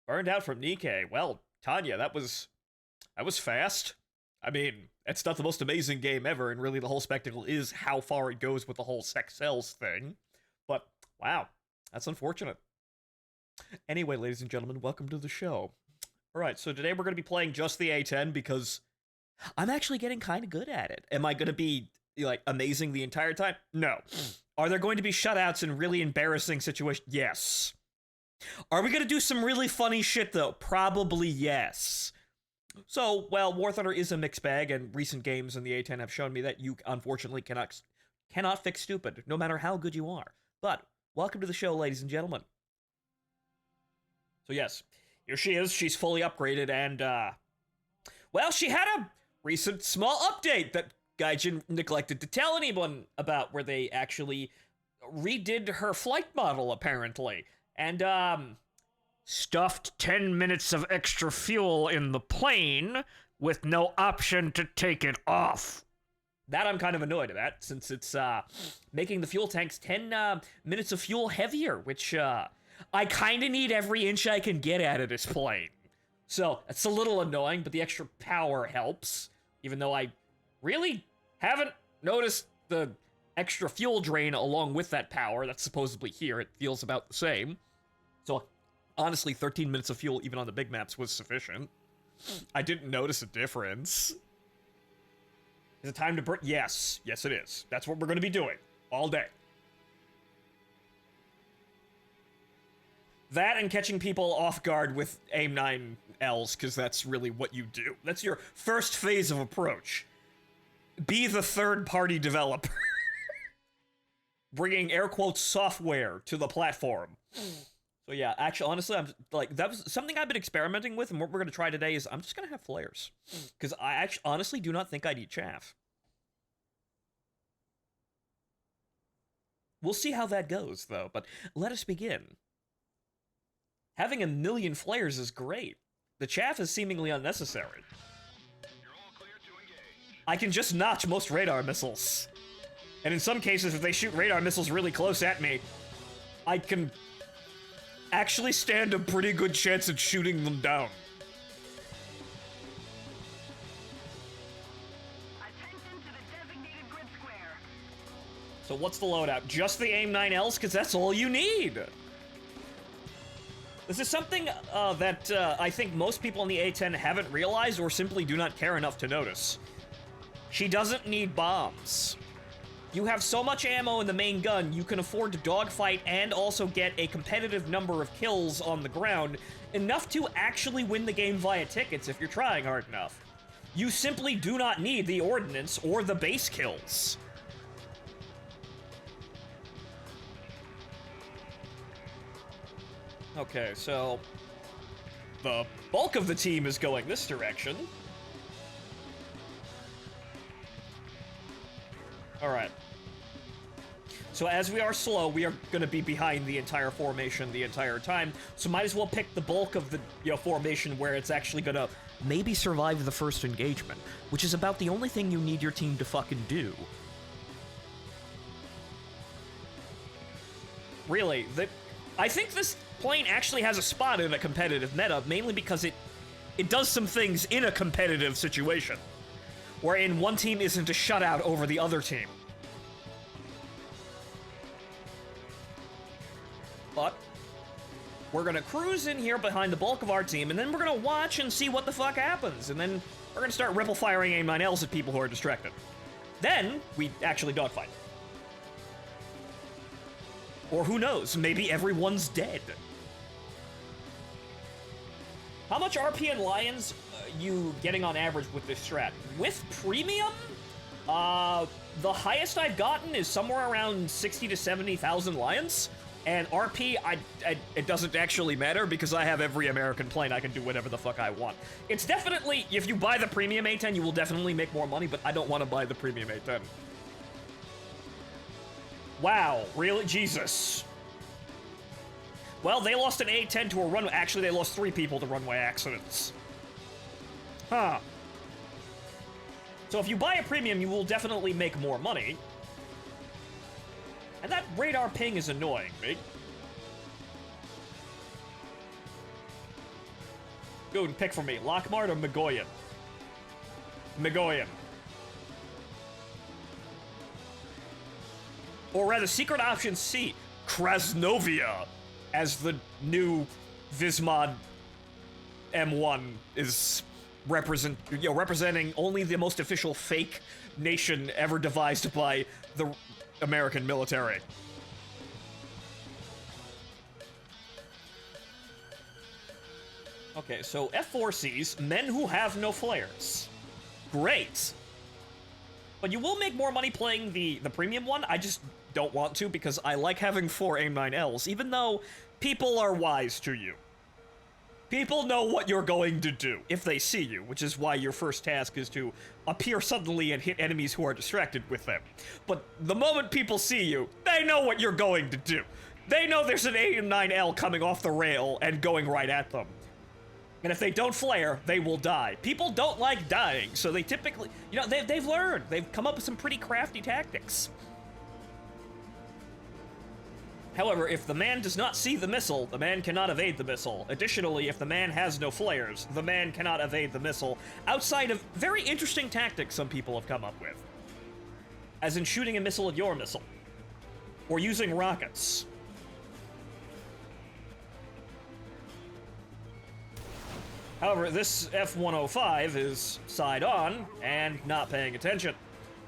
Burned out from Nikkei. Well, Tanya, that was fast. I mean, it's not the most amazing game ever, and really the whole spectacle is how far it goes with the whole sex sells thing. But wow, that's unfortunate. Anyway, ladies and gentlemen, welcome to the show. All right, so today we're going to be playing just the A-10 because I'm actually getting kind of good at it. Am I going to be like amazing the entire time? No. Are there going to be shutouts and really embarrassing situations? Yes. Are we going to do some really funny shit though? Probably yes. So, well, War Thunder is a mixed bag, and recent games in the A-10 have shown me that you unfortunately cannot fix stupid, no matter how good you are. But welcome to the show, ladies and gentlemen. So yes, here she is. She's fully upgraded, and well, she had a recent small update that Gaijin neglected to tell anyone about, where they actually redid her flight model, apparently. And, stuffed 10 minutes of extra fuel in the plane with no option to take it off. That I'm kind of annoyed at, since it's, making the fuel tanks 10, minutes of fuel heavier, which, I kind of need every inch I can get out of this plane. So, it's a little annoying, but the extra power helps, even though I really haven't noticed the extra fuel drain along with that power that's supposedly here. It feels about the same. So, honestly, 13 minutes of fuel, even on the big maps, was sufficient. I didn't notice a difference. Is it time to burn? Yes. Yes, it is. That's what we're going to be doing. All day. That and catching people off guard with AIM-9Ls, because that's really what you do. That's your first phase of approach. Be the third-party developer. Bringing air quotes software to the platform. So yeah, actually, honestly, I'm like, that was something I've been experimenting with, and what we're going to try today is I'm just going to have flares. Because I actually, honestly, do not think I need chaff. We'll see how that goes, though, but let us begin. Having 1 million flares is great. The chaff is seemingly unnecessary. I can just notch most radar missiles. And in some cases, if they shoot radar missiles really close at me, I can actually stand a pretty good chance at shooting them down. Attention to the designated grid square. So what's the loadout? Just the AIM-9Ls? Because that's all you need. This is something that I think most people in the A-10 haven't realized or simply do not care enough to notice. She doesn't need bombs. You have so much ammo in the main gun, you can afford to dogfight and also get a competitive number of kills on the ground, enough to actually win the game via tickets if you're trying hard enough. You simply do not need the ordnance or the base kills. Okay, so the bulk of the team is going this direction. Alright. So as we are slow, we are going to be behind the entire formation the entire time, so might as well pick the bulk of the formation where it's actually going to maybe survive the first engagement, which is about the only thing you need your team to fucking do. Really, I think this plane actually has a spot in a competitive meta, mainly because it does some things in a competitive situation, wherein one team isn't a shutout over the other team. But we're gonna cruise in here behind the bulk of our team, and then we're gonna watch and see what the fuck happens, and then we're gonna start ripple firing AIM-9Ls at people who are distracted. Then we actually dogfight. Or who knows, maybe everyone's dead. How much RP and Lions you getting on average with this strat? With Premium, the highest I've gotten is somewhere around 60 to 70,000 Lions. And RP, it doesn't actually matter because I have every American plane. I can do whatever the fuck I want. It's definitely, if you buy the Premium A-10, you will definitely make more money, but I don't want to buy the Premium A-10. Wow, really? Jesus. Well, they lost an A-10 to a runway. Actually, they lost 3 people to runway accidents. Huh. So if you buy a Premium, you will definitely make more money. And that radar ping is annoying me. Go and pick for me. Lockmart or Migoyan? Migoyan. Or rather, secret option C, Krasnovia, as the new Vismod M1 is representing only the most official fake nation ever devised by the American military. Okay, so F4Cs, men who have no flares. Great. But you will make more money playing the premium one. I just don't want to because I like having 4 AIM-9Ls, even though people are wise to you. People know what you're going to do if they see you, which is why your first task is to appear suddenly and hit enemies who are distracted with them. But the moment people see you, they know what you're going to do. They know there's an AIM-9L coming off the rail and going right at them. And if they don't flare, they will die. People don't like dying, so they typically, you know, they've learned. They've come up with some pretty crafty tactics. However, if the man does not see the missile, the man cannot evade the missile. Additionally, if the man has no flares, the man cannot evade the missile, outside of very interesting tactics some people have come up with. As in shooting a missile at your missile. Or using rockets. However, this F-105 is side on and not paying attention.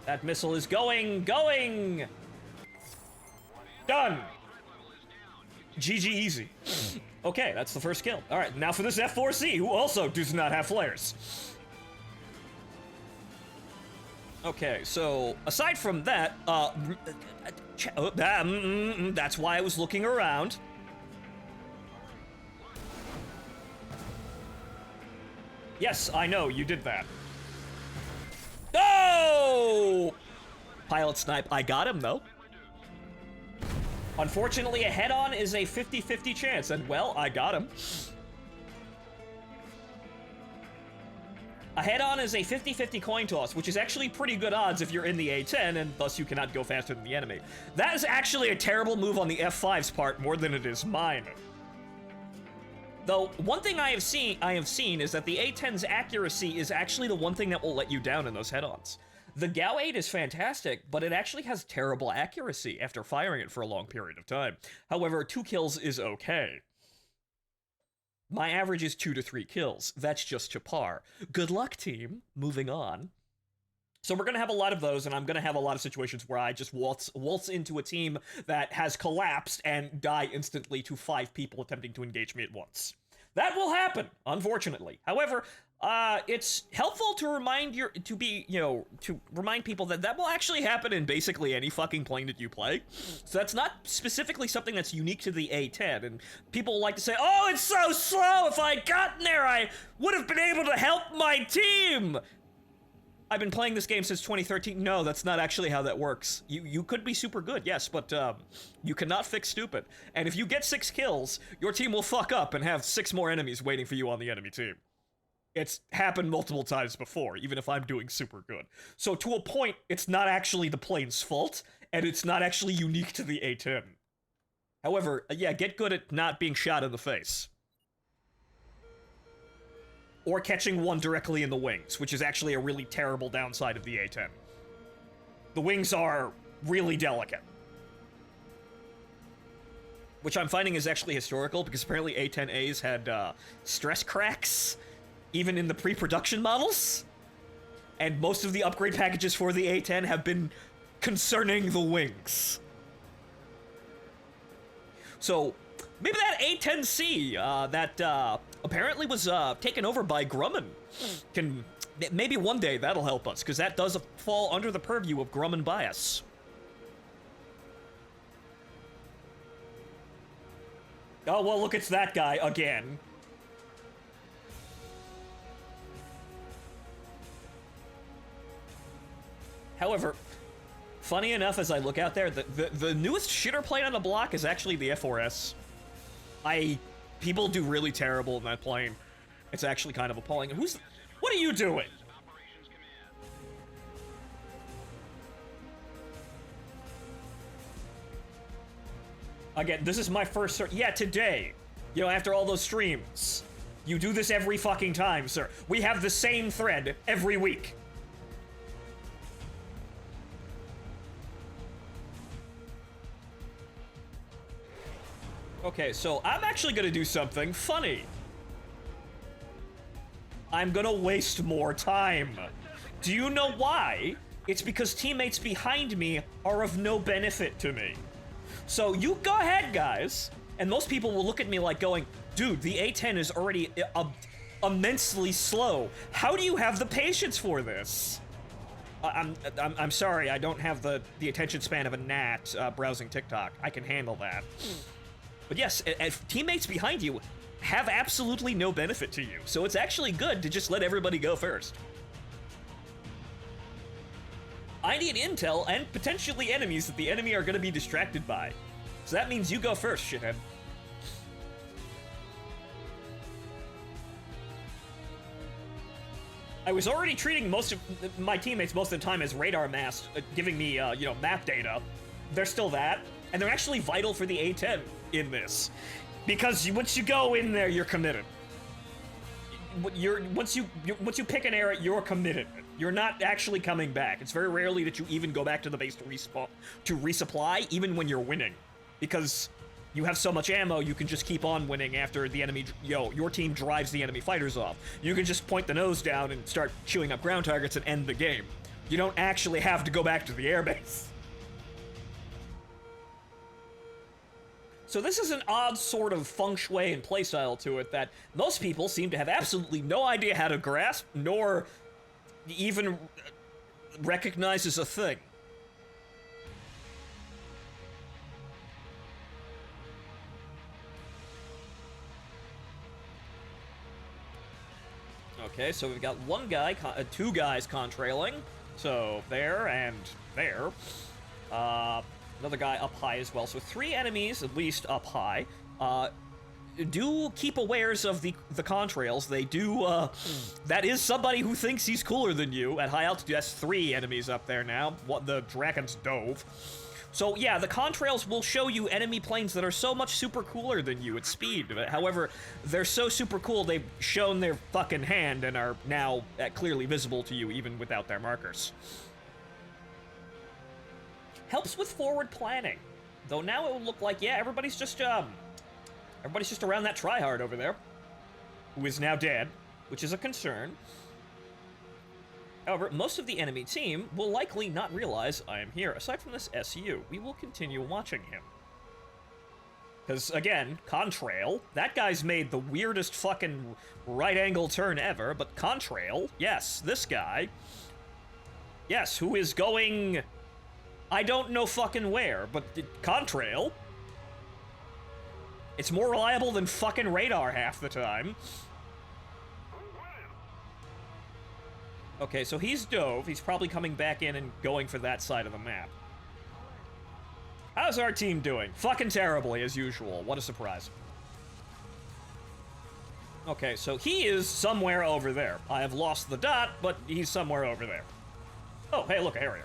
That missile is going! Done! GG easy. Okay, that's the first kill. Alright, now for this F-4C, who also does not have flares. Okay, so, aside from that, that's why I was looking around. Yes, I know, you did that. Oh! Pilot snipe, I got him, though. Unfortunately, a head-on is a 50-50 chance, and, well, I got him. A head-on is a 50-50 coin toss, which is actually pretty good odds if you're in the A-10, and thus you cannot go faster than the enemy. That is actually a terrible move on the F-5's part, more than it is mine. Though, one thing I have seen is that the A-10's accuracy is actually the one thing that will let you down in those head-ons. The Gao 8 is fantastic, but it actually has terrible accuracy after firing it for a long period of time. However, 2 kills is okay. My average is 2 to 3 kills. That's just to par. Good luck, team. Moving on. So we're going to have a lot of those, and I'm going to have a lot of situations where I just waltz into a team that has collapsed and die instantly to 5 people attempting to engage me at once. That will happen, unfortunately. However, it's helpful to remind people that will actually happen in basically any fucking plane that you play. So that's not specifically something that's unique to the A-10, and people like to say, oh, it's so slow, if I'd gotten there, I would have been able to help my team! I've been playing this game since 2013. No, that's not actually how that works. You could be super good, yes, but you cannot fix stupid. And if you get 6 kills, your team will fuck up and have 6 more enemies waiting for you on the enemy team. It's happened multiple times before, even if I'm doing super good. So to a point, it's not actually the plane's fault, and it's not actually unique to the A-10. However, yeah, get good at not being shot in the face. Or catching one directly in the wings, which is actually a really terrible downside of the A-10. The wings are really delicate. Which I'm finding is actually historical, because apparently A-10As had stress cracks, even in the pre-production models. And most of the upgrade packages for the A-10 have been concerning the wings. So, maybe that A-10C, that apparently was taken over by Grumman, maybe one day that'll help us, because that does fall under the purview of Grumman bias. Oh, well, look, it's that guy again. However, funny enough, as I look out there, the newest shitter plane on the block is actually the F4S. People do really terrible in that plane. It's actually kind of appalling. What are you doing? Again, this is my first, yeah, today. You know, after all those streams. You do this every fucking time, sir. We have the same thread every week. Okay, so I'm actually gonna do something funny. I'm gonna waste more time. Do you know why? It's because teammates behind me are of no benefit to me. So you go ahead, guys. And most people will look at me like going, dude, the A-10 is already immensely slow. How do you have the patience for this? I'm sorry, I don't have the attention span of a gnat browsing TikTok. I can handle that. But yes, if teammates behind you have absolutely no benefit to you, so it's actually good to just let everybody go first. I need intel and potentially enemies that the enemy are going to be distracted by. So that means you go first, shithead. I was already treating most of my teammates most of the time as radar masts, giving me, map data. They're still that, and they're actually vital for the A-10 in this. Because once you go in there, you're committed. Once you pick an area, you're committed. You're not actually coming back. It's very rarely that you even go back to the base to resupply, even when you're winning, because you have so much ammo, you can just keep on winning after the enemy, your team drives the enemy fighters off. You can just point the nose down and start chewing up ground targets and end the game. You don't actually have to go back to the airbase. So this is an odd sort of feng shui and playstyle to it that most people seem to have absolutely no idea how to grasp, nor even recognize as a thing. Okay, so we've got one guy, two guys contrailing. So there and there. Another guy up high as well. So 3 enemies, at least, up high. Do keep awares of the contrails. They do, that is somebody who thinks he's cooler than you at high altitude. That's 3 enemies up there now. What, the Dragon's Dove. So yeah, the contrails will show you enemy planes that are so much super cooler than you at speed. However, they're so super cool, they've shown their fucking hand and are now clearly visible to you even without their markers. Helps with forward planning. Though now it will look like, yeah, everybody's just around that tryhard over there, who is now dead, which is a concern. However, most of the enemy team will likely not realize I am here. Aside from this SU, we will continue watching him. Because, again, Contrail, that guy's made the weirdest fucking right-angle turn ever, but Contrail, yes, this guy, yes, who is going, I don't know fucking where, but Contrail, it's more reliable than fucking radar half the time. Okay, so he's dove. He's probably coming back in and going for that side of the map. How's our team doing? Fucking terribly, as usual. What a surprise. Okay, so he is somewhere over there. I have lost the dot, but he's somewhere over there. Oh, hey, look, a Harrier.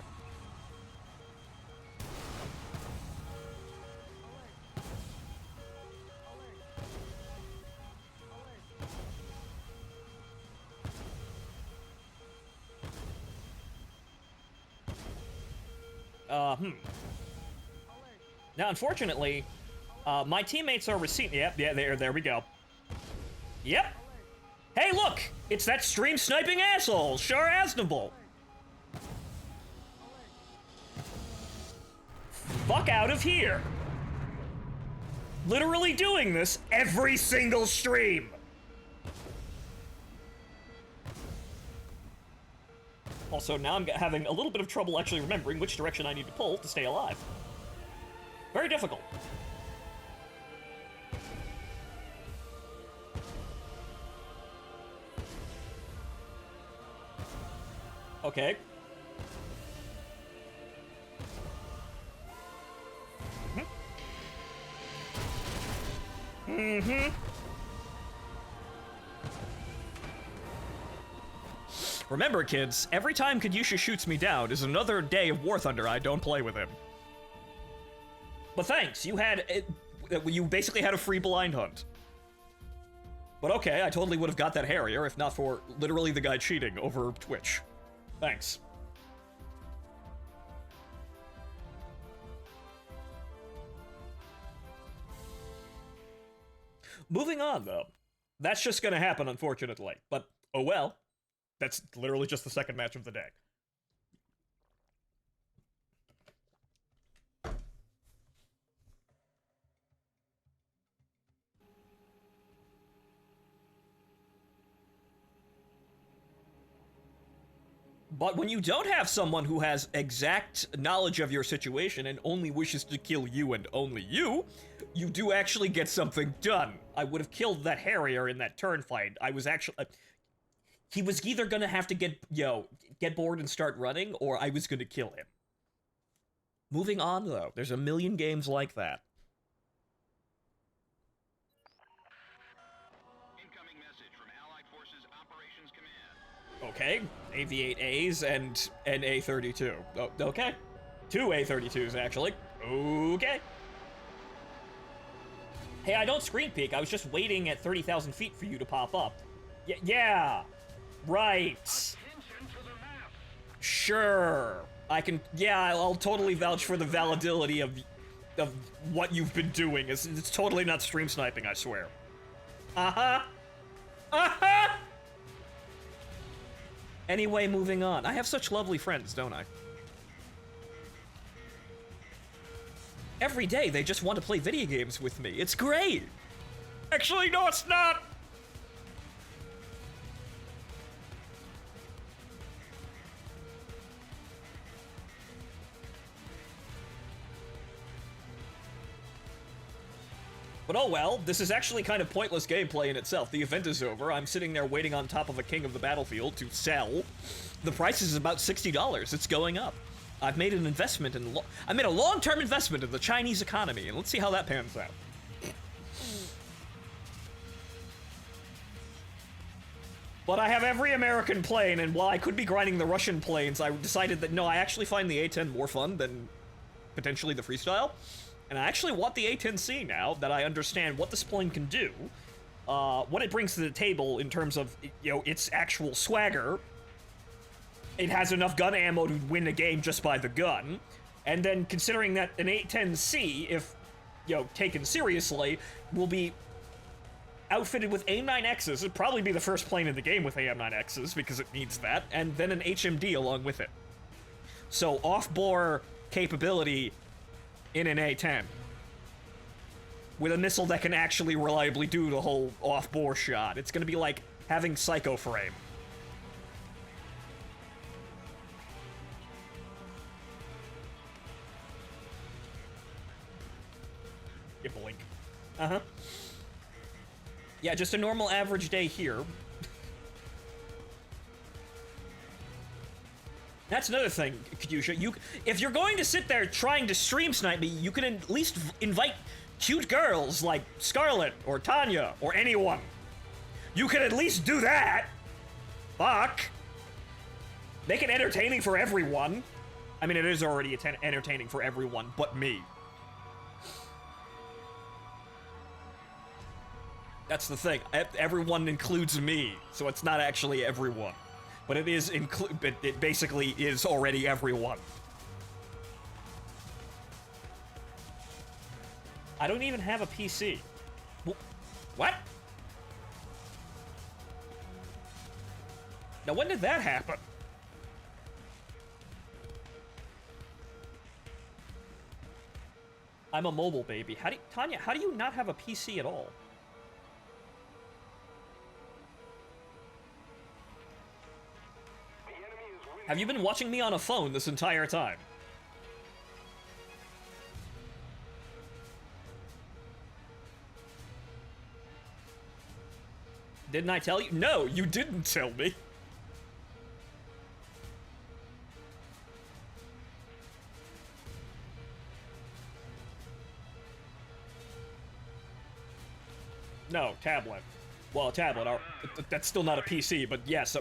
Now, unfortunately, my teammates are receiving. Yep, yeah, there we go. Yep. Hey, look! It's that stream sniping asshole, Char Aznable. Fuck out of here. Literally doing this every single stream. Also, now I'm having a little bit of trouble actually remembering which direction I need to pull to stay alive. Very difficult. Okay. Remember, kids, every time Kadyusha shoots me down is another day of War Thunder I don't play with him. But thanks, you basically had a free blind hunt. But okay, I totally would have got that Harrier if not for literally the guy cheating over Twitch. Thanks. Moving on, though. That's just gonna happen, unfortunately. But, oh well. That's literally just the second match of the day. But when you don't have someone who has exact knowledge of your situation and only wishes to kill you and only you, you do actually get something done. I would have killed that Harrier in that turn fight. I was actually... he was either gonna have to get bored and start running, or I was gonna kill him. Moving on, though. There's a million games like that. Incoming message from Allied Forces Operations Command. Okay, AV-8As and an A-32. Oh, okay. 2 A-32s, actually. Okay. Hey, I don't screen peek. I was just waiting at 30,000 feet for you to pop up. Yeah. Right. Sure. I can... yeah, I'll totally vouch for the validity of what you've been doing. It's totally not stream sniping, I swear. Uh-huh. Uh-huh! Anyway, moving on. I have such lovely friends, don't I? Every day, they just want to play video games with me. It's great! Actually, no, it's not! But oh well, this is actually kind of pointless gameplay in itself. The event is over. I'm sitting there waiting on top of a king of the battlefield to sell. The price is about $60. It's going up. I've made an investment in... I made a long-term investment in the Chinese economy, and let's see how that pans out. But I have every American plane, and while I could be grinding the Russian planes, I decided that no, I actually find the A-10 more fun than potentially the freestyle. And I actually want the A-10C now that I understand what this plane can do, what it brings to the table in terms of, its actual swagger. It has enough gun ammo to win a game just by the gun. And then considering that an A-10C, if, taken seriously, will be outfitted with AIM-9Xs. It'd probably be the first plane in the game with AIM-9Xs because it needs that, and then an HMD along with it. So off-bore capability in an A-10. With a missile that can actually reliably do the whole off-bore shot. It's gonna be like having Psycho Frame. You blink. Uh-huh. Yeah, just a normal average day here. That's another thing, Kadusha. If you're going to sit there trying to stream snipe me, you can at least invite cute girls like Scarlet or Tanya or anyone. You can at least do that. Fuck. Make it entertaining for everyone. I mean, it is already entertaining for everyone but me. That's the thing. Everyone includes me, so it's not actually everyone. But it is it basically is already everyone. I don't even have a PC. What? Now when did that happen? I'm a mobile baby. Tanya, how do you not have a PC at all? Have you been watching me on a phone this entire time? Didn't I tell you? No, you didn't tell me. No, tablet. Well, a tablet. That's still not a PC, but yes,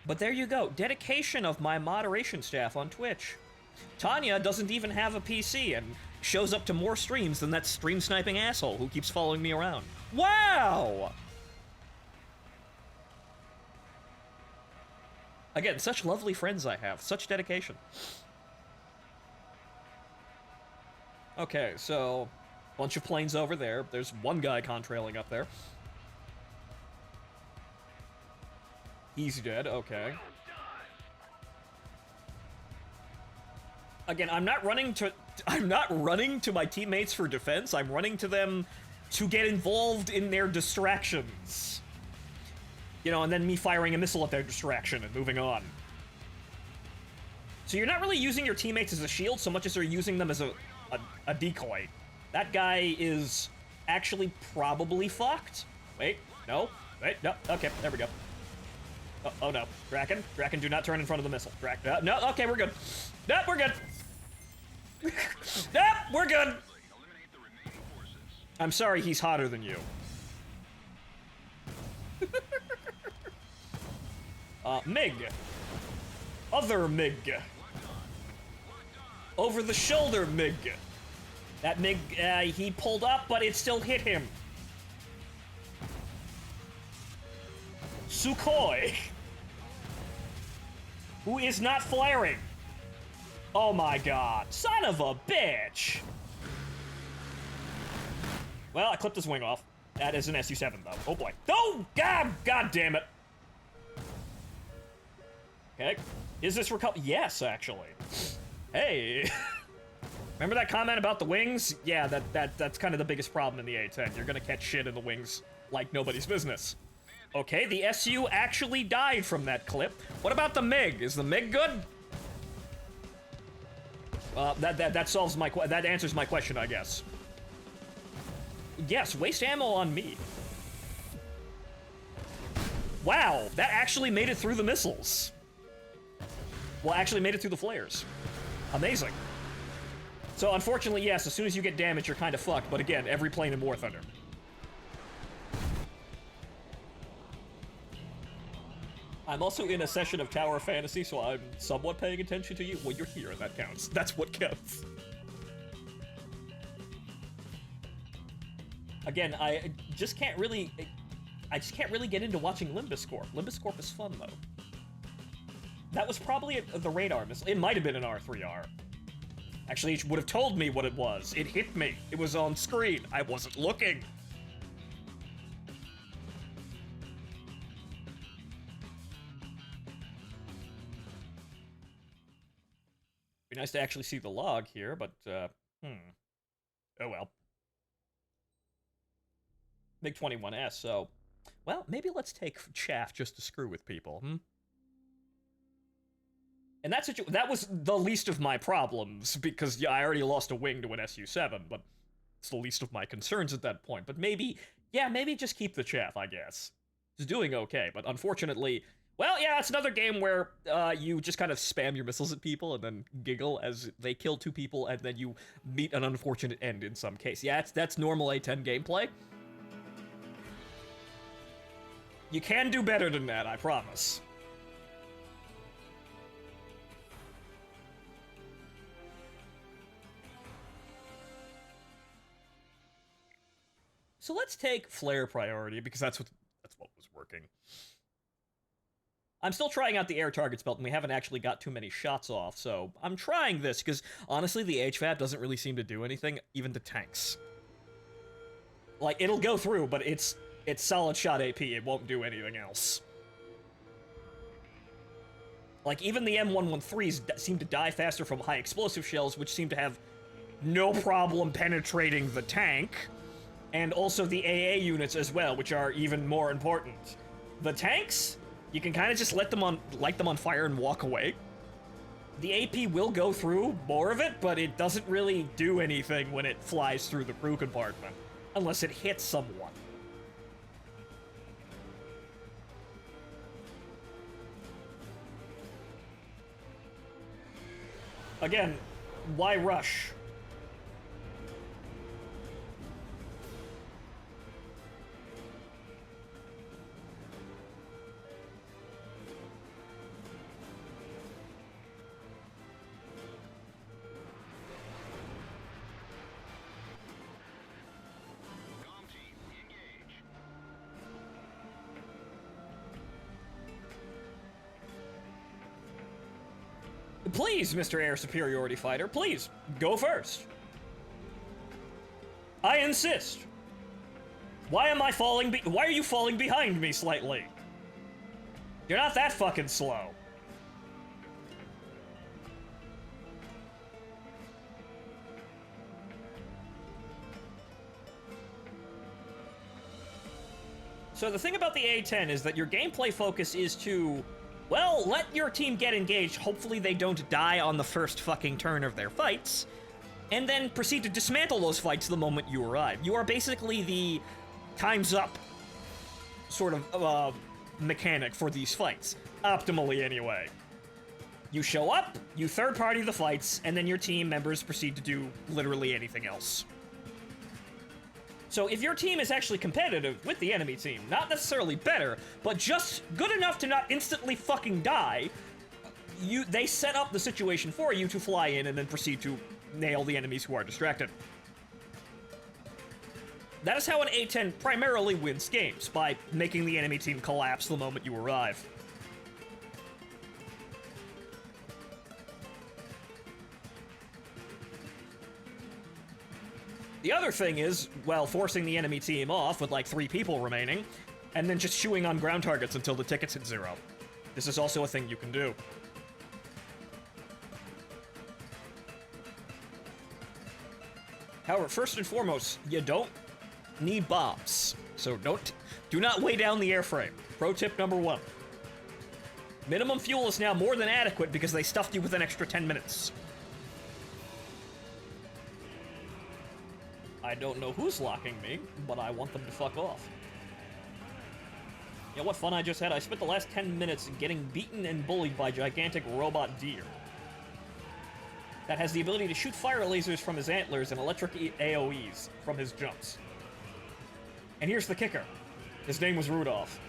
But there you go. Dedication of my moderation staff on Twitch. Tanya doesn't even have a PC, and shows up to more streams than that stream sniping asshole who keeps following me around. Wow! Again, such lovely friends I have. Such dedication. Okay, so... bunch of planes over there. There's one guy contrailing up there. He's dead, okay. Again, I'm not running to my teammates for defense. I'm running to them to get involved in their distractions. You know, and then me firing a missile at their distraction and moving on. So you're not really using your teammates as a shield so much as you're using them as a decoy. That guy is actually probably fucked. Wait, no, okay, there we go. Oh no, Draken, do not turn in front of the missile. No, okay, we're good. No, we're good. No, we're good. I'm sorry, he's hotter than you. MiG. Other MiG. Over the shoulder MiG. That MiG, he pulled up, but it still hit him. Sukhoi. Who is not flaring. Oh my god. Son of a bitch. Well, I clipped his wing off. That is an Su-7, though. Oh boy. Oh, God damn it. Okay. Is this recover? Yes, actually. Hey. Remember that comment about the wings? Yeah, that's kind of the biggest problem in the A-10. You're gonna catch shit in the wings like nobody's business. Okay, the SU actually died from that clip. What about the MiG? Is the MiG good? That solves my that answers my question, I guess. Yes, waste ammo on me. Wow, that actually made it through the missiles. Well, actually made it through the flares. Amazing. So, unfortunately, yes, as soon as you get damaged, you're kind of fucked. But again, every plane in War Thunder. I'm also in a session of Tower Fantasy, so I'm somewhat paying attention to you. Well, you're here, and that counts. That's what counts. Again, I just can't really get into watching Limbus Corp. Limbus Corp is fun, though. That was probably the radar missile. It might have been an R3R. Actually, it would have told me what it was. It hit me. It was on screen. I wasn't looking. Be nice to actually see the log here, but, oh well. MiG-21S, so... well, maybe let's take chaff just to screw with people, And that was the least of my problems, because, yeah, I already lost a wing to an Su-7, but it's the least of my concerns at that point. But maybe, yeah, maybe just keep the chaff, I guess. It's doing okay, but unfortunately... well, yeah, it's another game where you just kind of spam your missiles at people and then giggle as they kill two people, and then you meet an unfortunate end in some case. Yeah, that's normal A-10 gameplay. You can do better than that, I promise. So let's take flare priority, because that's what was working. I'm still trying out the air targets belt, and we haven't actually got too many shots off, so I'm trying this, because honestly, the HVAP doesn't really seem to do anything, even to tanks. Like, it'll go through, but it's solid shot AP, it won't do anything else. Like, even the M113s seem to die faster from high explosive shells, which seem to have no problem penetrating the tank, and also the AA units as well, which are even more important. The tanks, you can kind of just light them on fire and walk away. The AP will go through more of it, but it doesn't really do anything when it flies through the crew compartment, unless it hits someone. Again, why rush? Please, Mr. Air Superiority Fighter, please, go first. I insist. Why am I falling why are you falling behind me slightly? You're not that fucking slow. So the thing about the A-10 is that your gameplay focus is to, well, let your team get engaged, hopefully they don't die on the first fucking turn of their fights, and then proceed to dismantle those fights the moment you arrive. You are basically the time's up sort of mechanic for these fights, optimally anyway. You show up, you third-party the fights, and then your team members proceed to do literally anything else. So if your team is actually competitive with the enemy team, not necessarily better, but just good enough to not instantly fucking die, they set up the situation for you to fly in and then proceed to nail the enemies who are distracted. That is how an A-10 primarily wins games, by making the enemy team collapse the moment you arrive. The other thing is, well, forcing the enemy team off with like 3 people remaining, and then just chewing on ground targets until the tickets hit 0. This is also a thing you can do. However, first and foremost, you don't need bombs. So do not weigh down the airframe. Pro tip number 1. Minimum fuel is now more than adequate because they stuffed you with an extra 10 minutes. I don't know who's locking me, but I want them to fuck off. You know what fun I just had? I spent the last 10 minutes getting beaten and bullied by gigantic robot deer. That has the ability to shoot fire lasers from his antlers and electric AoEs from his jumps. And here's the kicker. His name was Rudolph.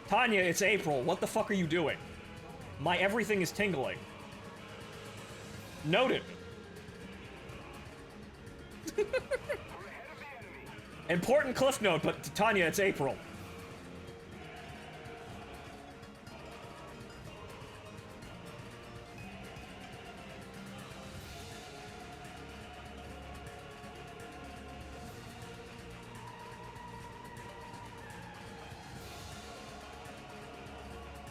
Tanya, it's April. What the fuck are you doing? My everything is tingling. Noted. Important cliff note, but Tanya, it's April.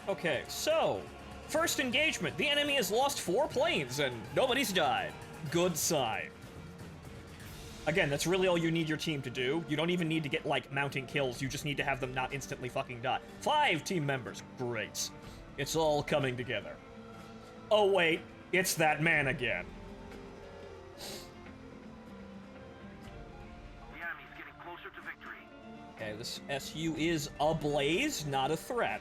Okay, so, first engagement. The enemy has lost 4 planes and nobody's died. Good sign. Again, that's really all you need your team to do. You don't even need to get, like, mounting kills. You just need to have them not instantly fucking die. 5 team members. Great. It's all coming together. Oh, wait. It's that man again. The enemy's getting closer to victory. Okay, this SU is ablaze, not a threat.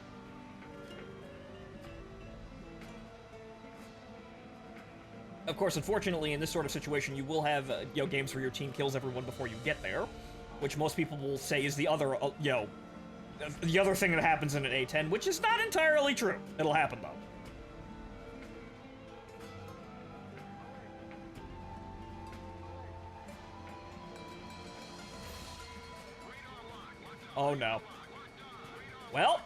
Of course, unfortunately, in this sort of situation, you will have, games where your team kills everyone before you get there, which most people will say is the other, the other thing that happens in an A-10, which is not entirely true. It'll happen, though. Oh, no. Well,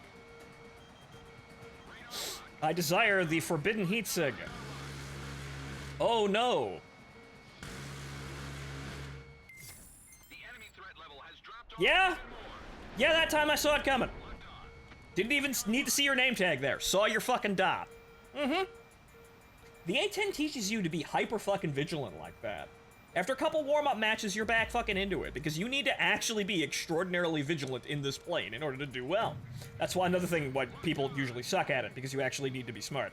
I desire the forbidden heat sig. Oh no! The enemy threat level has dropped off Yeah? even more. Yeah, that time I saw it coming. Didn't even need to see your name tag there. Saw your fucking dot. Mm-hmm. The A-10 teaches you to be hyper fucking vigilant like that. After a couple warm-up matches, you're back fucking into it, because you need to actually be extraordinarily vigilant in this plane in order to do well. That's why another thing why people usually suck at it, because you actually need to be smart.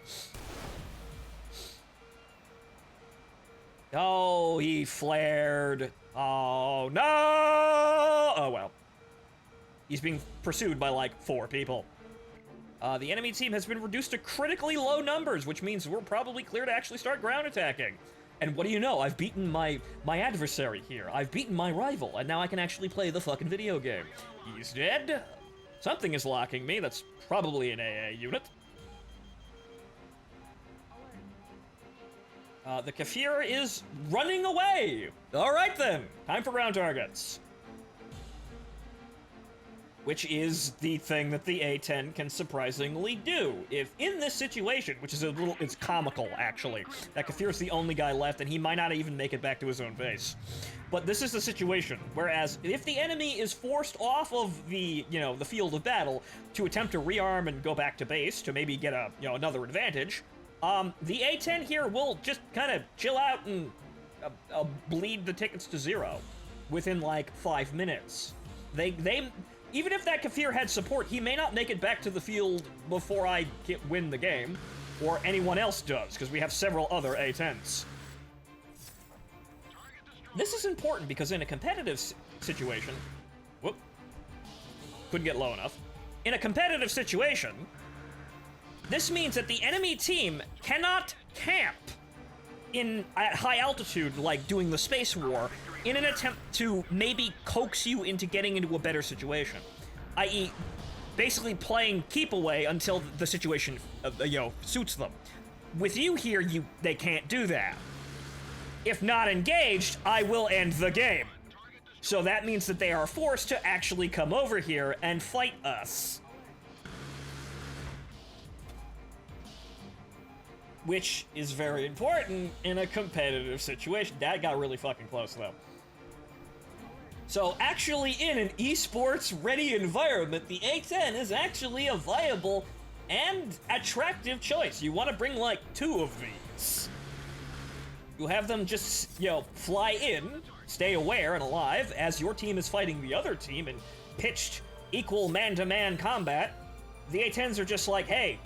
Oh, he flared. Oh, no! Oh, well. He's being pursued by, like, 4 people. The enemy team has been reduced to critically low numbers, which means we're probably clear to actually start ground attacking. And what do you know? I've beaten my adversary here. I've beaten my rival, and now I can actually play the fucking video game. He's dead. Something is locking me. That's probably an AA unit. The Kafir is running away! Alright then, time for ground targets. which is the thing that the A-10 can surprisingly do. If in this situation, which is it's comical, actually, that Kafir's the only guy left, and he might not even make it back to his own base. But this is the situation, whereas if the enemy is forced off of the, the field of battle to attempt to rearm and go back to base to maybe get another advantage, the A-10 here will just kind of chill out and bleed the tickets to zero within, like, 5 minutes. They even if that Kafir had support, he may not make it back to the field before I win the game, or anyone else does, because we have several other A-10s. This is important because in a competitive situation... Whoop. Couldn't get low enough. In a competitive situation, this means that the enemy team cannot camp at high altitude, like doing the space war, in an attempt to maybe coax you into getting into a better situation. I.e., basically playing keep away until the situation, suits them. With you here, they can't do that. If not engaged, I will end the game. So that means that they are forced to actually come over here and fight us. Which is very important in a competitive situation. That got really fucking close, though. So actually in an esports ready environment, the A-10 is actually a viable and attractive choice. You want to bring like 2 of these. You have them just, fly in, stay aware and alive as your team is fighting the other team in pitched equal man-to-man combat. The A-10s are just like, hey,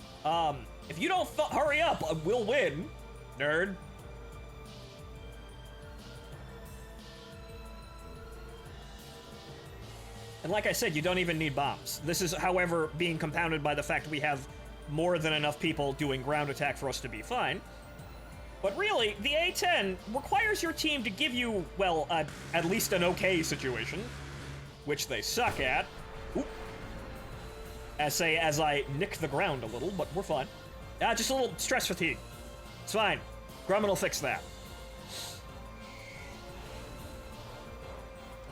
if you don't hurry up, we'll win, nerd. And like I said, you don't even need bombs. This is, however, being compounded by the fact we have more than enough people doing ground attack for us to be fine. But really, the A-10 requires your team to give you, well, at least an okay situation, which they suck at. Oop. As I nick the ground a little, but we're fine. Just a little stress fatigue. It's fine. Grumman will fix that.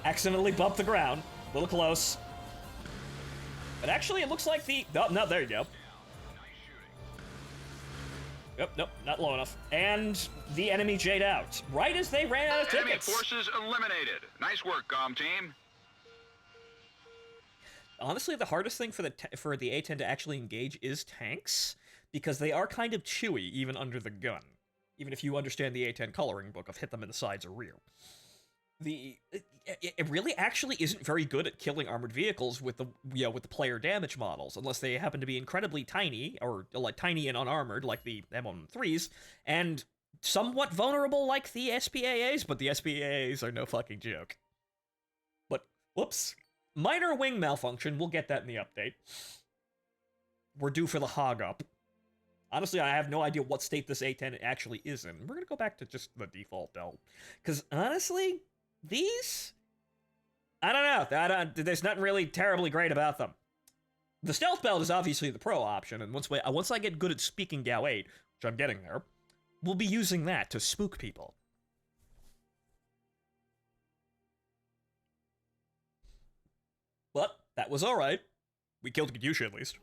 Accidentally bumped the ground. A little close. But actually, it looks like no, there you go. Yep, nope, not low enough. And the enemy Jade out. Right as they ran out of Enemy tickets. forces eliminated. Nice work, comm team. Honestly, the hardest thing for the A-10 to actually engage is tanks, because they are kind of chewy, even under the gun. Even if you understand the A-10 coloring book of hit them in the sides or rear. It really actually isn't very good at killing armored vehicles with the player damage models, unless they happen to be incredibly tiny, or like tiny and unarmored, like the M13s, and somewhat vulnerable like the SPAAs, but the SPAAs are no fucking joke. But, whoops. Minor wing malfunction, we'll get that in the update. We're due for the hog up. Honestly, I have no idea what state this A-10 actually is in. We're gonna go back to just the default belt. Because, honestly, these... I don't know. There's nothing really terribly great about them. The stealth belt is obviously the pro option, and once I get good at speaking Gao 8, which I'm getting there, we'll be using that to spook people. But that was alright. We killed Katyusha, at least.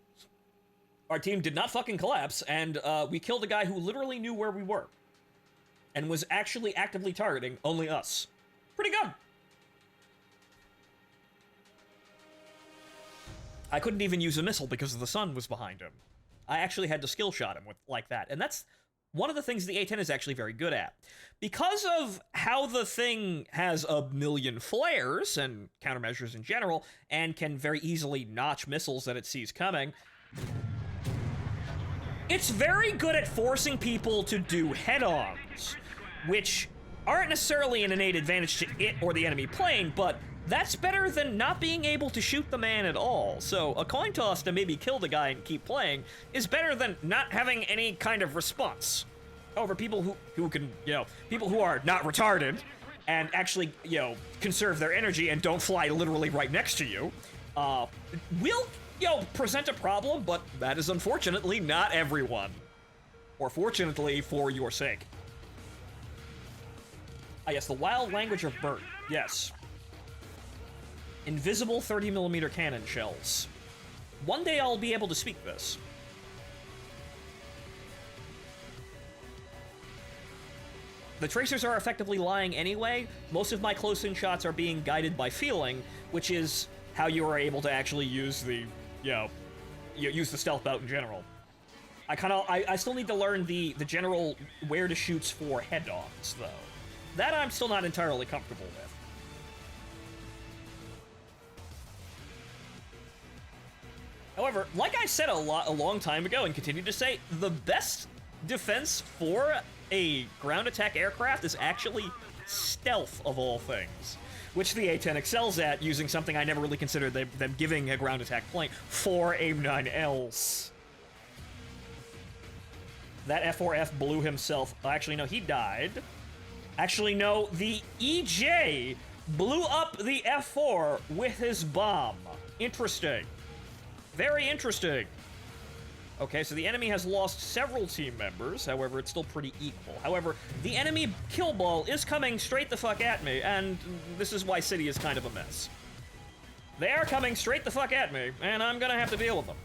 Our team did not fucking collapse, and we killed a guy who literally knew where we were. And was actually actively targeting only us. Pretty good. I couldn't even use a missile because the sun was behind him. I actually had to skill shot him like that, and that's one of the things the A-10 is actually very good at. Because of how the thing has a million flares and countermeasures in general, and can very easily notch missiles that it sees coming, it's very good at forcing people to do head-ons, which aren't necessarily an innate advantage to it or the enemy plane, but that's better than not being able to shoot the man at all. So a coin toss to maybe kill the guy and keep playing is better than not having any kind of response. However, people who can, people who are not retarded and actually, conserve their energy and don't fly literally right next to you, will, present a problem, but that is unfortunately not everyone. Or fortunately for your sake. Ah, yes, the wild language of bird. Yes. Invisible 30mm cannon shells. One day I'll be able to speak this. The tracers are effectively lying anyway. Most of my close-in shots are being guided by feeling, which is how you are able to actually use the, use the stealth bout in general. I still need to learn the general where to shoots for head-ons, though. That I'm still not entirely comfortable with. However, like I said a long time ago and continue to say, the best defense for a ground attack aircraft is actually stealth of all things, which the A-10 excels at, using something I never really considered them giving a ground attack plane for AIM-9Ls. That F4F blew himself. Actually, no, he died. Actually, no, the EJ blew up the F4 with his bomb. Interesting. Very interesting. Okay, so the enemy has lost several team members, however, it's still pretty equal. However, the enemy kill ball is coming straight the fuck at me, and this is why City is kind of a mess. They are coming straight the fuck at me, and I'm gonna have to deal with them.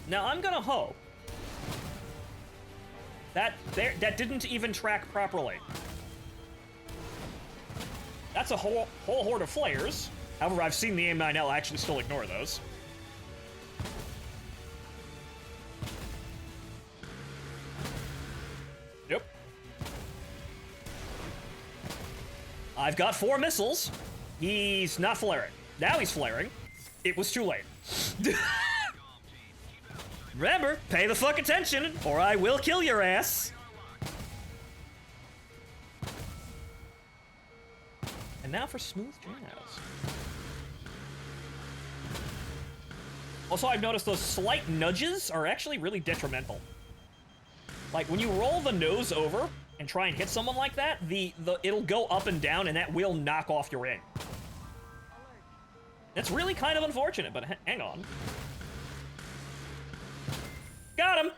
Now, I'm gonna hope that didn't even track properly. That's a whole horde of flares. However, I've seen the AIM-9L actually still ignore those. Yep. I've got 4 missiles. He's not flaring. Now he's flaring. It was too late. Remember, pay the fuck attention, or I will kill your ass. And now for smooth jazz. Also, I've noticed those slight nudges are actually really detrimental. Like, when you roll the nose over and try and hit someone like that, it'll go up and down, and that will knock off your aim. It's really kind of unfortunate, but hang on. Got him!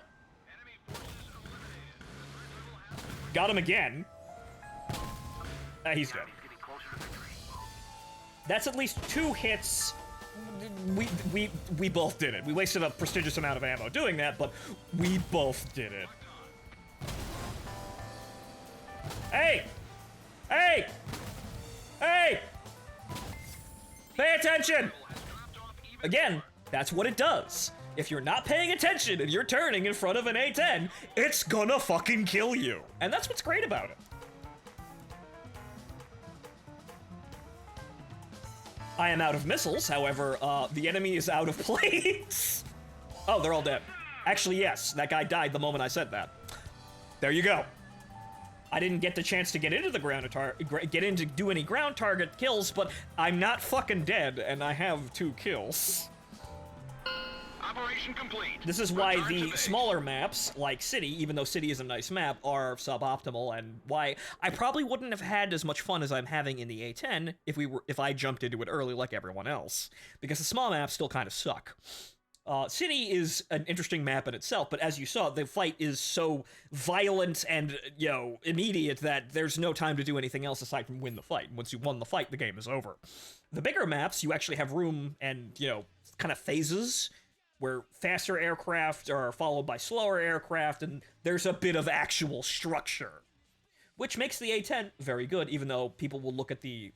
Got him again. He's good. That's at least 2 hits. We both did it. We wasted a prestigious amount of ammo doing that, but we both did it. Hey! Hey! Hey! Pay attention! Again, that's what it does. If you're not paying attention and you're turning in front of an A-10, it's gonna fucking kill you. And that's what's great about it. I am out of missiles, however, the enemy is out of planes. Oh, they're all dead. Actually, yes, that guy died the moment I said that. There you go. I didn't get the chance to get into the ground to do any ground target kills, but I'm not fucking dead, and I have 2 kills. Operation complete. This is why the smaller maps, like City, even though City is a nice map, are suboptimal, and why I probably wouldn't have had as much fun as I'm having in the A-10 if I jumped into it early like everyone else, because the small maps still kind of suck. City is an interesting map in itself, but as you saw, the fight is so violent and, immediate that there's no time to do anything else aside from win the fight. Once you won the fight, the game is over. The bigger maps, you actually have room and, kind of phases where faster aircraft are followed by slower aircraft, and there's a bit of actual structure, which makes the A-10 very good, even though people will look at the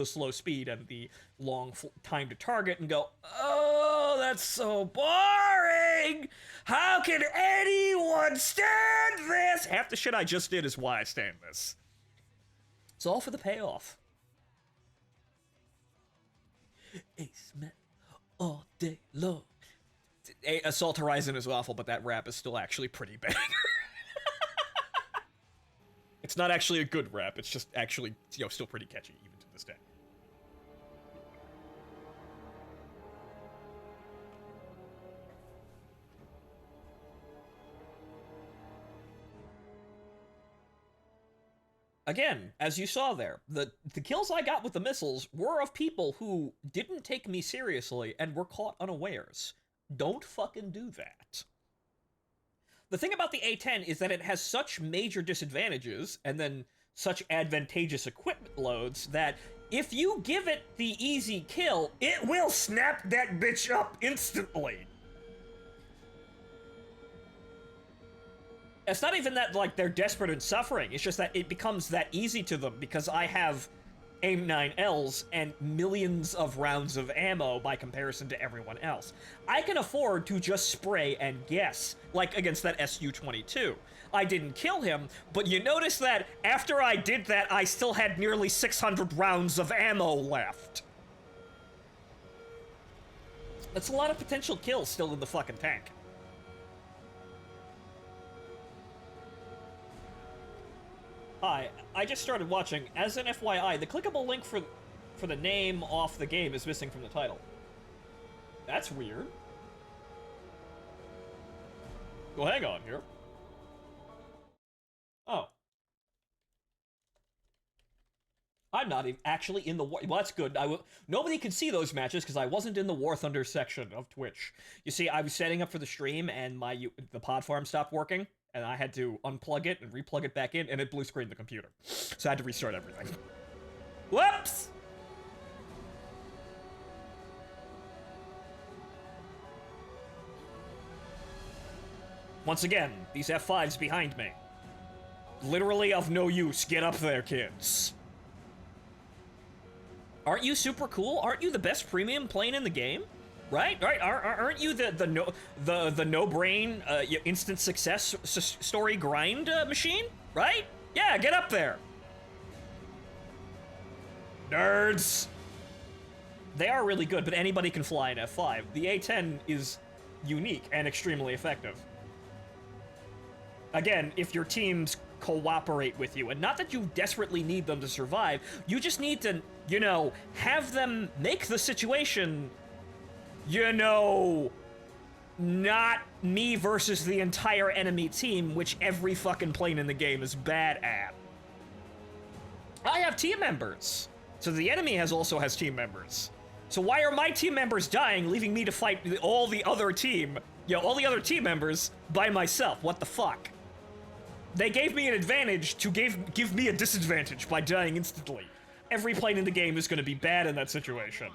slow speed and the long time to target and go, oh, that's so boring! How can anyone stand this? Half the shit I just did is why I stand this. It's all for the payoff. Ace man, all day long. Assault Horizon is awful, but that rap is still actually pretty bad. It's not actually a good rap, it's just actually, still pretty catchy, even to this day. Again, as you saw there, the kills I got with the missiles were of people who didn't take me seriously and were caught unawares. Don't fucking do that. The thing about the A-10 is that it has such major disadvantages and then such advantageous equipment loads that if you give it the easy kill, it will snap that bitch up instantly. It's not even that, like, they're desperate and suffering. It's just that it becomes that easy to them because I have AIM-9Ls and millions of rounds of ammo by comparison to everyone else. I can afford to just spray and guess, like against that Su-22. I didn't kill him, but you notice that after I did that, I still had nearly 600 rounds of ammo left. That's a lot of potential kills still in the fucking tank. Hi, I just started watching. As an FYI, the clickable link for the name off the game is missing from the title. That's weird. Well, hang on here. Oh. I'm not even actually in the war. Well, that's good. Nobody could see those matches because I wasn't in the War Thunder section of Twitch. You see, I was setting up for the stream and the pod farm stopped working. And I had to unplug it and replug it back in, and it blue screened the computer. So I had to restart everything. Whoops! Once again, these F5s behind me. Literally of no use. Get up there, kids. Aren't you super cool? Aren't you the best premium plane in the game? Right? Aren't you the no brain instant success story grind machine? Right? Yeah, get up there. Nerds. They are really good, but anybody can fly an F5. The A-10 is unique and extremely effective. Again, if your teams cooperate with you, and not that you desperately need them to survive, you just need to, you know, have them make the situation, you know, not me versus the entire enemy team, which every fucking plane in the game is bad at. I have team members. So the enemy also has team members. So why are my team members dying, leaving me to fight all the other team, all the other team members by myself? What the fuck? They gave me an advantage to give me a disadvantage by dying instantly. Every plane in the game is going to be bad in that situation.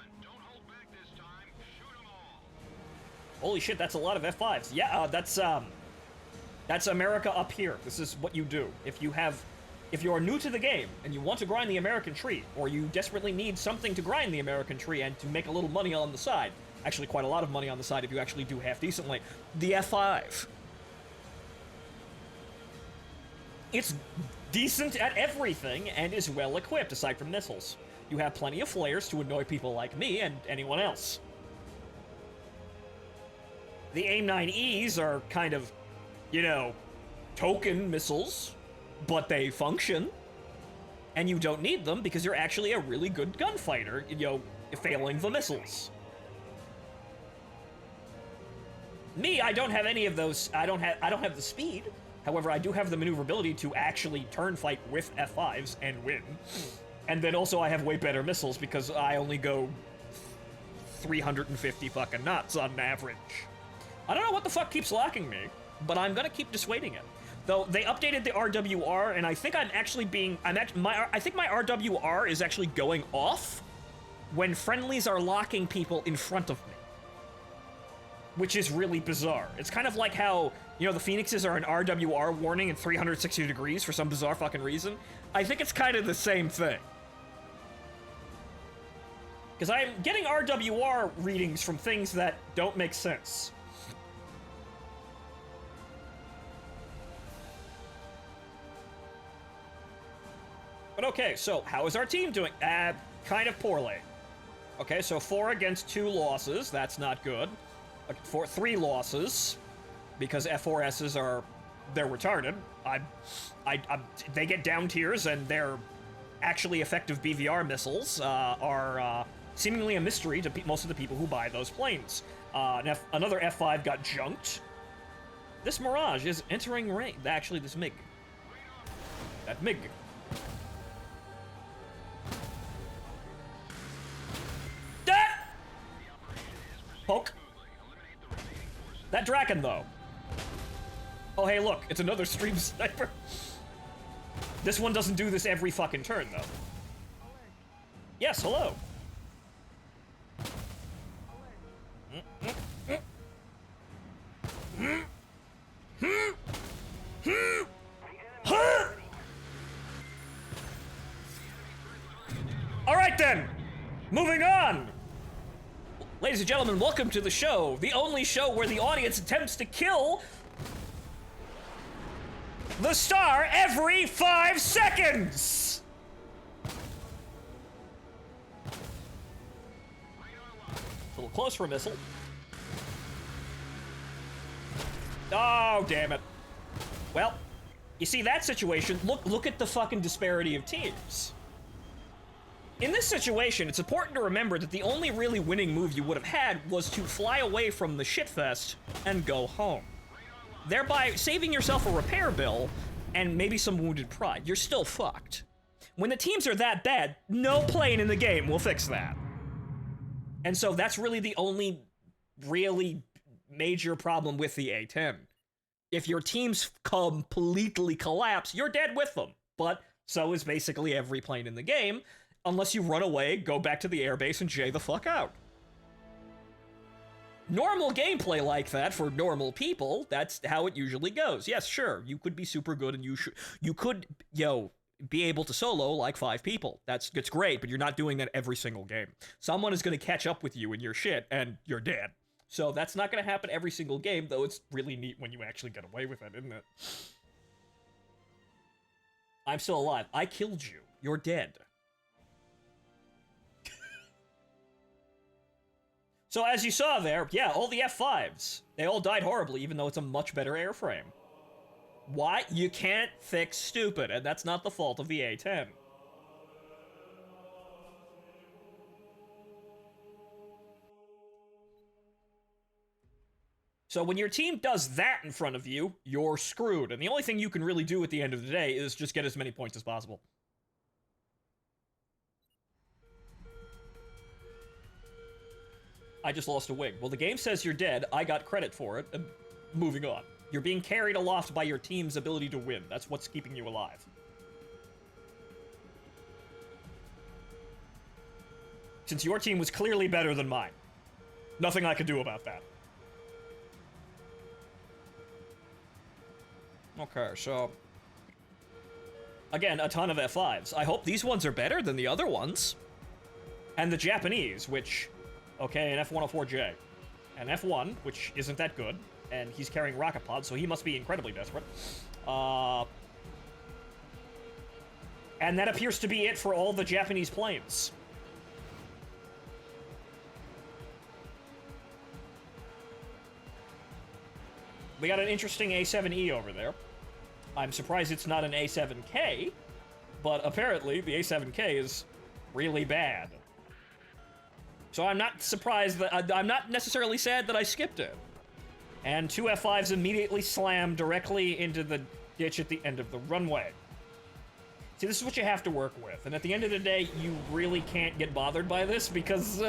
Holy shit, that's a lot of F5s. Yeah, that's America up here. This is what you do. If you are new to the game and you want to grind the American tree, or you desperately need something to grind the American tree and to make a little money on the side, actually quite a lot of money on the side if you actually do half decently, the F5. It's decent at everything and is well equipped aside from missiles. You have plenty of flares to annoy people like me and anyone else. The AIM-9Es are kind of, you know, token missiles, but they function. And you don't need them because you're actually a really good gunfighter, you know, failing the missiles. Me, I don't have any of those. I don't have the speed. However, I do have the maneuverability to actually turn fight with F5s and win. And then also I have way better missiles because I only go 350 fucking knots on average. I don't know what the fuck keeps locking me, but I'm gonna keep dissuading it. Though they updated the RWR, and I think I think my RWR is actually going off when friendlies are locking people in front of me, which is really bizarre. It's kind of like how, you know, the Phoenixes are an RWR warning in 360 degrees for some bizarre fucking reason. I think it's kind of the same thing. Because I'm getting RWR readings from things that don't make sense. But okay, so how is our team doing? Kind of poorly. Okay, so 4 against 2 losses. That's not good. 3 losses, because F4Ss they're retarded. They get down tiers, and their actually effective BVR missiles are seemingly a mystery to most of the people who buy those planes. Another F5 got junked. This Mirage is entering range. Actually, this MiG. That MiG. Poke. That Draken, though. Oh, hey, look. It's another stream sniper. This one doesn't do this every fucking turn, though. Yes, hello. All right then, moving on. Ladies and gentlemen, welcome to the show, the only show where the audience attempts to kill the star every 5 seconds. A little close for a missile. Oh, damn it. Well, you see that situation, look at the fucking disparity of teams. In this situation, it's important to remember that the only really winning move you would have had was to fly away from the shitfest and go home, thereby saving yourself a repair bill and maybe some wounded pride. You're still fucked. When the teams are that bad, no plane in the game will fix that. And so that's really the only really major problem with the A-10. If your teams completely collapse, you're dead with them. But so is basically every plane in the game, unless you run away, go back to the airbase, and J the fuck out. Normal gameplay like that for normal people, that's how it usually goes. Yes, sure, you could be super good and you could, be able to solo like 5 people. That's great, but you're not doing that every single game. Someone is going to catch up with you in your shit, and you're dead. So that's not going to happen every single game, though it's really neat when you actually get away with it, isn't it? I'm still alive. I killed you. You're dead. So as you saw there, yeah, all the F5s, they all died horribly, even though it's a much better airframe. Why? You can't fix stupid, and that's not the fault of the A-10. So when your team does that in front of you, you're screwed, and the only thing you can really do at the end of the day is just get as many points as possible. I just lost a wing. Well, the game says you're dead. I got credit for it. And moving on. You're being carried aloft by your team's ability to win. That's what's keeping you alive. Since your team was clearly better than mine. Nothing I could do about that. Okay, so... again, a ton of F5s. I hope these ones are better than the other ones. And the Japanese, which... okay, an F-104J. An F-1, which isn't that good, and he's carrying rocket pods, so he must be incredibly desperate. And that appears to be it for all the Japanese planes. We got an interesting A-7E over there. I'm surprised it's not an A-7K, but apparently the A-7K is really bad. So I'm not surprised that I'm not necessarily sad that I skipped it. And 2 F5s immediately slam directly into the ditch at the end of the runway. See, this is what you have to work with. And at the end of the day, you really can't get bothered by this because,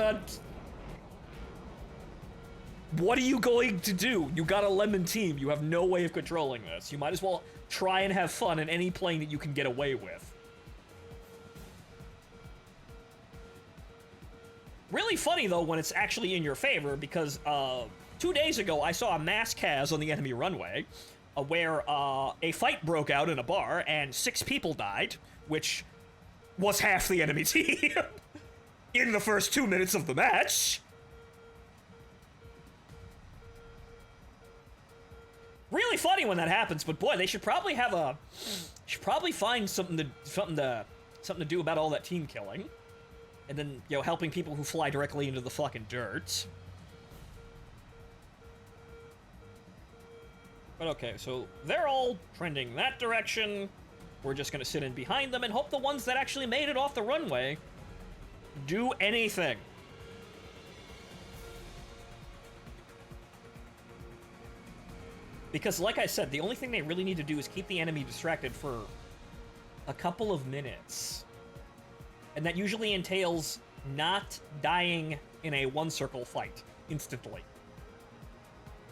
what are you going to do? You got a lemon team. You have no way of controlling this. You might as well try and have fun in any plane that you can get away with. Really funny, though, when it's actually in your favor, because 2 days ago, I saw a mass CAS on the enemy runway, where a fight broke out in a bar, and 6 people died, which was half the enemy team, in the first 2 minutes of the match. Really funny when that happens, but boy, they should probably have a... should probably find something to do about all that team killing. And then, helping people who fly directly into the fucking dirt. But okay, so they're all trending that direction. We're just gonna sit in behind them and hope the ones that actually made it off the runway do anything. Because, like I said, the only thing they really need to do is keep the enemy distracted for a couple of minutes. And that usually entails not dying in a one-circle fight instantly.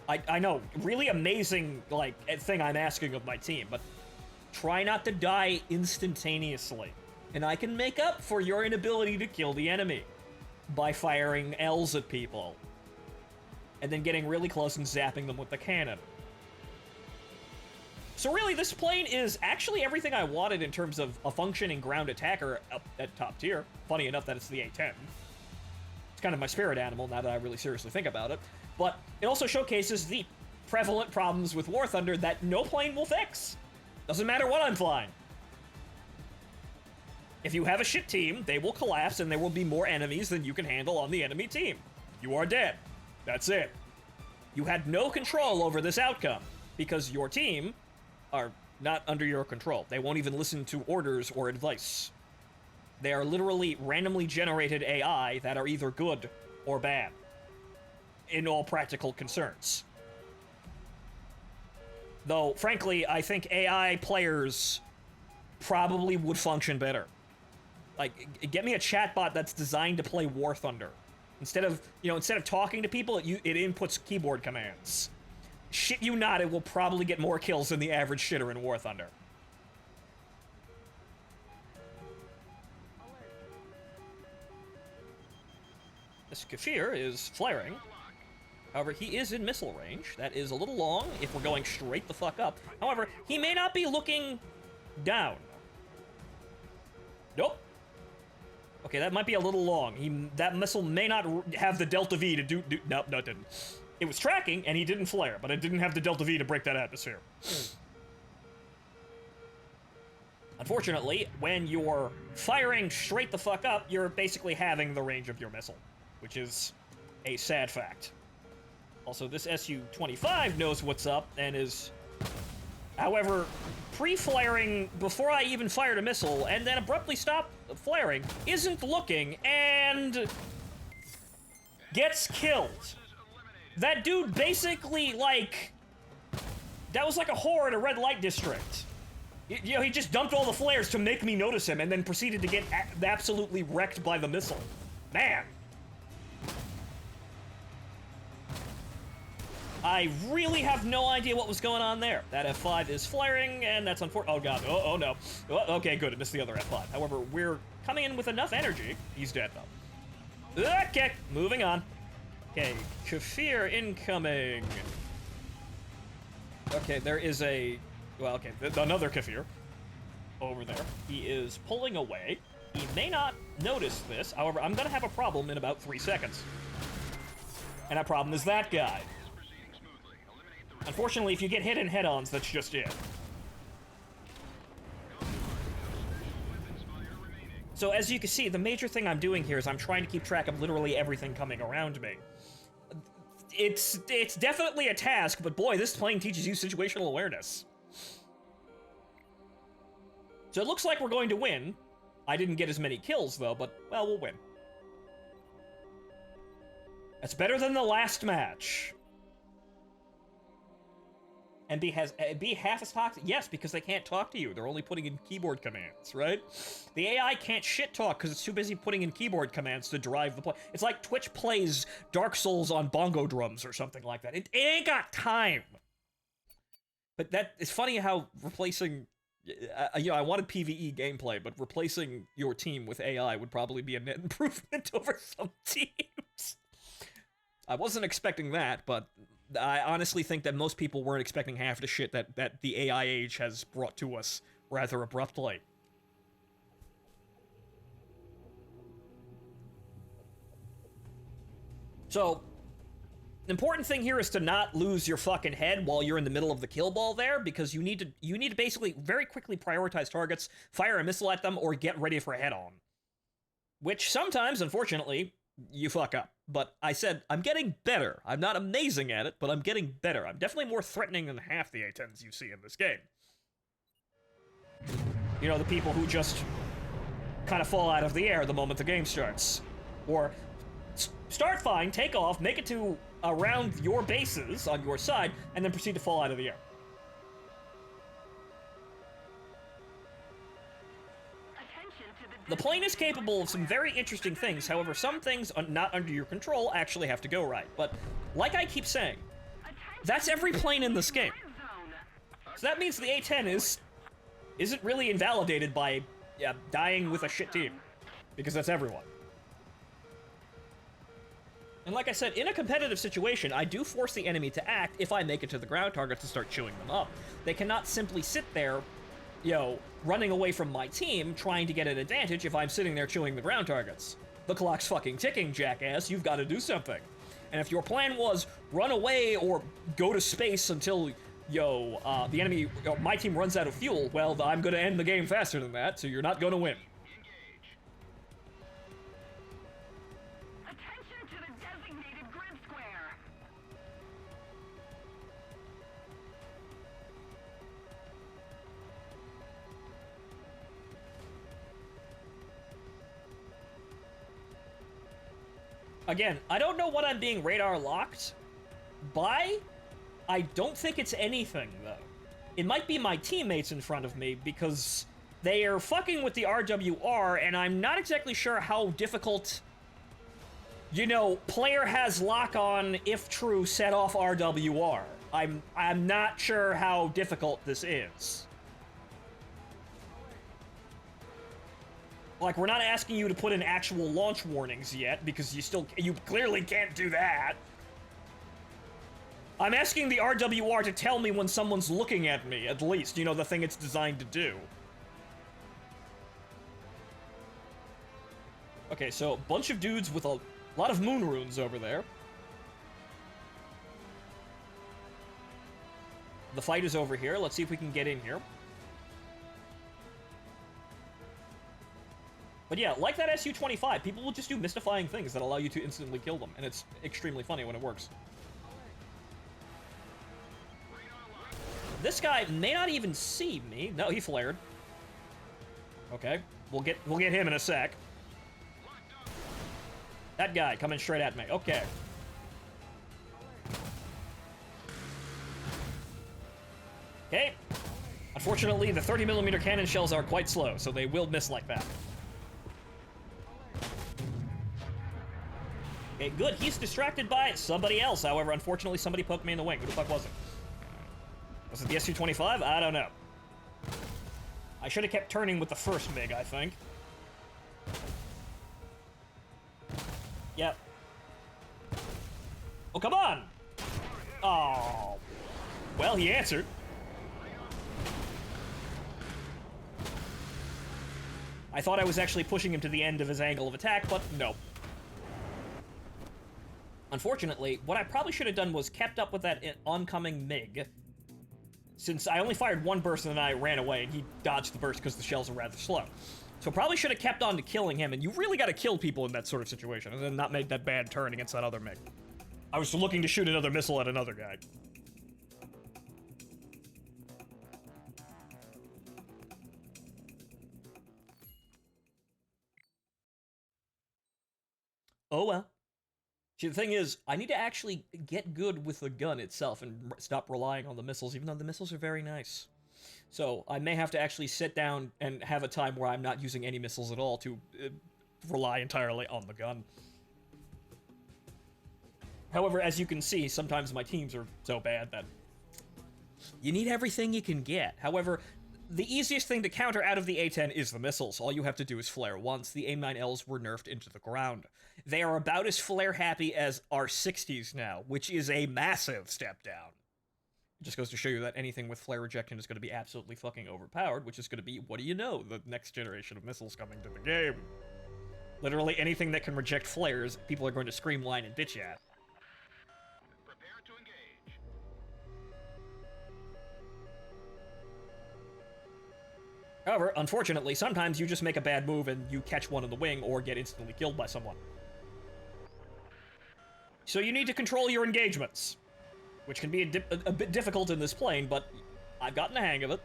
I know, really amazing, thing I'm asking of my team, but try not to die instantaneously. And I can make up for your inability to kill the enemy by firing L's at people. And then getting really close and zapping them with the cannon. So really, this plane is actually everything I wanted in terms of a functioning ground attacker up at top tier. Funny enough that it's the A-10. It's kind of my spirit animal now that I really seriously think about it. But it also showcases the prevalent problems with War Thunder that no plane will fix. Doesn't matter what I'm flying. If you have a shit team, they will collapse and there will be more enemies than you can handle on the enemy team. You are dead. That's it. You had no control over this outcome because your team are not under your control. They won't even listen to orders or advice. They are literally randomly generated AI that are either good or bad in all practical concerns. Though, frankly, I think AI players probably would function better. Like, get me a chatbot that's designed to play War Thunder. Instead of talking to people, it inputs keyboard commands. Shit you not, it will probably get more kills than the average shitter in War Thunder. This Kafir is flaring. However, he is in missile range. That is a little long if we're going straight the fuck up. However, he may not be looking down. Nope. Okay, that might be a little long. That missile may not have the Delta V to do nope, no, it didn't. It was tracking, and he didn't flare, but it didn't have the Delta V to break that atmosphere. Unfortunately, when you're firing straight the fuck up, you're basically having the range of your missile, which is a sad fact. Also, this Su-25 knows what's up and is, however, pre-flaring before I even fired a missile, and then abruptly stopped flaring, isn't looking, and gets killed. That dude basically, like, that was like a whore in a red light district. You know, he just dumped all the flares to make me notice him and then proceeded to get absolutely wrecked by the missile. Man. I really have no idea what was going on there. That F5 is flaring, and that's unfortunate. Oh, God. Oh, no. Oh, okay, good. It missed the other F5. However, we're coming in with enough energy. He's dead, though. Okay, moving on. Okay, Kafir incoming. Okay, there is a... Well, okay, another Kafir over there. He is pulling away. He may not notice this. However, I'm going to have a problem in about 3 seconds. And that problem is that guy. Unfortunately, if you get hit in head-ons, that's just it. So as you can see, the major thing I'm doing here is I'm trying to keep track of literally everything coming around me. It's definitely a task, but boy, this plane teaches you situational awareness. So it looks like we're going to win. I didn't get as many kills, though, but, well, we'll win. That's better than the last match. And be half as toxic? Yes, because they can't talk to you. They're only putting in keyboard commands, right? The AI can't shit talk because it's too busy putting in keyboard commands to drive the play. It's like Twitch plays Dark Souls on bongo drums or something like that. It ain't got time. But that it's funny how replacing, I wanted PvE gameplay, but replacing your team with AI would probably be a net improvement over some teams. I wasn't expecting that, but I honestly think that most people weren't expecting half the shit that the AI age has brought to us rather abruptly. So, the important thing here is to not lose your fucking head while you're in the middle of the kill ball there, because you need to basically very quickly prioritize targets, fire a missile at them, or get ready for a head-on. Which sometimes, unfortunately, you fuck up. But I said, I'm getting better. I'm not amazing at it, but I'm getting better. I'm definitely more threatening than half the A-10s you see in this game. You know, the people who just kind of fall out of the air the moment the game starts. Or start fine, take off, make it to around your bases on your side, and then proceed to fall out of the air. The plane is capable of some very interesting things, however, some things not under your control actually have to go right. But, like I keep saying, that's every plane in this game. So that means the A-10 isn't really invalidated by yeah, dying with a shit team. Because that's everyone. And like I said, in a competitive situation, I do force the enemy to act if I make it to the ground target to start chewing them up. They cannot simply sit there, you know, running away from my team, trying to get an advantage if I'm sitting there chewing the ground targets. The clock's fucking ticking, jackass. You've got to do something. And if your plan was run away or go to space until, the enemy, my team runs out of fuel, well, I'm going to end the game faster than that, so you're not going to win. Attention to the designated grid square. Again, I don't know what I'm being radar locked by. I don't think it's anything, though. It might be my teammates in front of me, because they are fucking with the RWR, and I'm not exactly sure how difficult... player has lock on, if true, set off RWR. I'm not sure how difficult this is. Like, we're not asking you to put in actual launch warnings yet, because you clearly can't do that. I'm asking the RWR to tell me when someone's looking at me, at least, the thing it's designed to do. Okay, so a bunch of dudes with a lot of moon runes over there. The fight is over here. Let's see if we can get in here. But yeah, like that SU-25, people will just do mystifying things that allow you to instantly kill them, and it's extremely funny when it works. This guy may not even see me. No, he flared. Okay, we'll get him in a sec. That guy coming straight at me. Okay. Okay. Unfortunately, the 30mm cannon shells are quite slow, so they will miss like that. Okay, good. He's distracted by somebody else. However, unfortunately, somebody poked me in the wing. Who the fuck was it? Was it the SU-25? I don't know. I should have kept turning with the first MiG, I think. Yep. Oh, come on! Oh. Well, he answered. I thought I was actually pushing him to the end of his angle of attack, but no. Unfortunately, what I probably should have done was kept up with that oncoming MiG, since I only fired one burst and then I ran away, and he dodged the burst because the shells are rather slow. So probably should have kept on to killing him, and you really got to kill people in that sort of situation, and then not make that bad turn against that other MiG. I was looking to shoot another missile at another guy. Oh well. See, the thing is, I need to actually get good with the gun itself and stop relying on the missiles, even though the missiles are very nice. So I may have to actually sit down and have a time where I'm not using any missiles at all to rely entirely on the gun. However, as you can see, sometimes my teams are so bad that you need everything you can get. However, the easiest thing to counter out of the A-10 is the missiles. All you have to do is flare once. The AIM-9Ls were nerfed into the ground. They are about as flare-happy as our 60s now, which is a massive step down. It just goes to show you that anything with flare rejection is going to be absolutely fucking overpowered, which is going to be, what do you know, the next generation of missiles coming to the game. Literally anything that can reject flares, people are going to scream, whine, and bitch at. Prepare to engage. However, unfortunately, sometimes you just make a bad move and you catch one in the wing or get instantly killed by someone. So you need to control your engagements, which can be a bit difficult in this plane, but I've gotten the hang of it.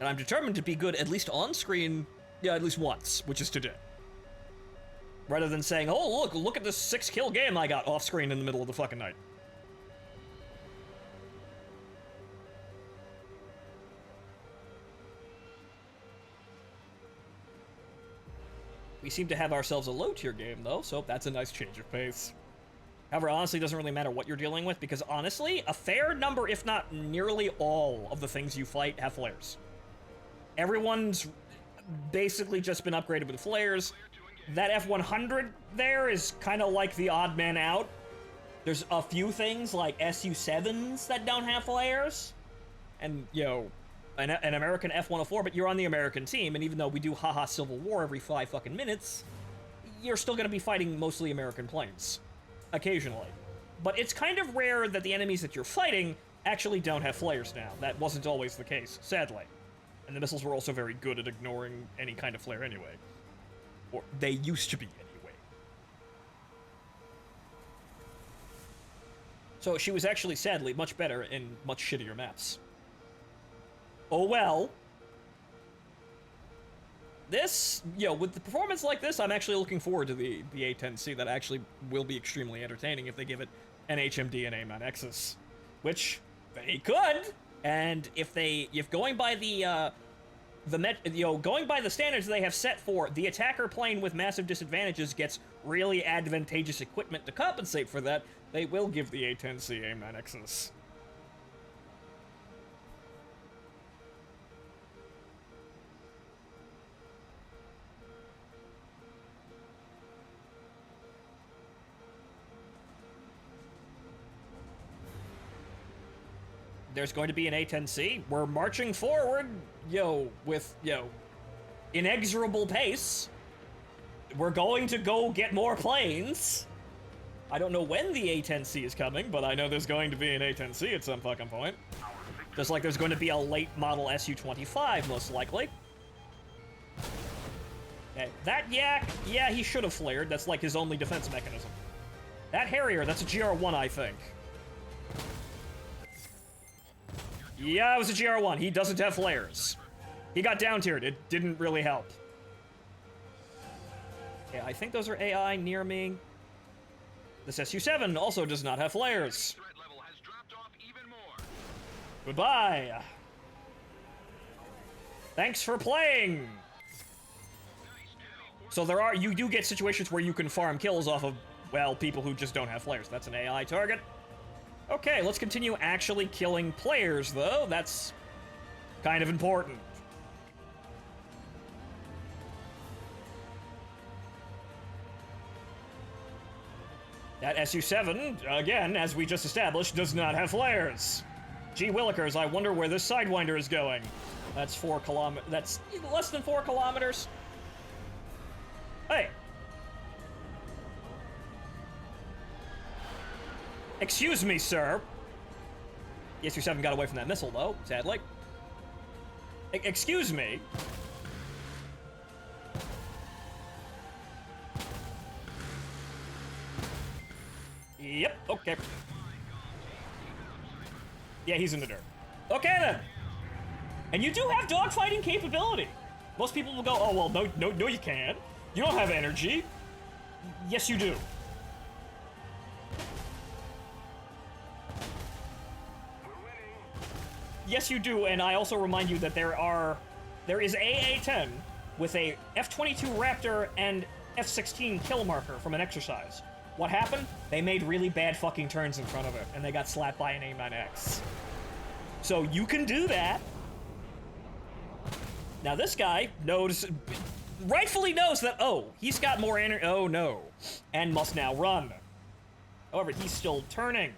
And I'm determined to be good at least on screen, yeah, at least once, which is today. Rather than saying, oh, look at this 6-kill game I got off screen in the middle of the fucking night. We seem to have ourselves a low-tier game, though, so that's a nice change of pace. However, honestly, it doesn't really matter what you're dealing with, because honestly, a fair number, if not nearly all, of the things you fight have flares. Everyone's basically just been upgraded with flares. That F-100 there is kind of like the odd man out. There's a few things like Su-7s that don't have flares. And, you know, an American F-104, but you're on the American team, and even though we do haha Civil War every 5 fucking minutes, you're still gonna be fighting mostly American planes. Occasionally. But it's kind of rare that the enemies that you're fighting actually don't have flares now. That wasn't always the case, sadly. And the missiles were also very good at ignoring any kind of flare anyway. Or they used to be anyway. So she was actually, sadly, much better in much shittier maps. Oh well. This, you know, with the performance like this, I'm actually looking forward to the A-10C. That actually will be extremely entertaining if they give it an HMD and AIM on Nexus. Which, they could! And if going by going by the standards they have set for the attacker plane with massive disadvantages gets really advantageous equipment to compensate for that, they will give the A-10C AIM on Nexus. There's going to be an A-10C. We're marching forward, with, inexorable pace. We're going to go get more planes. I don't know when the A-10C is coming, but I know there's going to be an A-10C at some fucking point. Just like there's going to be a late model Su-25, most likely. Okay, that yak, yeah, he should have flared. That's like his only defense mechanism. That Harrier, that's a GR1, I think. Yeah, it was a GR1. He doesn't have flares. He got down-tiered. It didn't really help. Yeah, I think those are AI near me. This Su-7 also does not have flares. Threat level has dropped off even more. Goodbye. Thanks for playing. So you do get situations where you can farm kills off of, well, people who just don't have flares. That's an AI target. Okay, let's continue actually killing players, though. That's kind of important. That Su-7, again, as we just established, does not have flares. Gee willikers, I wonder where this Sidewinder is going. That's 4 kilometers. That's less than 4 kilometers. Hey. Excuse me, sir. The Su-7 got away from that missile, though, sadly. Excuse me. Yep, okay. Yeah, he's in the dirt. Okay, then. And you do have dogfighting capability. Most people will go, oh, well, no, you can't. You don't have energy. Yes, you do. Yes, you do, and I also remind you that there is A-10 with a F-22 Raptor and F-16 kill marker from an exercise. What happened? They made really bad fucking turns in front of it, and they got slapped by an A-9X. So you can do that. Now this guy rightfully knows that, oh, he's got more energy, oh no, and must now run. However, he's still turning.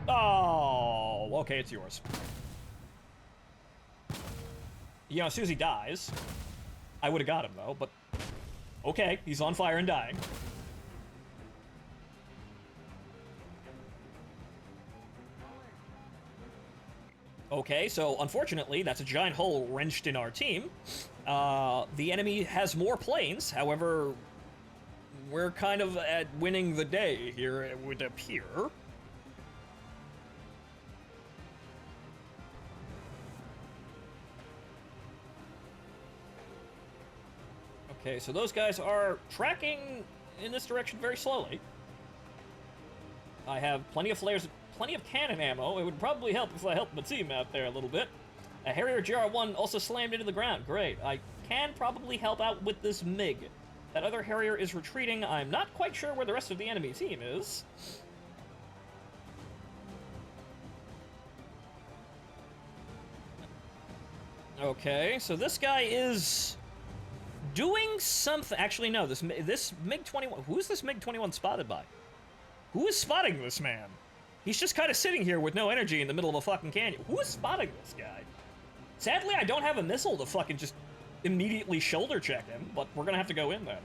Oh, okay, it's yours. You know, as soon as he dies, I would have got him, though, but okay, he's on fire and dying. Okay, so unfortunately, that's a giant hole wrenched in our team. The enemy has more planes, however, we're kind of at winning the day here, it would appear. Okay, so those guys are tracking in this direction very slowly. I have plenty of flares, plenty of cannon ammo. It would probably help if I helped the team out there a little bit. A Harrier GR1 also slammed into the ground. Great. I can probably help out with this MiG. That other Harrier is retreating. I'm not quite sure where the rest of the enemy team is. Okay, so this guy is doing something. Actually, no, this MiG-21. Who is this MiG-21 spotted by? Who is spotting this man? He's just kind of sitting here with no energy in the middle of a fucking canyon. Who is spotting this guy? Sadly, I don't have a missile to fucking just immediately shoulder check him, but we're gonna have to go in then.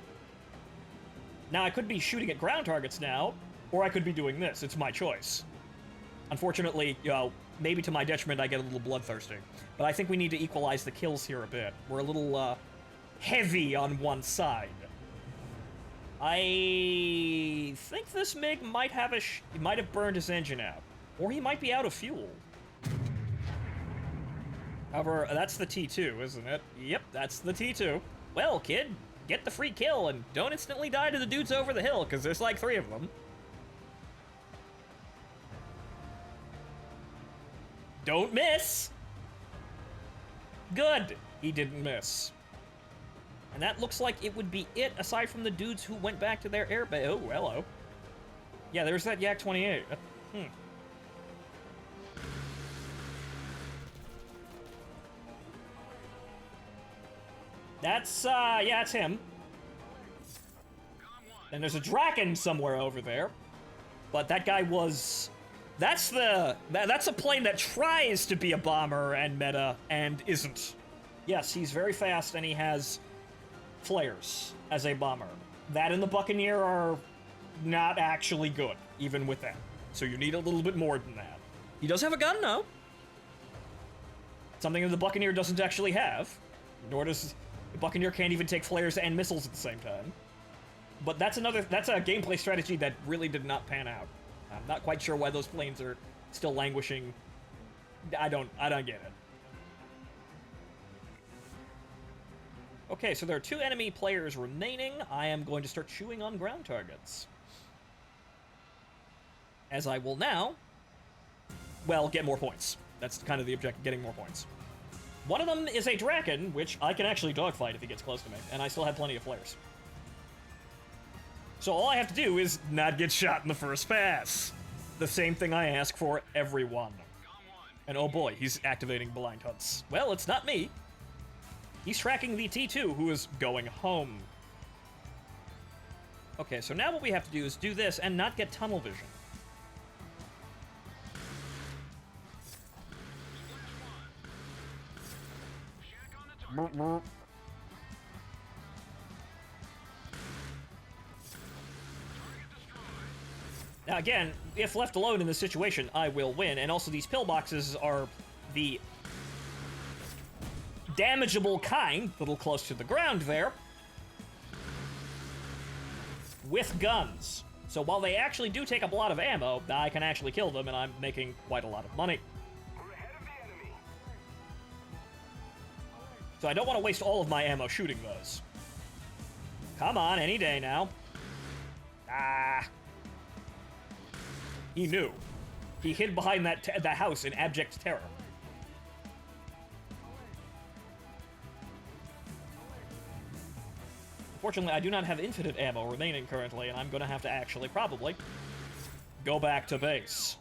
Now, I could be shooting at ground targets now, or I could be doing this. It's my choice. Unfortunately, you know, maybe to my detriment, I get a little bloodthirsty. But I think we need to equalize the kills here a bit. We're a little, heavy on one side. I think this MiG might have he might have burned his engine out. Or he might be out of fuel. However, that's the T2, isn't it? Yep, that's the T2. Well, kid, get the free kill and don't instantly die to the dudes over the hill, because there's like 3 of them. Don't miss! Good! He didn't miss. And that looks like it would be it, aside from the dudes who went back to their airbase. Oh, hello. Yeah, there's that Yak-28. That's, yeah, it's him. And there's a Draken somewhere over there. But that guy was... That's a plane that tries to be a bomber and meta and isn't. Yes, he's very fast and he has flares as a bomber. That and the Buccaneer are not actually good, even with that. So you need a little bit more than that. He does have a gun, though. Something that the Buccaneer doesn't actually have. Nor does... The Buccaneer can't even take flares and missiles at the same time. But that's a gameplay strategy that really did not pan out. I'm not quite sure why those planes are still languishing. I don't get it. Okay, so there are 2 enemy players remaining. I am going to start chewing on ground targets. As I will now, well, get more points. That's kind of the objective, getting more points. One of them is a Draken, which I can actually dogfight if he gets close to me, and I still have plenty of flares. So all I have to do is not get shot in the first pass. The same thing I ask for everyone. And oh boy, he's activating blind hunts. Well, it's not me. He's tracking the T2, who is going home. Okay, so now what we have to do is do this and not get tunnel vision. Now again, if left alone in this situation, I will win, and also these pillboxes are the damageable kind, a little close to the ground there, with guns. So while they actually do take up a lot of ammo, I can actually kill them, and I'm making quite a lot of money. So I don't want to waste all of my ammo shooting those. Come on, any day now. Ah. He knew. He hid behind that house in abject terror. Fortunately, I do not have infinite ammo remaining currently, and I'm going to have to actually probably go back to base.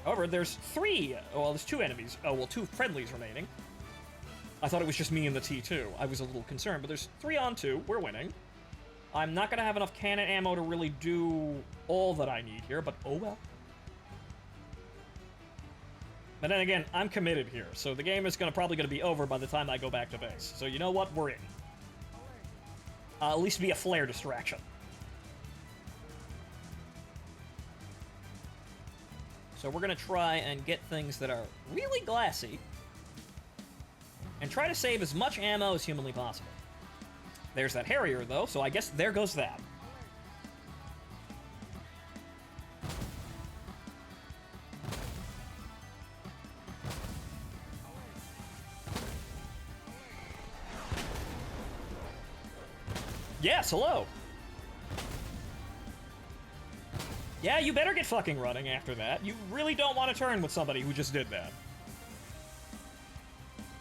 However, there's 3. Well, there's 2 enemies. Oh, well, 2 friendlies remaining. I thought it was just me and the T2. I was a little concerned, but there's 3 on 2. We're winning. I'm not going to have enough cannon ammo to really do all that I need here, but oh well. But then again, I'm committed here, so the game is probably going to be over by the time I go back to base. So you know what? We're in. At least be a flare distraction. So we're going to try and get things that are really glassy and try to save as much ammo as humanly possible. There's that Harrier, though, so I guess there goes that. Yes, hello. Yeah, you better get fucking running after that. You really don't want to turn with somebody who just did that.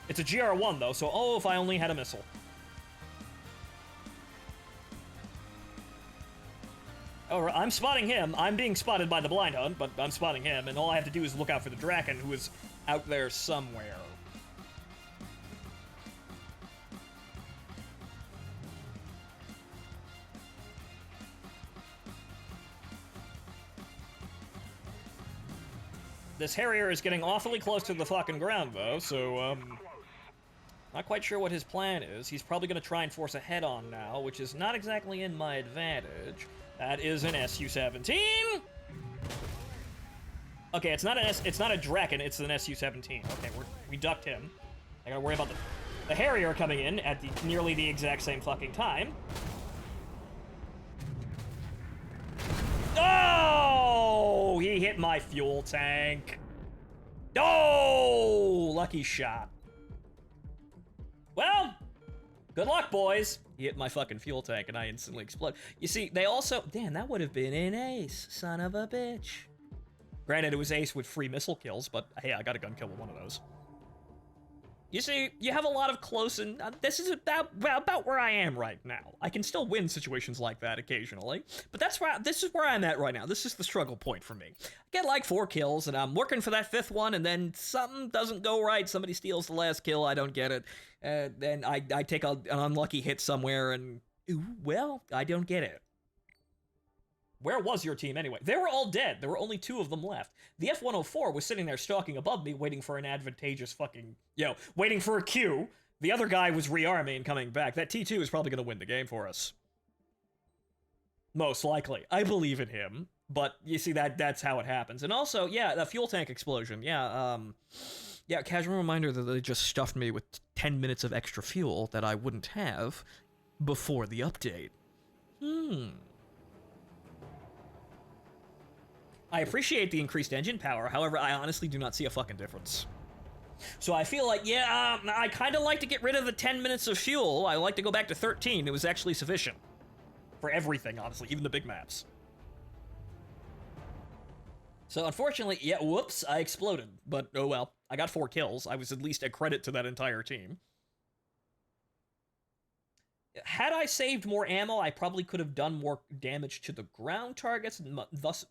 It's a GR1, though, so oh, if I only had a missile. Oh, I'm spotting him. I'm being spotted by the blind hunt, but I'm spotting him, and all I have to do is look out for the Draken, who is out there somewhere. This Harrier is getting awfully close to the fucking ground, though, so, not quite sure what his plan is. He's probably gonna try and force a head-on now, which is not exactly in my advantage. That is an Su-17! Okay, it's not a Draken, it's an Su-17. Okay, we ducked him. I gotta worry about the Harrier coming in at nearly the exact same fucking time. Oh! He hit my fuel tank. Oh! Lucky shot. Well, good luck, boys. He hit my fucking fuel tank and I instantly explode. You see, they also... Damn, that would have been an ace, son of a bitch. Granted, it was ace with free missile kills, but hey, I got a gun kill with one of those. You see, you have a lot of close, and this is about where I am right now. I can still win situations like that occasionally, but this is where I'm at right now. This is the struggle point for me. I get like 4 kills, and I'm working for that 5th one, and then something doesn't go right. Somebody steals the last kill, I don't get it. Then I take an unlucky hit somewhere, and ooh, well, I don't get it. Where was your team anyway? They were all dead. There were only 2 of them left. The F-104 was sitting there stalking above me, waiting for an advantageous fucking, waiting for a Q. The other guy was rearming and coming back. That T2 is probably going to win the game for us. Most likely. I believe in him, but you see, that's how it happens. And also, yeah, the fuel tank explosion. Yeah, casual reminder that they just stuffed me with 10 minutes of extra fuel that I wouldn't have before the update. I appreciate the increased engine power, however, I honestly do not see a fucking difference. So I feel like, I kind of like to get rid of the 10 minutes of fuel. I like to go back to 13. It was actually sufficient. For everything, honestly, even the big maps. So unfortunately, whoops, I exploded. But oh well, I got 4 kills. I was at least a credit to that entire team. Had I saved more ammo, I probably could have done more damage to the ground targets, and thus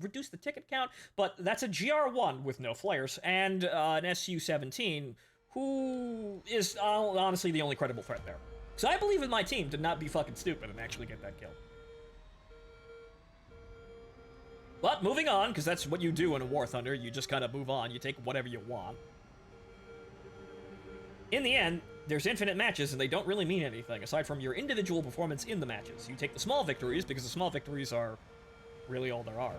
reduce the ticket count, but that's a GR1 with no flares, and an Su-17, who is honestly the only credible threat there. So I believe in my team to not be fucking stupid and actually get that kill. But moving on, because that's what you do in a War Thunder, you just kind of move on, you take whatever you want. In the end, there's infinite matches, and they don't really mean anything, aside from your individual performance in the matches. You take the small victories, because the small victories are really all there are.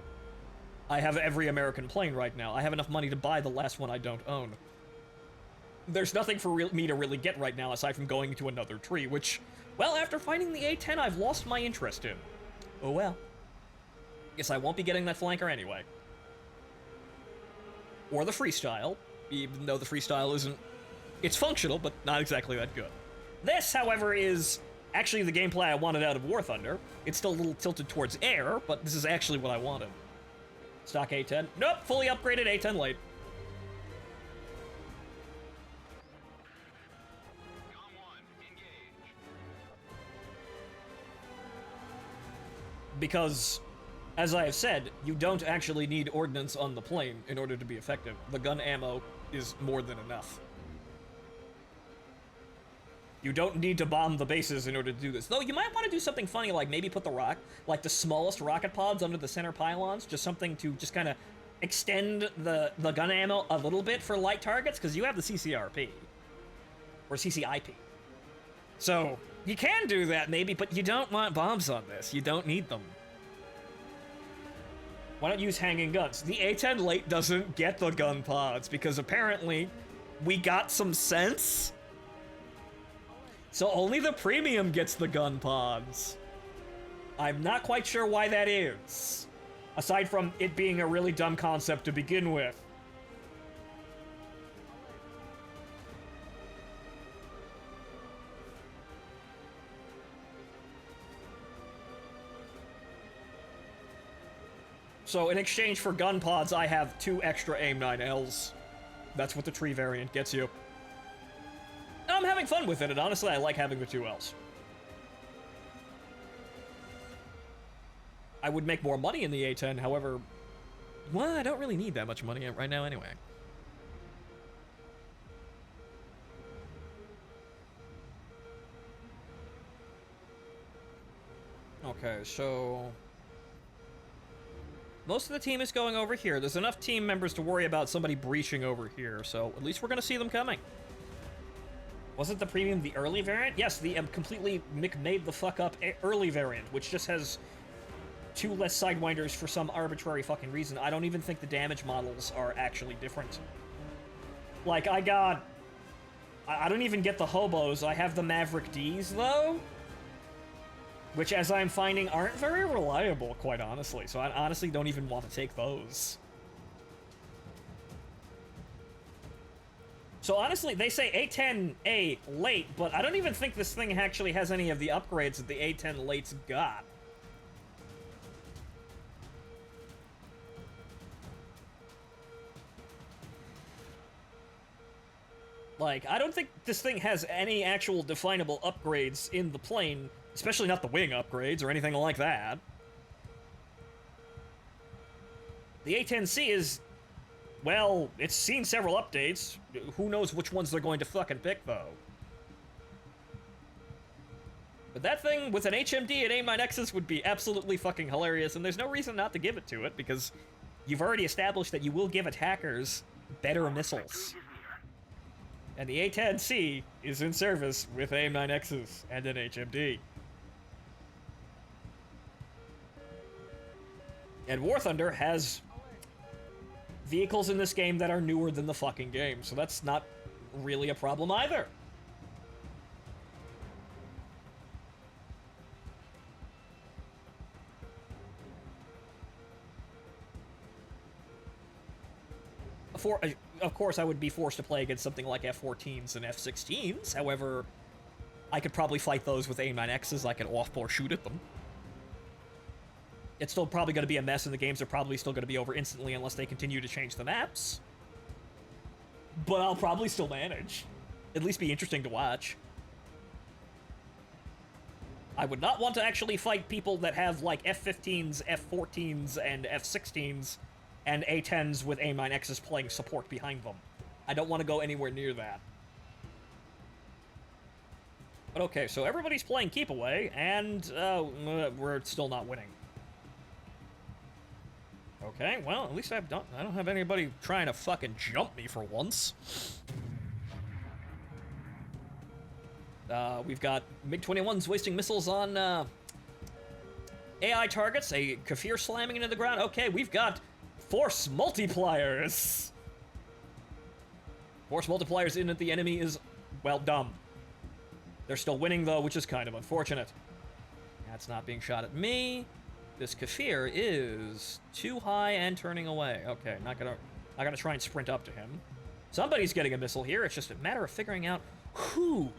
I have every American plane right now. I have enough money to buy the last one I don't own. There's nothing for me to really get right now, aside from going to another tree, which, well, after finding the A-10, I've lost my interest in. Oh well. Guess I won't be getting that flanker anyway. Or the freestyle, even though the freestyle isn't... It's functional, but not exactly that good. This, however, is actually the gameplay I wanted out of War Thunder. It's still a little tilted towards air, but this is actually what I wanted. Stock A-10. Nope, fully upgraded A-10 late. Because, as I have said, you don't actually need ordnance on the plane in order to be effective. The gun ammo is more than enough. You don't need to bomb the bases in order to do this. Though you might want to do something funny, like maybe put the smallest rocket pods under the center pylons, just something to just kind of extend the gun ammo a little bit for light targets, because you have the CCRP. Or CCIP. So, you can do that maybe, but you don't want bombs on this. You don't need them. Why not use hanging guns? The A-10 late doesn't get the gun pods, because apparently we got some sense. So only the premium gets the gun pods. I'm not quite sure why that is. Aside from it being a really dumb concept to begin with. So in exchange for gun pods, I have 2 extra AIM-9Ls. That's what the tree variant gets you. I'm having fun with it, and honestly, I like having the 2 Ls. I would make more money in the A-10, however... Well, I don't really need that much money right now anyway. Okay, so... most of the team is going over here. There's enough team members to worry about somebody breaching over here, so at least we're gonna see them coming. Wasn't the premium the early variant? Yes, the completely made the fuck up early variant, which just has 2 less sidewinders for some arbitrary fucking reason. I don't even think the damage models are actually different. Like, I don't even get the hobos. I have the Maverick Ds, though, which, as I'm finding, aren't very reliable, quite honestly. So I honestly don't even want to take those. So honestly, they say A-10A late, but I don't even think this thing actually has any of the upgrades that the A-10 late's got. Like, I don't think this thing has any actual definable upgrades in the plane, especially not the wing upgrades or anything like that. The A-10C is, well, it's seen several updates. Who knows which ones they're going to fucking pick, though. But that thing with an HMD and A-X's would be absolutely fucking hilarious, and there's no reason not to give it to it, because you've already established that you will give attackers better missiles. And the A-10C is in service with AIM-9Xs and an HMD. And War Thunder has vehicles in this game that are newer than the fucking game, so that's not really a problem either. Of course, I would be forced to play against something like F-14s and F-16s. However, I could probably fight those with AIM-9Xs. I could off-bore shoot at them. It's still probably going to be a mess, and the games are probably still going to be over instantly unless they continue to change the maps. But I'll probably still manage. At least be interesting to watch. I would not want to actually fight people that have, like, F-15s, F-14s, and F-16s, and A-10s with AIM-9Xs playing support behind them. I don't want to go anywhere near that. But okay, so everybody's playing Keep Away, and we're still not winning. Okay, well, at least I don't have anybody trying to fucking jump me for once. We've got MiG-21s wasting missiles on AI targets, a Kafir slamming into the ground. Okay, we've got Force multipliers! Force multipliers in at the enemy is, well, dumb. They're still winning, though, which is kind of unfortunate. That's not being shot at me. This Kafir is too high and turning away. Okay, not gonna try and sprint up to him. Somebody's getting a missile here. It's just a matter of figuring out who.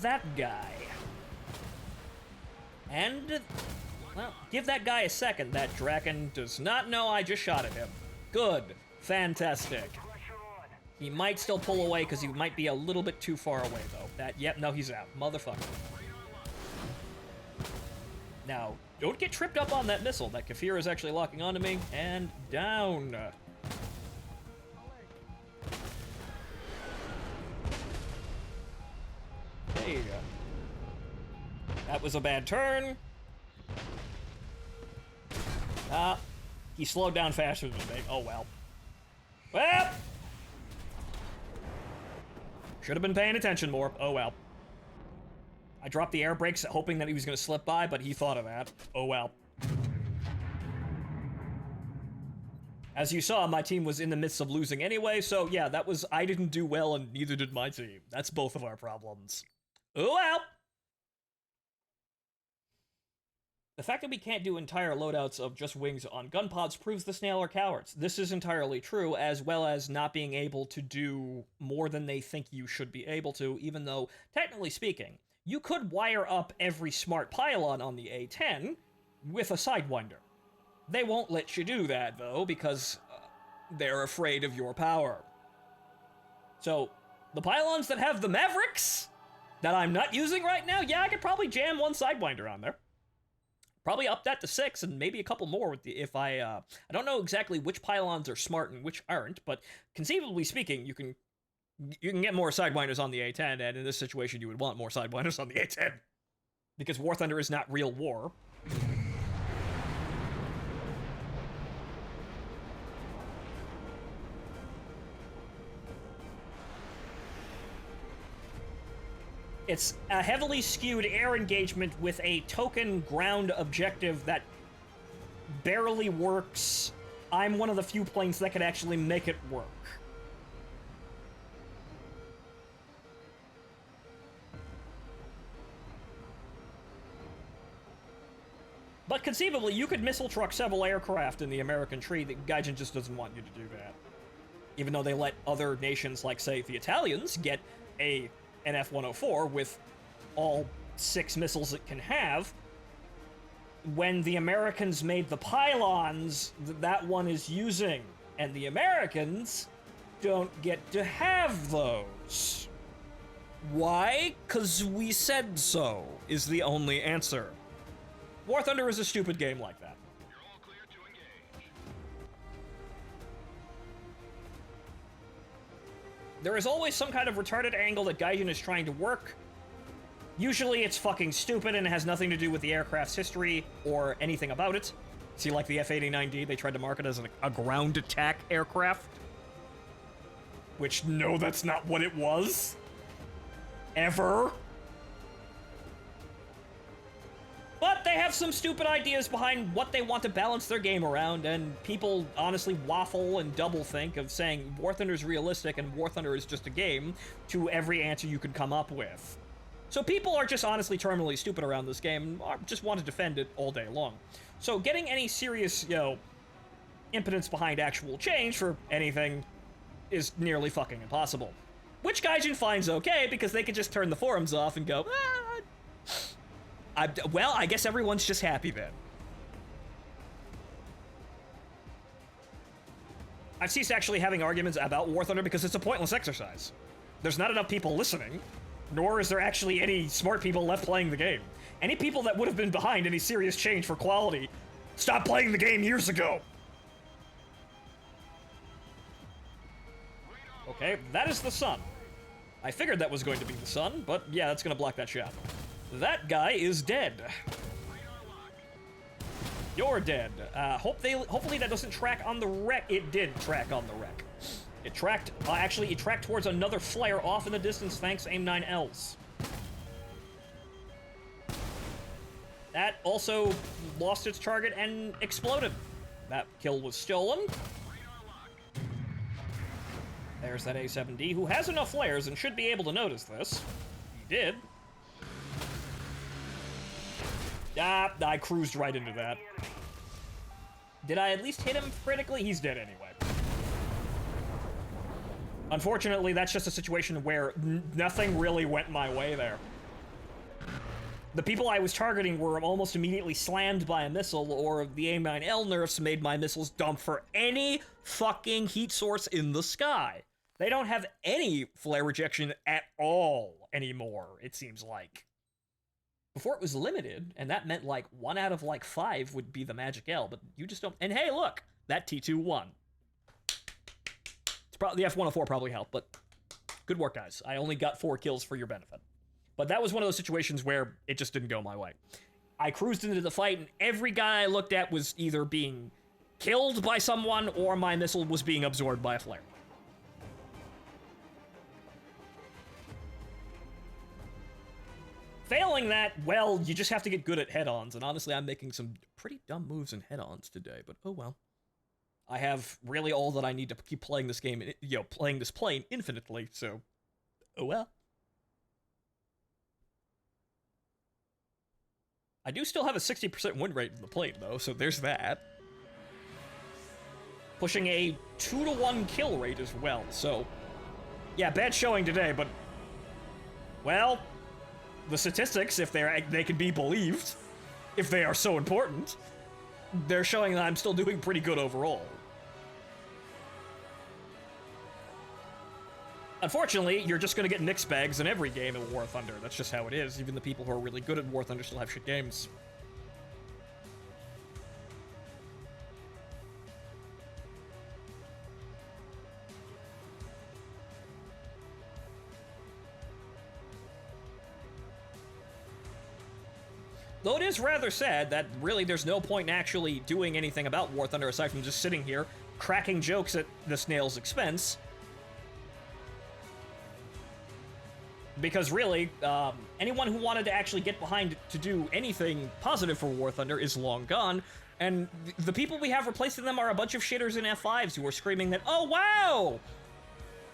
That guy. And, well, give that guy a second. That Draken does not know I just shot at him. Good. Fantastic. He might still pull away because he might be a little bit too far away, though. Yep, no, he's out. Motherfucker. Now, don't get tripped up on that missile. That Kafir is actually locking onto me. And down. There you go. That was a bad turn. He slowed down faster than me. Oh, well. Well! Should have been paying attention more. Oh, well. I dropped the air brakes hoping that he was going to slip by, but he thought of that. Oh, well. As you saw, my team was in the midst of losing anyway, so yeah, I didn't do well and neither did my team. That's both of our problems. Oh, well! The fact that we can't do entire loadouts of just wings on gun pods proves the snail are cowards. This is entirely true, as well as not being able to do more than they think you should be able to, even though, technically speaking, you could wire up every smart pylon on the A-10 with a Sidewinder. They won't let you do that, though, because they're afraid of your power. So, the pylons that have the Mavericks, that I'm not using right now, yeah, I could probably jam one Sidewinder on there. Probably up that to 6 and maybe a couple more with the, if I don't know exactly which pylons are smart and which aren't, but conceivably speaking, you can get more Sidewinders on the A-10, and in this situation, you would want more Sidewinders on the A-10. Because War Thunder is not real war. It's a heavily skewed air engagement with a token ground objective that barely works. I'm one of the few planes that could actually make it work. But conceivably, you could missile truck several aircraft in the American tree. The Gaijin just doesn't want you to do that. Even though they let other nations, like, say, the Italians, get an F-104 with all 6 missiles it can have, when the Americans made the pylons that one is using, and the Americans don't get to have those. Why? 'Cause we said so, is the only answer. War Thunder is a stupid game like that. You're all clear to engage. There is always some kind of retarded angle that Gaijin is trying to work. Usually it's fucking stupid and it has nothing to do with the aircraft's history or anything about it. See, like the F-89D, they tried to market as a ground attack aircraft. Which, no, that's not what it was. Ever. But they have some stupid ideas behind what they want to balance their game around, and people honestly waffle and double think of saying War Thunder is realistic and War Thunder is just a game to every answer you can come up with. So people are just honestly terminally stupid around this game and just want to defend it all day long. So getting any serious, impotence behind actual change for anything is nearly fucking impossible. Which Gaijin finds okay, because they can just turn the forums off and go, well, I guess everyone's just happy then. I've ceased actually having arguments about War Thunder because it's a pointless exercise. There's not enough people listening, nor is there actually any smart people left playing the game. Any people that would have been behind any serious change for quality stopped playing the game years ago. Okay, that is the sun. I figured that was going to be the sun, but yeah, that's gonna block that shot. That guy is dead. You're dead. Hopefully that doesn't track on the wreck. It did track on the wreck. It tracked, actually, it tracked towards another flare off in the distance, thanks AIM-9Ls. That also lost its target and exploded. That kill was stolen. There's that A-7D, who has enough flares and should be able to notice this. He did. Ah, I cruised right into that. Did I at least hit him critically? He's dead anyway. Unfortunately, that's just a situation where nothing really went my way there. The people I was targeting were almost immediately slammed by a missile, or the AIM-9L nerfs made my missiles dump for any fucking heat source in the sky. They don't have any flare rejection at all anymore, it seems like. Before it was limited, and that meant like 1 out of like 5 would be the magic L, but you just don't. And hey, look, that T2 won. It's probably the F-104 probably helped, but good work, guys. I only got 4 kills for your benefit. But that was one of those situations where it just didn't go my way. I cruised into the fight, and every guy I looked at was either being killed by someone or my missile was being absorbed by a flare. Failing that, well, you just have to get good at head-ons, and honestly, I'm making some pretty dumb moves in head-ons today, but oh well. I have really all that I need to keep playing this game, playing this plane infinitely, so oh well. I do still have a 60% win rate in the plane, though, so there's that. Pushing a 2-to-1 kill rate as well, so yeah, bad showing today, but well, the statistics, if they can be believed, if they are so important, they're showing that I'm still doing pretty good overall. Unfortunately, you're just gonna get mixed bags in every game in War Thunder. That's just how it is. Even the people who are really good at War Thunder still have shit games. Though it is rather sad that really there's no point in actually doing anything about War Thunder aside from just sitting here, cracking jokes at the snail's expense. Because really, anyone who wanted to actually get behind to do anything positive for War Thunder is long gone, and the people we have replacing them are a bunch of shitters in F5s who are screaming that, oh wow!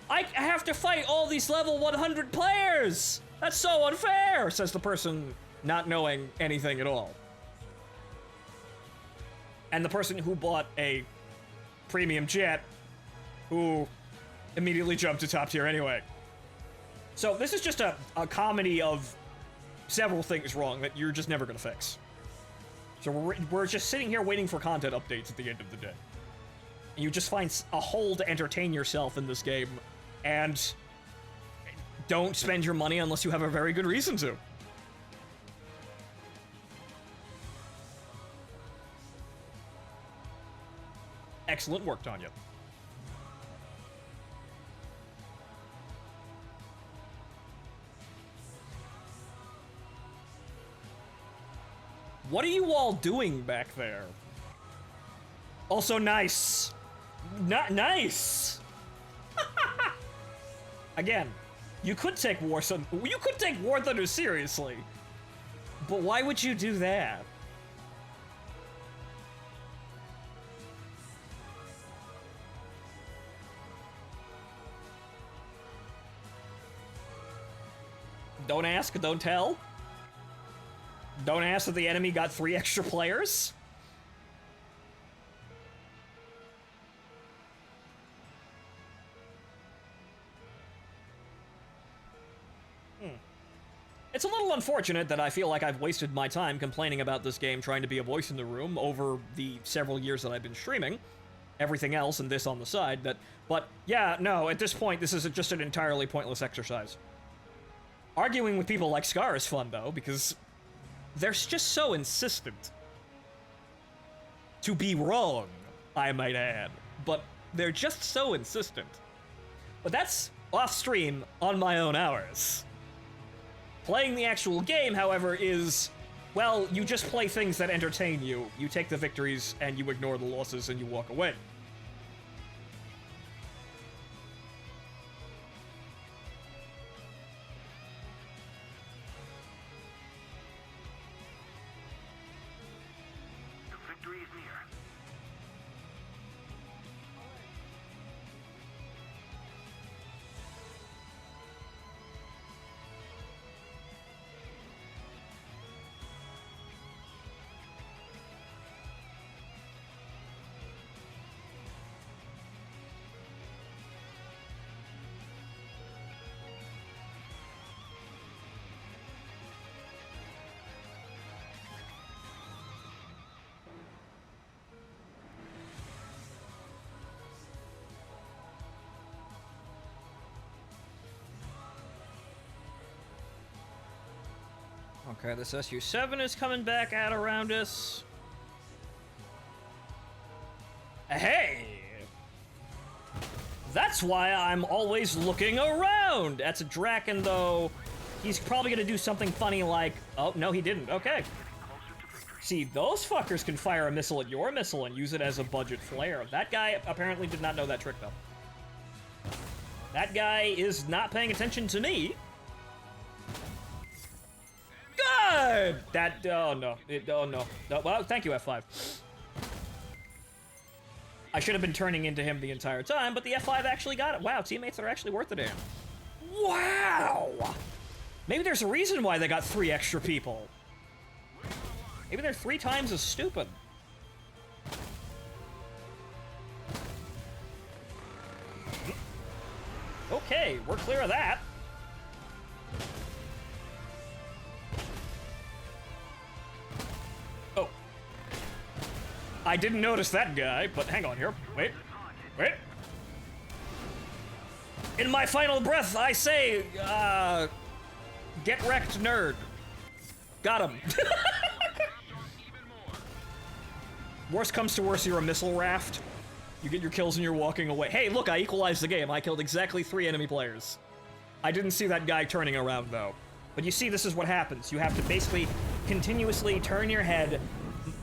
I have to fight all these level 100 players! That's so unfair, says the person not knowing anything at all. And the person who bought a premium jet, who immediately jumped to top tier anyway. So this is just a comedy of several things wrong that you're just never gonna fix. So we're just sitting here waiting for content updates at the end of the day. And you just find a hole to entertain yourself in this game, and don't spend your money unless you have a very good reason to. Excellent work, Tanya. What are you all doing back there? Also nice. Not nice. Again, you could take War Thunder seriously. But why would you do that? Don't ask, don't tell. Don't ask if the enemy got 3 extra players. It's a little unfortunate that I feel like I've wasted my time complaining about this game trying to be a voice in the room over the several years that I've been streaming. Everything else and this on the side, but yeah, no, at this point, this is just an entirely pointless exercise. Arguing with people like Scar is fun, though, because they're just so insistent. To be wrong, I might add. But they're just so insistent. But that's off-stream on my own hours. Playing the actual game, however, is, well, you just play things that entertain you. You take the victories, and you ignore the losses, and you walk away. Okay, this SU-7 is coming back out around us. Hey! That's why I'm always looking around! That's a Draken, though. He's probably gonna do something funny like... Oh, no, he didn't. Okay. See, those fuckers can fire a missile at your missile and use it as a budget flare. That guy apparently did not know that trick, though. That guy is not paying attention to me. Good! That, oh no. Oh no. Well, thank you, F5. I should have been turning into him the entire time, but the F5 actually got it. Wow, teammates are actually worth the damn. Wow! Maybe there's a reason why they got 3 extra people. Maybe they're 3 times as stupid. Okay, we're clear of that. Oh. I didn't notice that guy, but hang on here. Wait. Wait. In my final breath, I say, get wrecked, nerd. Got him. Worst comes to worst, you're a missile raft. You get your kills and you're walking away. Hey, look, I equalized the game. I killed exactly 3 enemy players. I didn't see that guy turning around, though. But you see, this is what happens. You have to basically continuously turn your head,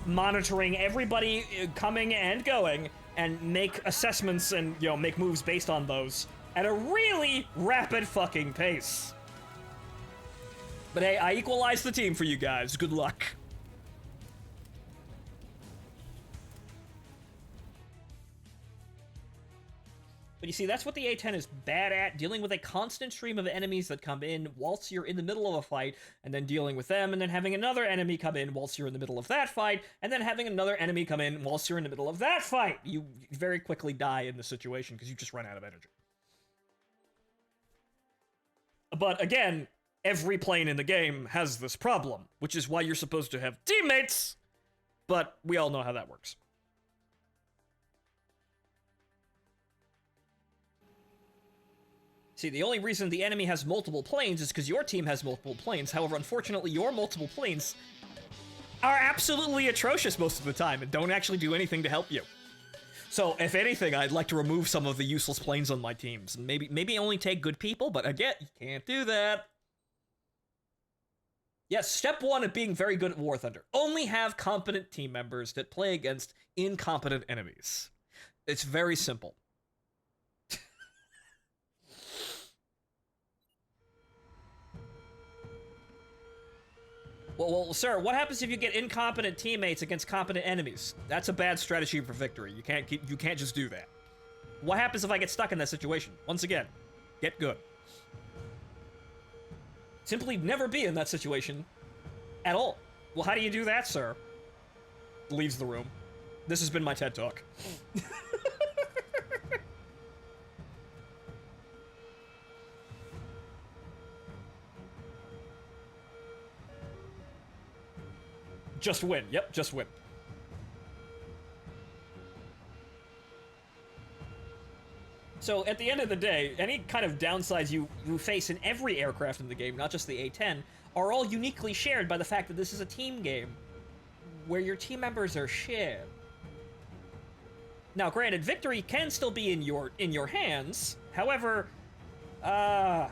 monitoring everybody coming and going, and make assessments and, you know, make moves based on those at a really rapid fucking pace. But hey, I equalized the team for you guys. Good luck. But you see, that's what the A-10 is bad at, dealing with a constant stream of enemies that come in whilst you're in the middle of a fight, and then dealing with them, and then having another enemy come in whilst you're in the middle of that fight, and then having another enemy come in whilst you're in the middle of that fight. You very quickly die in the situation because you just run out of energy. But again, every plane in the game has this problem, which is why you're supposed to have teammates, but we all know how that works. See, the only reason the enemy has multiple planes is because your team has multiple planes. However, unfortunately, your multiple planes are absolutely atrocious most of the time and don't actually do anything to help you. So, if anything, I'd like to remove some of the useless planes on my teams. And maybe only take good people, but again, you can't do that. Yes, step one of being very good at War Thunder. Only have competent team members that play against incompetent enemies. It's very simple. Well, sir, what happens if you get incompetent teammates against competent enemies? That's a bad strategy for victory. You can't just do that. What happens if I get stuck in that situation? Once again, get good. Simply never be in that situation at all. Well, how do you do that, sir? Leaves the room. This has been my TED Talk. Just win. Yep, just win. So, at the end of the day, any kind of downsides you face in every aircraft in the game, not just the A-10, are all uniquely shared by the fact that this is a team game, where your team members are shared. Now, granted, victory can still be in your hands. However, yeah,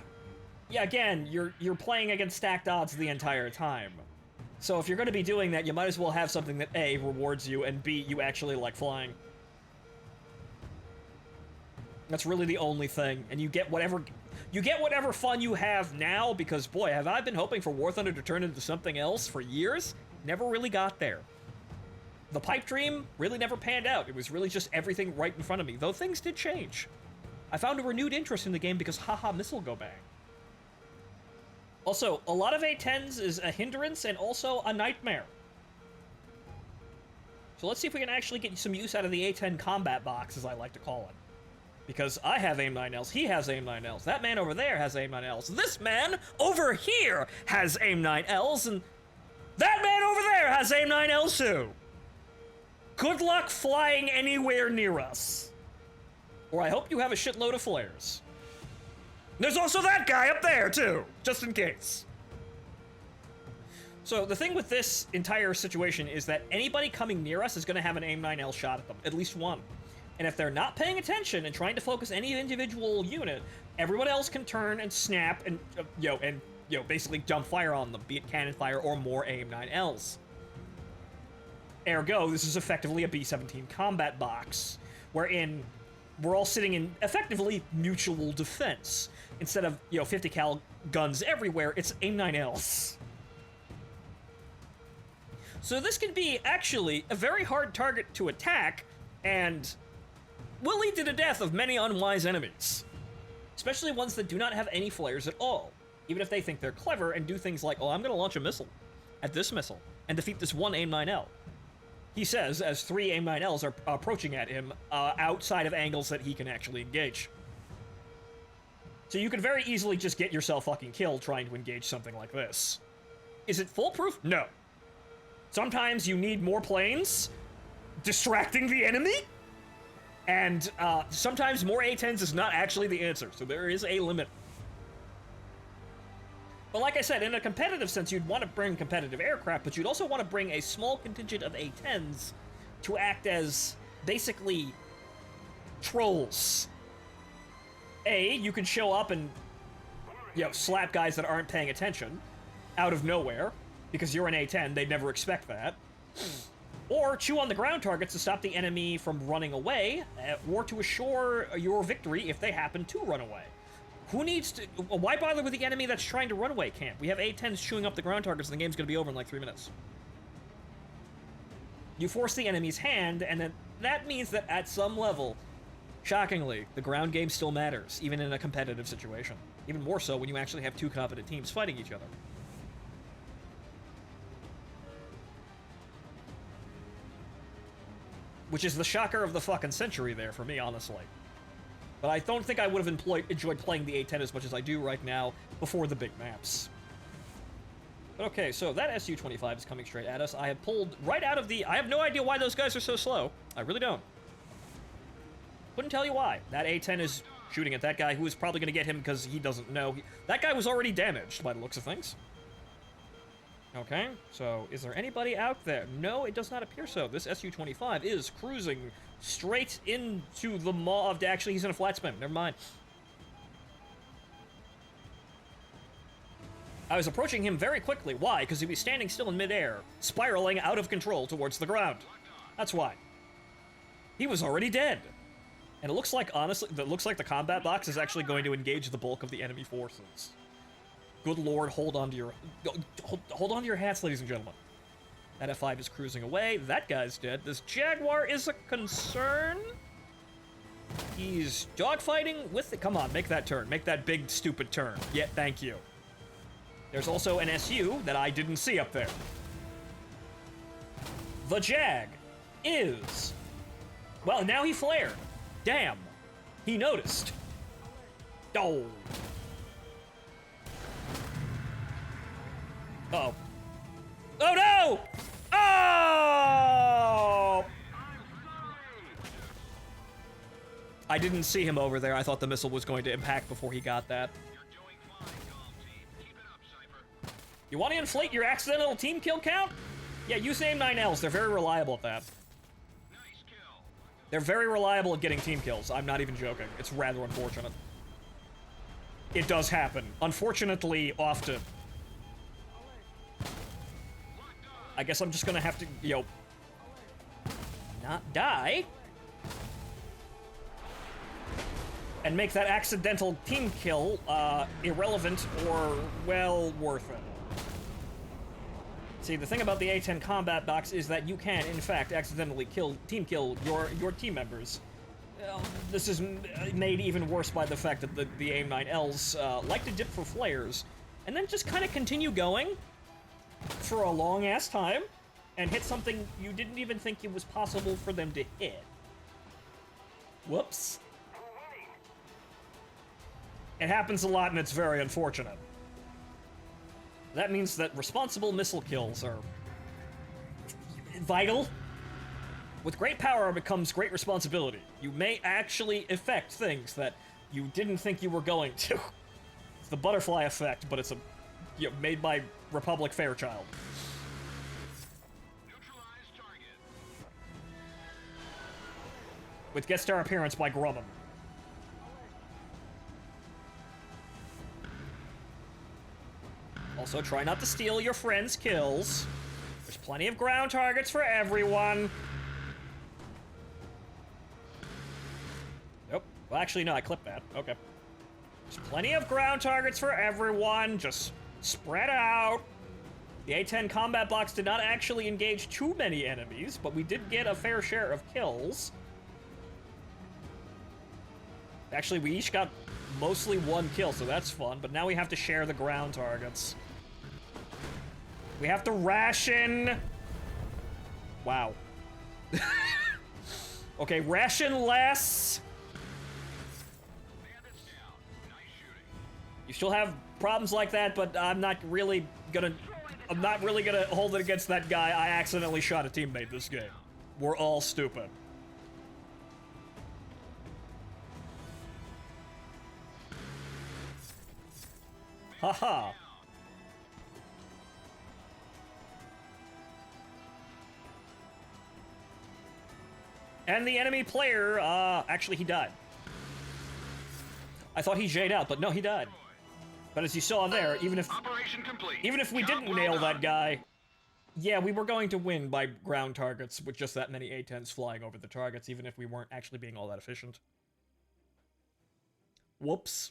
again, you're playing against stacked odds the entire time. So if you're going to be doing that, you might as well have something that A, rewards you, and B, you actually like flying. That's really the only thing, and you get whatever fun you have now, because boy, have I been hoping for War Thunder to turn into something else for years. Never really got there. The pipe dream really never panned out. It was really just everything right in front of me, though things did change. I found a renewed interest in the game because haha missile go bang. Also, a lot of A-10s is a hindrance and also a nightmare. So let's see if we can actually get some use out of the A-10 combat box, as I like to call it. Because I have AIM-9Ls, he has AIM-9Ls, that man over there has AIM-9Ls, this man over here has AIM-9Ls, and that man over there has AIM-9Ls too. Good luck flying anywhere near us. Or I hope you have a shitload of flares. There's also that guy up there, too, just in case. So the thing with this entire situation is that anybody coming near us is going to have an AIM-9L shot at them, at least one. And if they're not paying attention and trying to focus any individual unit, everyone else can turn and snap and, basically dump fire on them, be it cannon fire or more AIM-9Ls. Ergo, this is effectively a B-17 combat box, wherein we're all sitting in effectively mutual defense. Instead of, 50 cal guns everywhere, it's AIM-9Ls. So this can be, actually, a very hard target to attack, and will lead to the death of many unwise enemies. Especially ones that do not have any flares at all. Even if they think they're clever and do things like, oh, I'm gonna launch a missile at this missile and defeat this one AIM-9L. He says, as 3 AIM-9Ls are approaching at him outside of angles that he can actually engage. So you could very easily just get yourself fucking killed trying to engage something like this. Is it foolproof? No. Sometimes you need more planes distracting the enemy, and sometimes more A-10s is not actually the answer, so there is a limit. But like I said, in a competitive sense, you'd want to bring competitive aircraft, but you'd also want to bring a small contingent of A-10s to act as, basically, trolls. You can show up and, slap guys that aren't paying attention out of nowhere, because you're an A-10, they'd never expect that. Or chew on the ground targets to stop the enemy from running away, or to assure your victory if they happen to run away. Who needs to... Why bother with the enemy that's trying to run away camp? We have A-10s chewing up the ground targets and the game's gonna be over in like 3 minutes. You force the enemy's hand, and then that means that at some level, shockingly, the ground game still matters, even in a competitive situation. Even more so when you actually have 2 competent teams fighting each other. Which is the shocker of the fucking century there for me, honestly. But I don't think I would have enjoyed playing the A-10 as much as I do right now before the big maps. But okay, so that Su-25 is coming straight at us. I have pulled right out of the... I have no idea why those guys are so slow. I really don't. Couldn't tell you why. That A-10 is shooting at that guy who is probably going to get him because he doesn't know. That guy was already damaged by the looks of things. Okay, so is there anybody out there? No, it does not appear so. This Su-25 is cruising straight into the maw of... Actually, he's in a flat spin. Never mind. I was approaching him very quickly. Why? Because he was standing still in midair, spiraling out of control towards the ground. That's why. He was already dead. And it looks like, honestly, the combat box is actually going to engage the bulk of the enemy forces. Good lord, hold on to your hats, ladies and gentlemen. That F5 is cruising away. That guy's dead. This Jaguar is a concern. He's dogfighting with the... Come on, make that turn. Make that big, stupid turn. Yeah, thank you. There's also an SU that I didn't see up there. The Jag is... Well, now he flared. Damn. He noticed. Oh. Uh-oh. Oh no! Oh! I didn't see him over there. I thought the missile was going to impact before he got that. You want to inflate your accidental team kill count? Yeah, use A-9Ls. They're very reliable at that. They're very reliable at getting team kills. I'm not even joking. It's rather unfortunate. It does happen. Unfortunately, often. I guess I'm just gonna have to, not die. And make that accidental team kill, irrelevant or, well, worth it. See, the thing about the A-10 combat box is that you can, in fact, accidentally team kill your team members. This is made even worse by the fact that the AIM-9Ls like to dip for flares, and then just kind of continue going for a long-ass time, and hit something you didn't even think it was possible for them to hit. Whoops. It happens a lot, and it's very unfortunate. That means that responsible missile kills are vital. With great power becomes great responsibility. You may actually affect things that you didn't think you were going to. It's the butterfly effect, but it's made by Republic Fairchild. Neutralize target. With guest star appearance by Grumman. Also, try not to steal your friends' kills. There's plenty of ground targets for everyone. Nope. Well, actually, no, I clipped that. Okay. There's plenty of ground targets for everyone. Just spread out. The A-10 combat box did not actually engage too many enemies, but we did get a fair share of kills. Actually, we each got mostly 1 kill, so that's fun, but now we have to share the ground targets. We have to ration. Wow. Okay, ration less. You still have problems like that, but I'm not really gonna hold it against that guy. I accidentally shot a teammate this game. We're all stupid. Haha. And the enemy player, actually he died. I thought he J'd out, but no, he died. But as you saw there, even if we didn't nail that guy, yeah, we were going to win by ground targets with just that many A-10s flying over the targets, even if we weren't actually being all that efficient. Whoops.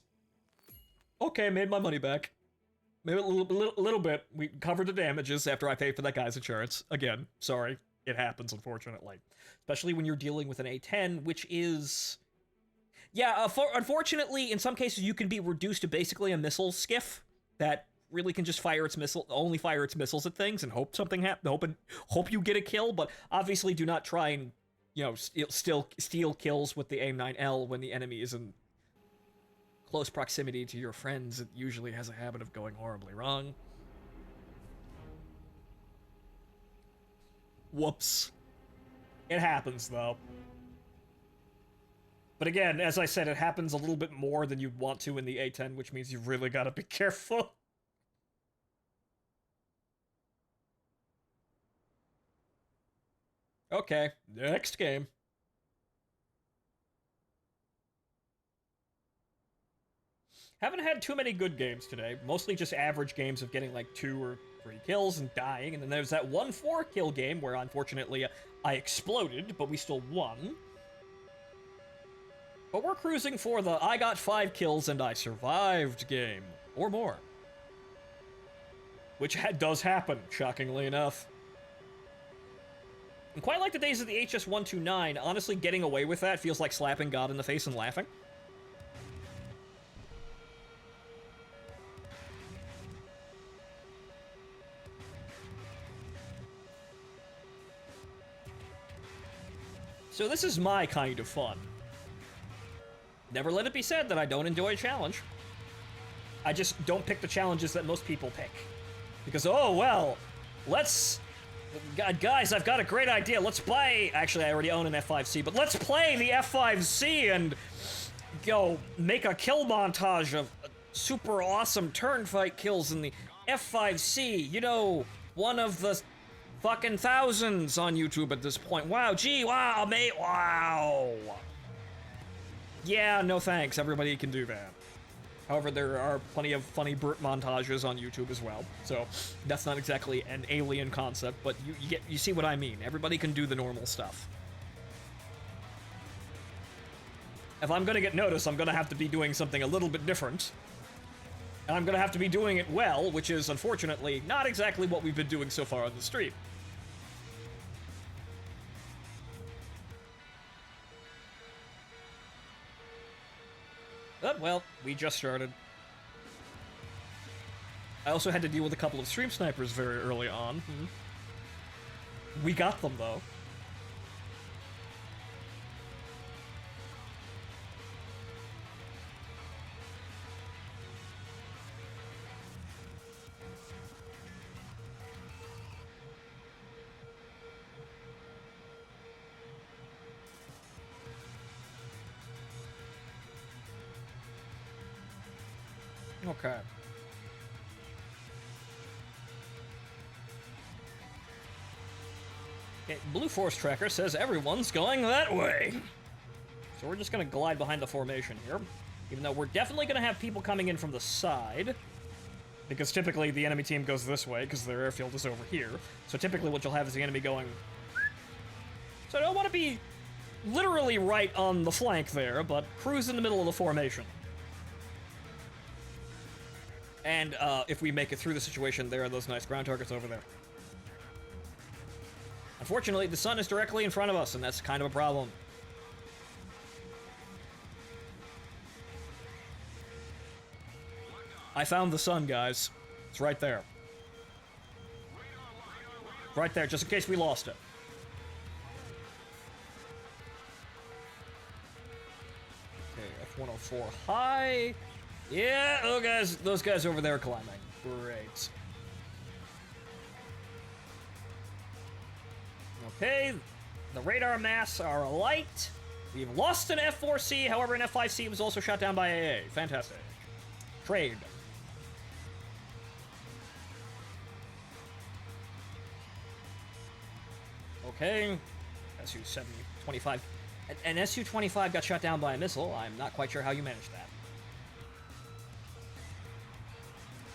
Okay, made my money back. Maybe a little bit. We covered the damages after I paid for that guy's insurance. Again, sorry. It happens, unfortunately. Especially when you're dealing with an A-10, which is... Yeah, unfortunately, in some cases, you can be reduced to basically a missile skiff that really can just only fire its missiles at things and hope something happens, hope you get a kill, but obviously do not try and, steal kills with the AIM-9L when the enemy is in close proximity to your friends. It usually has a habit of going horribly wrong. Whoops. It happens, though. But again, as I said, it happens a little bit more than you'd want to in the A-10, which means you really gotta be careful. Okay, next game. Haven't had too many good games today. Mostly just average games of getting like 2 or 3 kills and dying. And then there's that 1 4-kill game where unfortunately I exploded, but we still won. But we're cruising for the I got 5 kills and I survived game. Or more. Which does happen, shockingly enough. And quite like the days of the HS-129, honestly getting away with that feels like slapping God in the face and laughing. So this is my kind of fun. Never let it be said that I don't enjoy a challenge. I just don't pick the challenges that most people pick. Because, oh, well, guys, I've got a great idea. Let's buy... Actually, I already own an F5C, but let's play the F5C and make a kill montage of super awesome turn fight kills in the F5C. You know, one of the fucking thousands on YouTube at this point. Wow, gee, wow, mate, wow. Yeah, no thanks. Everybody can do that. However, there are plenty of funny Burt montages on YouTube as well, so that's not exactly an alien concept, but you see what I mean. Everybody can do the normal stuff. If I'm gonna get noticed, I'm gonna have to be doing something a little bit different. And I'm gonna have to be doing it well, which is, unfortunately, not exactly what we've been doing so far on the stream. Oh, well, we just started. I also had to deal with a couple of stream snipers very early on. We got them, though. Okay. Okay, Blue Force Tracker says everyone's going that way. So we're just gonna glide behind the formation here. Even though we're definitely gonna have people coming in from the side. Because typically the enemy team goes this way, because their airfield is over here. So typically what you'll have is the enemy going... So I don't want to be literally right on the flank there, but cruise in the middle of the formation. And if we make it through the situation, there are those nice ground targets over there. Unfortunately, the sun is directly in front of us, and that's kind of a problem. I found the sun, guys. It's right there. Right there, just in case we lost it. Okay, F-104 high. Yeah, oh guys, those guys over there are climbing. Great. Okay, the radar masts are alight. We've lost an F-4C, however an F-5C was also shot down by AA. Fantastic. Trade. Okay, Su-25. An Su-25 got shot down by a missile. I'm not quite sure how you managed that.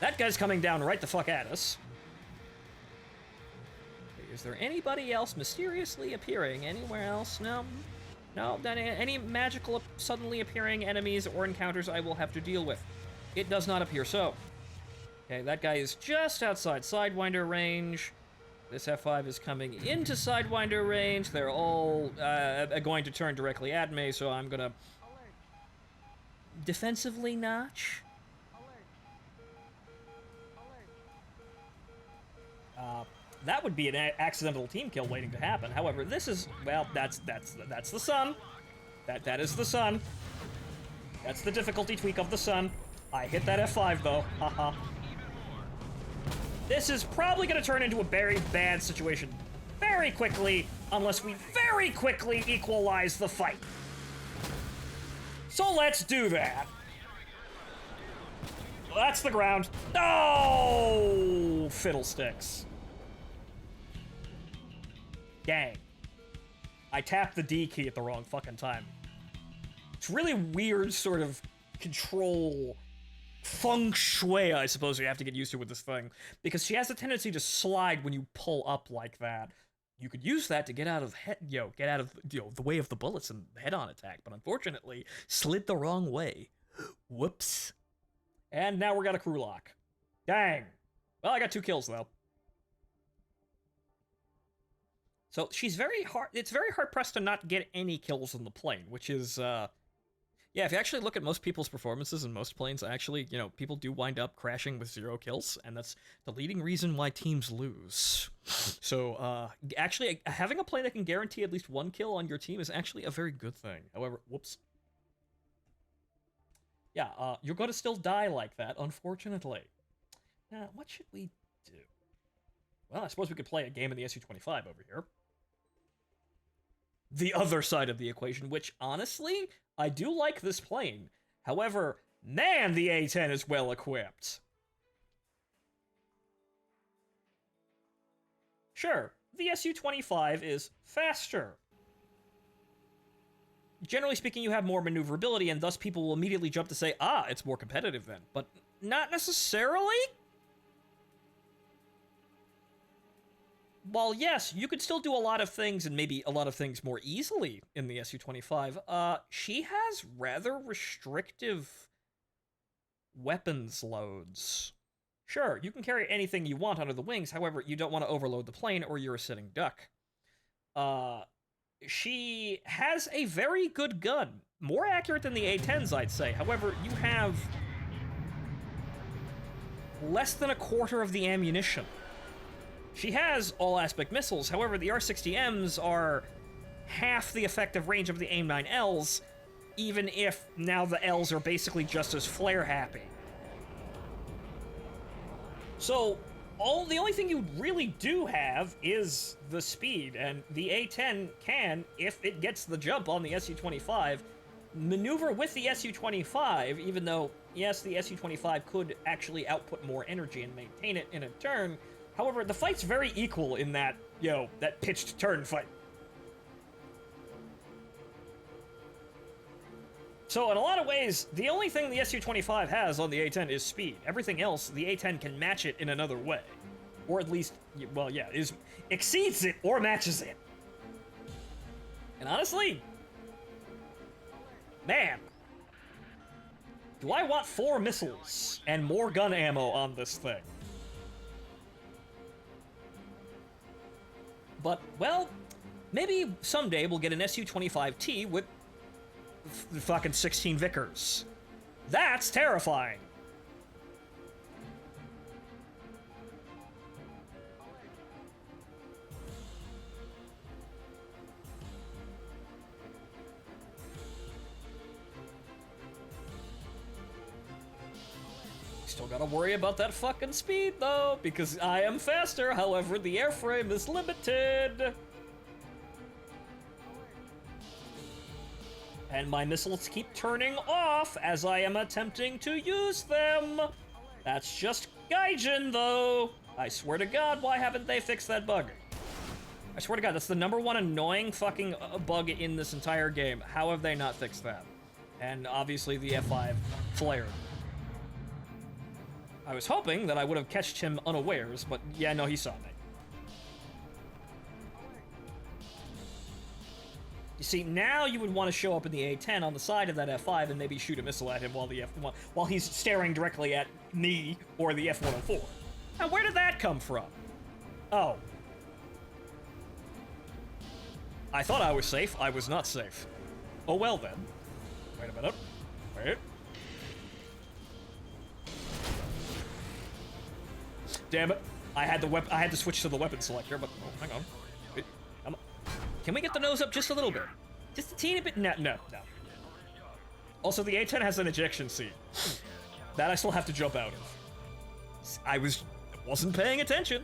That guy's coming down right the fuck at us. Is there anybody else mysteriously appearing anywhere else? No. No, then any magical suddenly appearing enemies or encounters I will have to deal with. It does not appear so. Okay, that guy is just outside Sidewinder range. This F5 is coming into Sidewinder range. They're all going to turn directly at me, so I'm gonna defensively notch. That would be an accidental team kill waiting to happen. However, this is, well, that's the sun. That is the sun. That's the difficulty tweak of the sun. I hit that F5 though. Haha. This is probably going to turn into a very bad situation very quickly, unless we very quickly equalize the fight. So let's do that. That's the ground. Oh, fiddlesticks. Dang. I tapped the D key at the wrong fucking time. It's really weird sort of control feng shui, I suppose you have to get used to with this thing, because she has a tendency to slide when you pull up like that. You could use that to get out of the way of the bullets and head-on attack, but unfortunately, slid the wrong way. Whoops. And now we got a crew lock. Dang. Well, I got 2 kills though. So she's very hard. It's very hard pressed to not get any kills in the plane, which is, yeah, if you actually look at most people's performances in most planes, actually, people do wind up crashing with 0 kills, and that's the leading reason why teams lose. So, actually, having a plane that can guarantee at least 1 kill on your team is actually a very good thing. However, whoops. Yeah, you're going to still die like that, unfortunately. Now, what should we do? Well, I suppose we could play a game in the Su-25 over here. The other side of the equation, which, honestly, I do like this plane. However, man, the A-10 is well equipped. Sure, the Su-25 is faster. Generally speaking, you have more maneuverability, and thus people will immediately jump to say, ah, it's more competitive then. But not necessarily? While yes, you could still do a lot of things, and maybe a lot of things more easily in the Su-25, she has rather restrictive weapons loads. Sure, you can carry anything you want under the wings, however, you don't want to overload the plane or you're a sitting duck. She has a very good gun. More accurate than the A-10s, I'd say. However, you have less than a quarter of the ammunition. She has all-aspect missiles, however, the R-60Ms are half the effective range of the AIM-9Ls, even if now the Ls are basically just as flare-happy. So, the only thing you really do have is the speed, and the A-10 can, if it gets the jump on the Su-25, maneuver with the Su-25, even though, yes, the Su-25 could actually output more energy and maintain it in a turn. However, the fight's very equal in that, that pitched turn fight. So, in a lot of ways, the only thing the Su-25 has on the A-10 is speed. Everything else, the A-10 can match it in another way. Or at least, well, yeah, exceeds it or matches it. And honestly, man, do I want 4 missiles and more gun ammo on this thing? But, well, maybe someday we'll get an Su-25T with fucking 16 Vickers. That's terrifying. Still gotta worry about that fucking speed, though, because I am faster. However, the airframe is limited. And my missiles keep turning off as I am attempting to use them. That's just Gaijin, though. I swear to God, why haven't they fixed that bug? I swear to God, that's the #1 annoying fucking bug in this entire game. How have they not fixed that? And obviously the F5 flared. I was hoping that I would have catched him unawares, but yeah, no, he saw me. You see, now you would want to show up in the A-10 on the side of that F-5 and maybe shoot a missile at him while he's staring directly at me or the F-104. Now, where did that come from? Oh. I thought I was safe. I was not safe. Oh, well then. Wait a minute. Wait. Damn it. I had to switch to the weapon selector, but oh, hang on. Wait, come on. Can we get the nose up just a little bit? Just a teeny bit? No. Also, the A-10 has an ejection seat. That I still have to jump out of. I wasn't paying attention.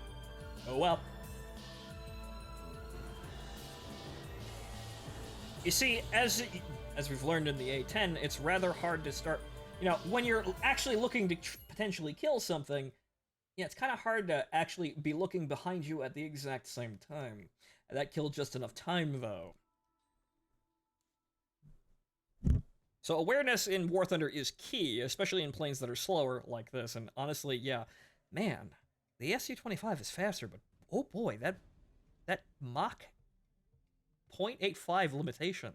Oh well. You see, as we've learned in the A-10, it's rather hard to start, when you're actually looking to potentially kill something, it's kind of hard to actually be looking behind you at the exact same time. That killed just enough time, though. So awareness in War Thunder is key, especially in planes that are slower like this, and honestly, yeah, man, the SU-25 is faster, but oh boy, that Mach 0.85 limitation.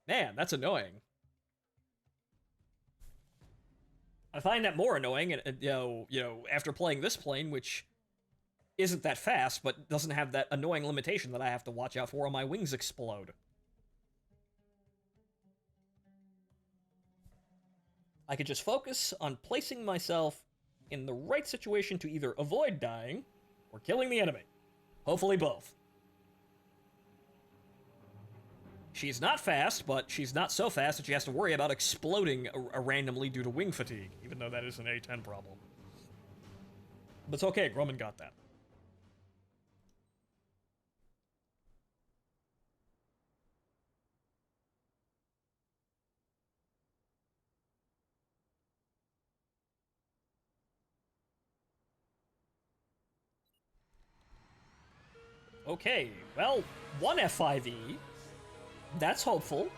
Man, that's annoying. I find that more annoying, after playing this plane, which isn't that fast, but doesn't have that annoying limitation that I have to watch out for, or my wings explode. I could just focus on placing myself in the right situation to either avoid dying or killing the enemy. Hopefully both. She's not fast, but she's not so fast that she has to worry about exploding randomly due to wing fatigue, even though that is an A-10 problem. But it's okay, Grumman got that. Okay, well, one F5E. That's hopeful.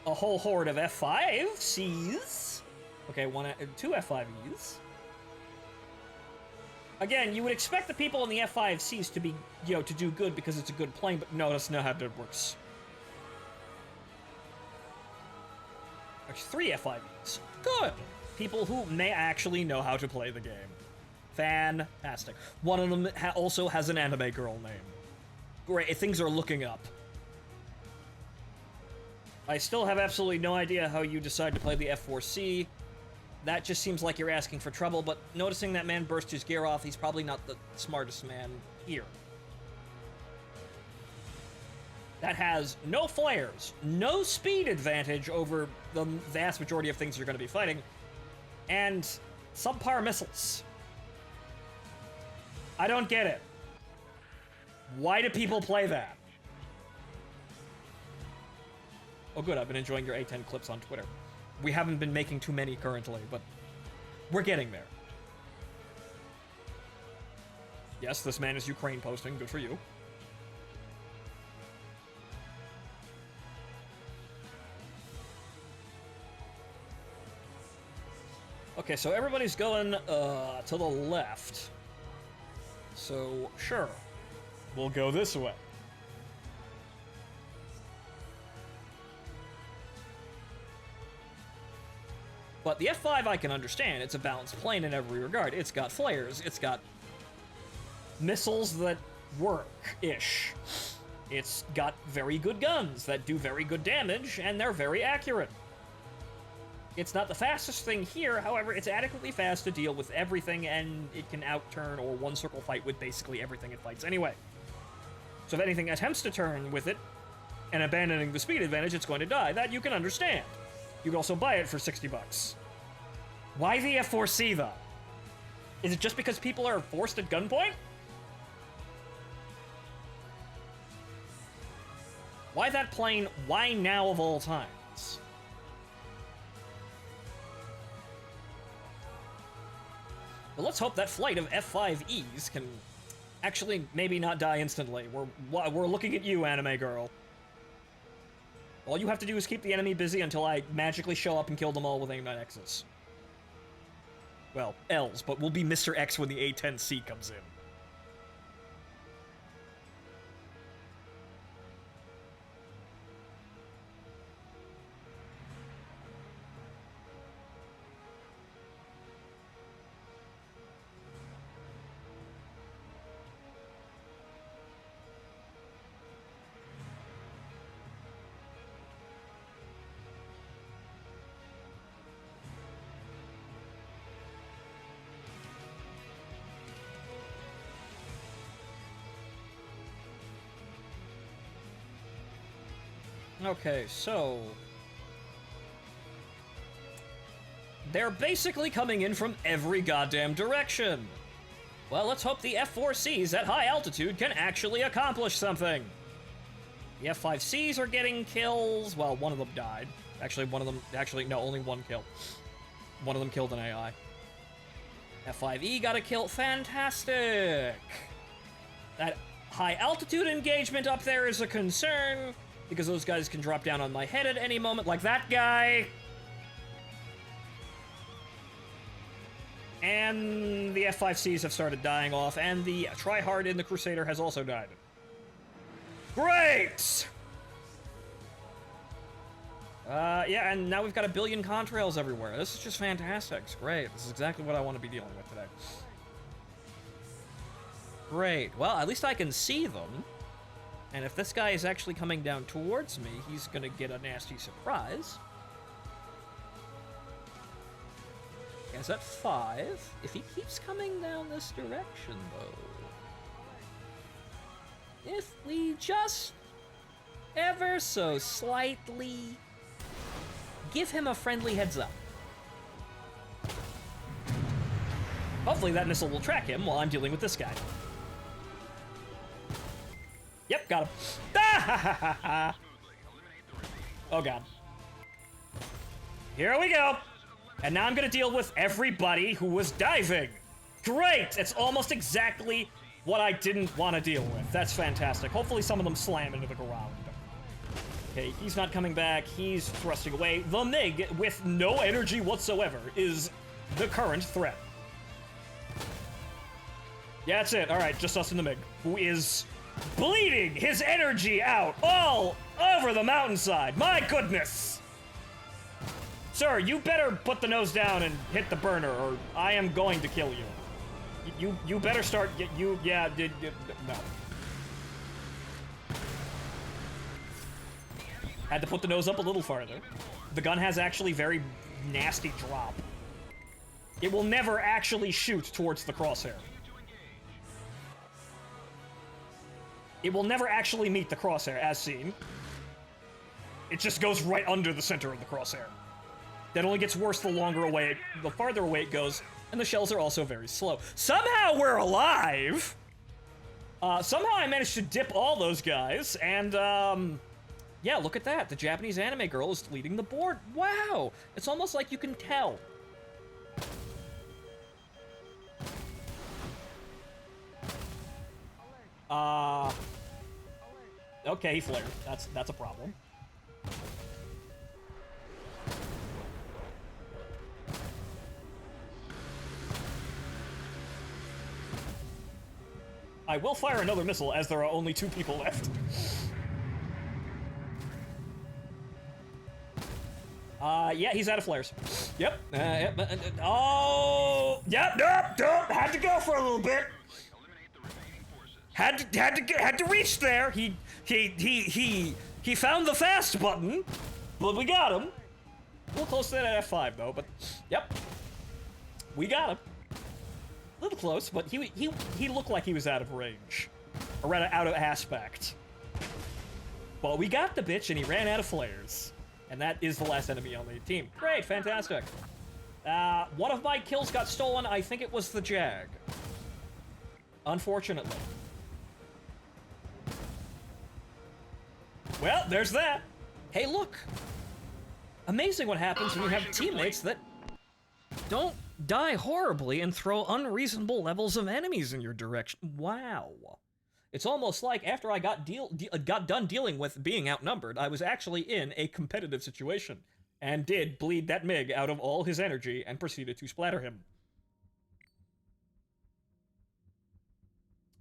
A whole horde of F5Cs. Okay, two F5Es. Again, you would expect the people in the F5Cs to be, to do good because it's a good plane, but no, that's not how it works. There's three F5Es. Good! People who may actually know how to play the game. Fantastic. One of them also has an anime girl name. Great, things are looking up. I still have absolutely no idea how you decide to play the F4C. That just seems like you're asking for trouble, but noticing that man burst his gear off, he's probably not the smartest man here. That has no flares, no speed advantage over the vast majority of things you're going to be fighting, and subpar missiles. I don't get it. Why do people play that? Oh good, I've been enjoying your A-10 clips on Twitter. We haven't been making too many currently, but we're getting there. Yes, this man is Ukraine posting, good for you. Okay, so everybody's going to the left. So, sure. We'll go this way. But the F5 I can understand. It's a balanced plane in every regard. It's got flares. It's got missiles that work-ish. It's got very good guns that do very good damage, and they're very accurate. It's not the fastest thing here, however, it's adequately fast to deal with everything, and it can outturn or one-circle fight with basically everything it fights anyway. So if anything attempts to turn with it, and abandoning the speed advantage, it's going to die. That you can understand. You can also buy it for 60 bucks. Why the F4C, though? Is it just because people are forced at gunpoint? Why that plane? Why now of all times? Well, let's hope that flight of F5Es can actually maybe not die instantly. We're looking at you, anime girl. All you have to do is keep the enemy busy until I magically show up and kill them all with aim at X's. Well, L's, but we'll be Mr. X when the A-10C comes in. Okay, so... they're basically coming in from every goddamn direction. Well, let's hope the F-4Cs at high altitude can actually accomplish something. The F-5Cs are getting kills. Well, one of them died. Actually, no, only one kill. One of them killed an AI. F-5E got a kill. Fantastic. That high altitude engagement up there is a concern, because those guys can drop down on my head at any moment, like that guy. And the F-5Cs have started dying off, and the tryhard in the Crusader has also died. Great! Yeah, and now we've got a billion contrails everywhere. This is just fantastic. It's great. This is exactly what I want to be dealing with today. Great. Well, at least I can see them. And if this guy is actually coming down towards me, he's gonna get a nasty surprise. He's at 5. If he keeps coming down this direction, though... if we just ever so slightly give him a friendly heads up. Hopefully that missile will track him while I'm dealing with this guy. Yep, got him. Oh god. Here we go. And now I'm gonna deal with everybody who was diving. Great! It's almost exactly what I didn't want to deal with. That's fantastic. Hopefully some of them slam into the ground. Okay, he's not coming back. He's thrusting away. The MiG, with no energy whatsoever, is the current threat. Yeah, that's it. All right, just us and the MiG, who is bleeding his energy out all over the mountainside. My goodness! Sir, you better put the nose down and hit the burner, or I am going to kill you. You better start. No. Had to put the nose up a little farther. The gun has actually very nasty drop. It will never actually shoot towards the crosshair. It will never actually meet the crosshair, as seen. It just goes right under the center of the crosshair. That only gets worse the farther away it goes, and the shells are also very slow. Somehow we're alive! Somehow I managed to dip all those guys, and, yeah, look at that. The Japanese anime girl is leading the board. Wow! It's almost like you can tell. Okay, he flared. That's a problem. I will fire another missile, as there are only 2 people left. Yeah, he's out of flares. Yep. Oh, yep, nope. Had to go for a little bit. Had to reach there. He found the fast button, but we got him. A little close to that F5 though, but yep, we got him. A little close, but he looked like he was out of range, or rather out of aspect. But we got the bitch, and he ran out of flares, and that is the last enemy on the team. Great, fantastic. One of my kills got stolen. I think it was the Jag. Unfortunately. Well, there's that. Hey, look. Amazing what happens when you have teammates that don't die horribly and throw unreasonable levels of enemies in your direction. Wow. It's almost like after I got done dealing with being outnumbered, I was actually in a competitive situation and did bleed that MiG out of all his energy and proceeded to splatter him.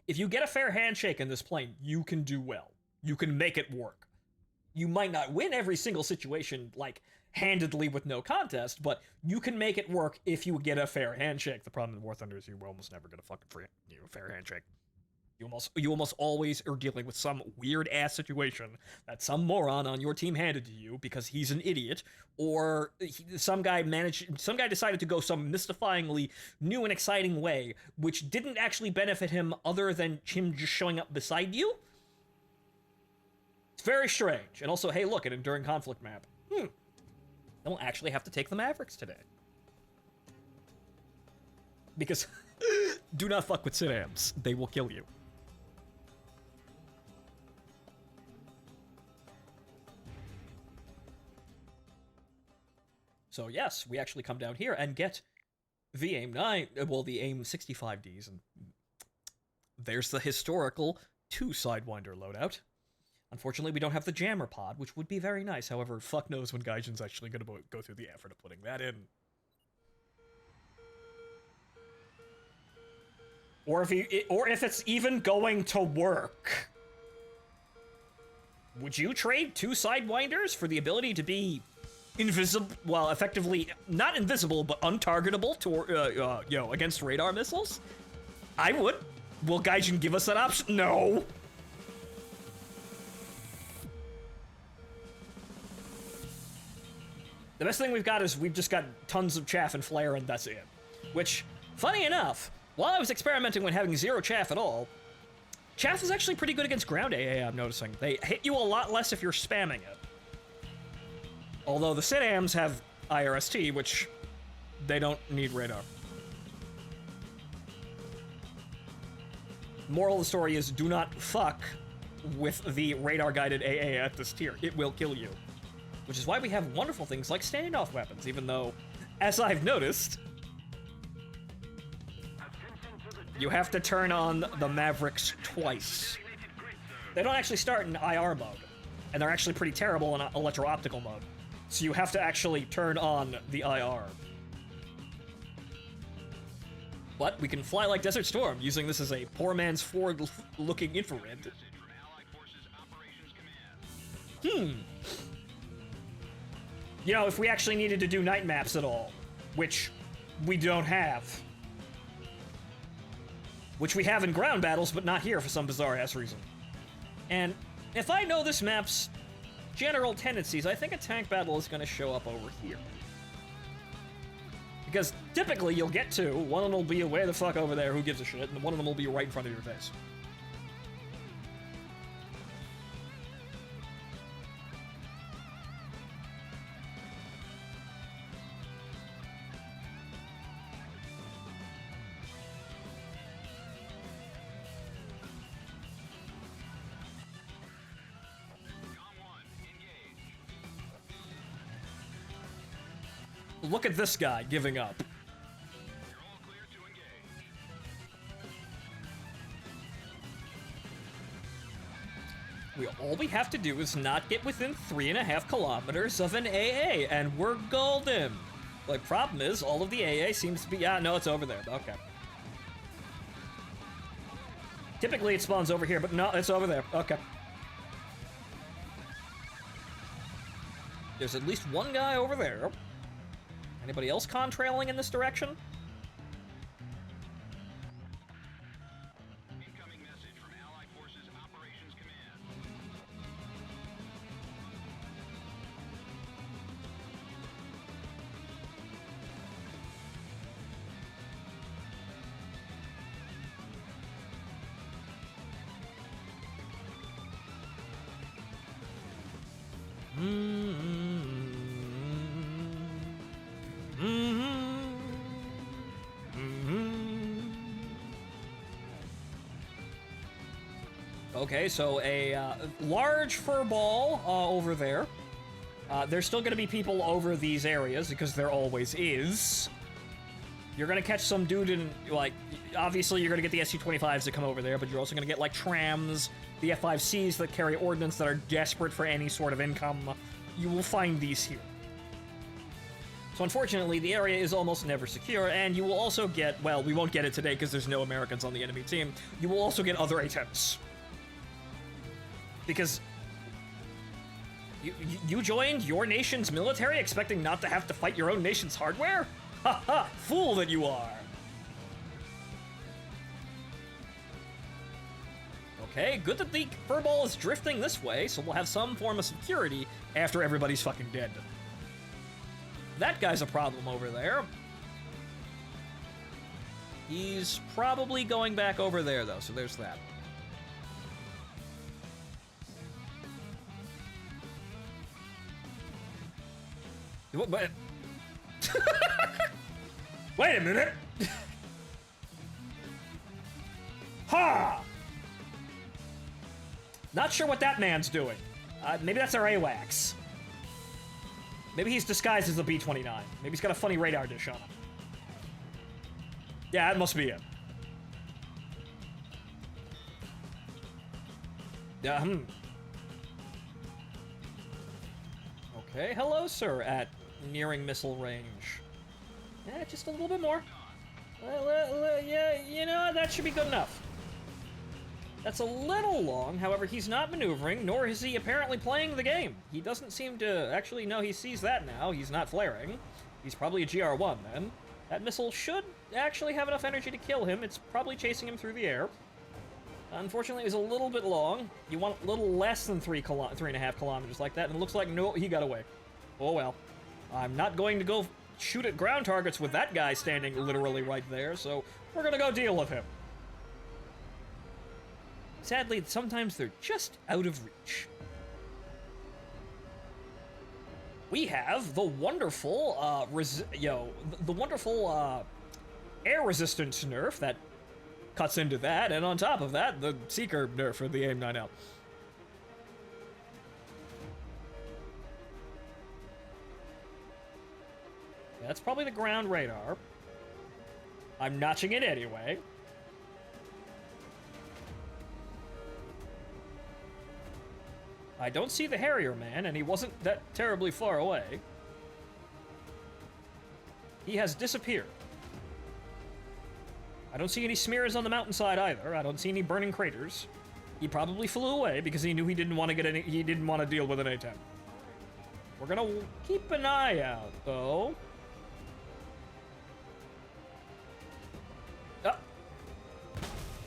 If you get a fair handshake in this plane, you can do well. You can make it work. You might not win every single situation, like, handedly with no contest, but you can make it work if you get a fair handshake. The problem in War Thunder is you almost never get a fucking fair handshake. You almost always are dealing with some weird-ass situation that some moron on your team handed to you because he's an idiot, or some guy decided to go some mystifyingly new and exciting way, which didn't actually benefit him other than him just showing up beside you. It's very strange. And also, hey, look, an enduring conflict map. Then we'll actually have to take the Mavericks today. Because do not fuck with Sidams. They will kill you. So yes, we actually come down here and get the AIM-9, well, the AIM-65Ds, and there's the historical 2 Sidewinder loadout. Unfortunately, we don't have the jammer pod, which would be very nice. However, fuck knows when Gaijin's actually going to go through the effort of putting that in. Or if it's even going to work. Would you trade 2 Sidewinders for the ability to be invisible, well, effectively not invisible, but untargetable to, against radar missiles? I would. Will Gaijin give us that option? No. The best thing we've got is we've just got tons of chaff and flare, and that's it. Which, funny enough, while I was experimenting with having 0 chaff at all, chaff is actually pretty good against ground AA, I'm noticing. They hit you a lot less if you're spamming it. Although the Sidams have IRST, which they don't need radar. Moral of the story is do not fuck with the radar-guided AA at this tier. It will kill you. Which is why we have wonderful things like standoff weapons, even though, as I've noticed, you have to turn on the Mavericks twice. They don't actually start in IR mode, and they're actually pretty terrible in electro-optical mode. So you have to actually turn on the IR. But we can fly like Desert Storm, using this as a poor man's forward-looking infrared. You know, if we actually needed to do night maps at all, which we don't have. Which we have in ground battles, but not here for some bizarre-ass reason. And if I know this map's general tendencies, I think a tank battle is going to show up over here. Because typically you'll get 2, one of them will be way the fuck over there, who gives a shit, and one of them will be right in front of your face. Look at this guy giving up. All we have to do is not get within 3.5 kilometers of an AA, and we're golden. The problem is, all of the AA seems to be... Yeah, no, it's over there. Okay. Typically, it spawns over here, but no, it's over there. Okay. There's at least one guy over there. Anybody else contrailing in this direction? Incoming message from Allied Forces Operations Command. Okay, so a large fur ball over there. There's still going to be people over these areas, because there always is. You're going to catch some dude in, like, obviously you're going to get the SU-25s that come over there, but you're also going to get, like, trams, the F-5Cs that carry ordnance that are desperate for any sort of income. You will find these here. So unfortunately, the area is almost never secure, and you will also get, well, we won't get it today because there's no Americans on the enemy team, you will also get other A-10s. Because you joined your nation's military expecting not to have to fight your own nation's hardware? Ha ha! Fool that you are! Okay, good that the furball is drifting this way, so we'll have some form of security after everybody's fucking dead. That guy's a problem over there. He's probably going back over there, though, so there's that. But wait a minute. Ha! Not sure what that man's doing. Maybe that's our AWACS. Maybe he's disguised as a B-29. Maybe he's got a funny radar dish on him. Yeah, that must be it. Okay, hello, sir, at nearing missile range. Yeah, just a little bit more. Yeah, you know, that should be good enough. That's a little long, however, he's not maneuvering, nor is he apparently playing the game. He doesn't seem to actually know he sees that now. He's not flaring. He's probably a GR-1 then. That missile should actually have enough energy to kill him. It's probably chasing him through the air. Unfortunately, it was a little bit long. You want a little less than 3.5 kilometers like that, and it looks like, no, he got away. Oh well. I'm not going to go shoot at ground targets with that guy standing literally right there, so we're gonna go deal with him. Sadly, sometimes they're just out of reach. We have the wonderful, air resistance nerf that cuts into that, and on top of that, the Seeker nerf for the AIM-9L. That's probably the ground radar. I'm notching it anyway. I don't see the Harrier man, and he wasn't that terribly far away. He has disappeared. I don't see any smears on the mountainside either. I don't see any burning craters. He probably flew away because he knew he didn't want to deal with an A-10. We're gonna keep an eye out, though.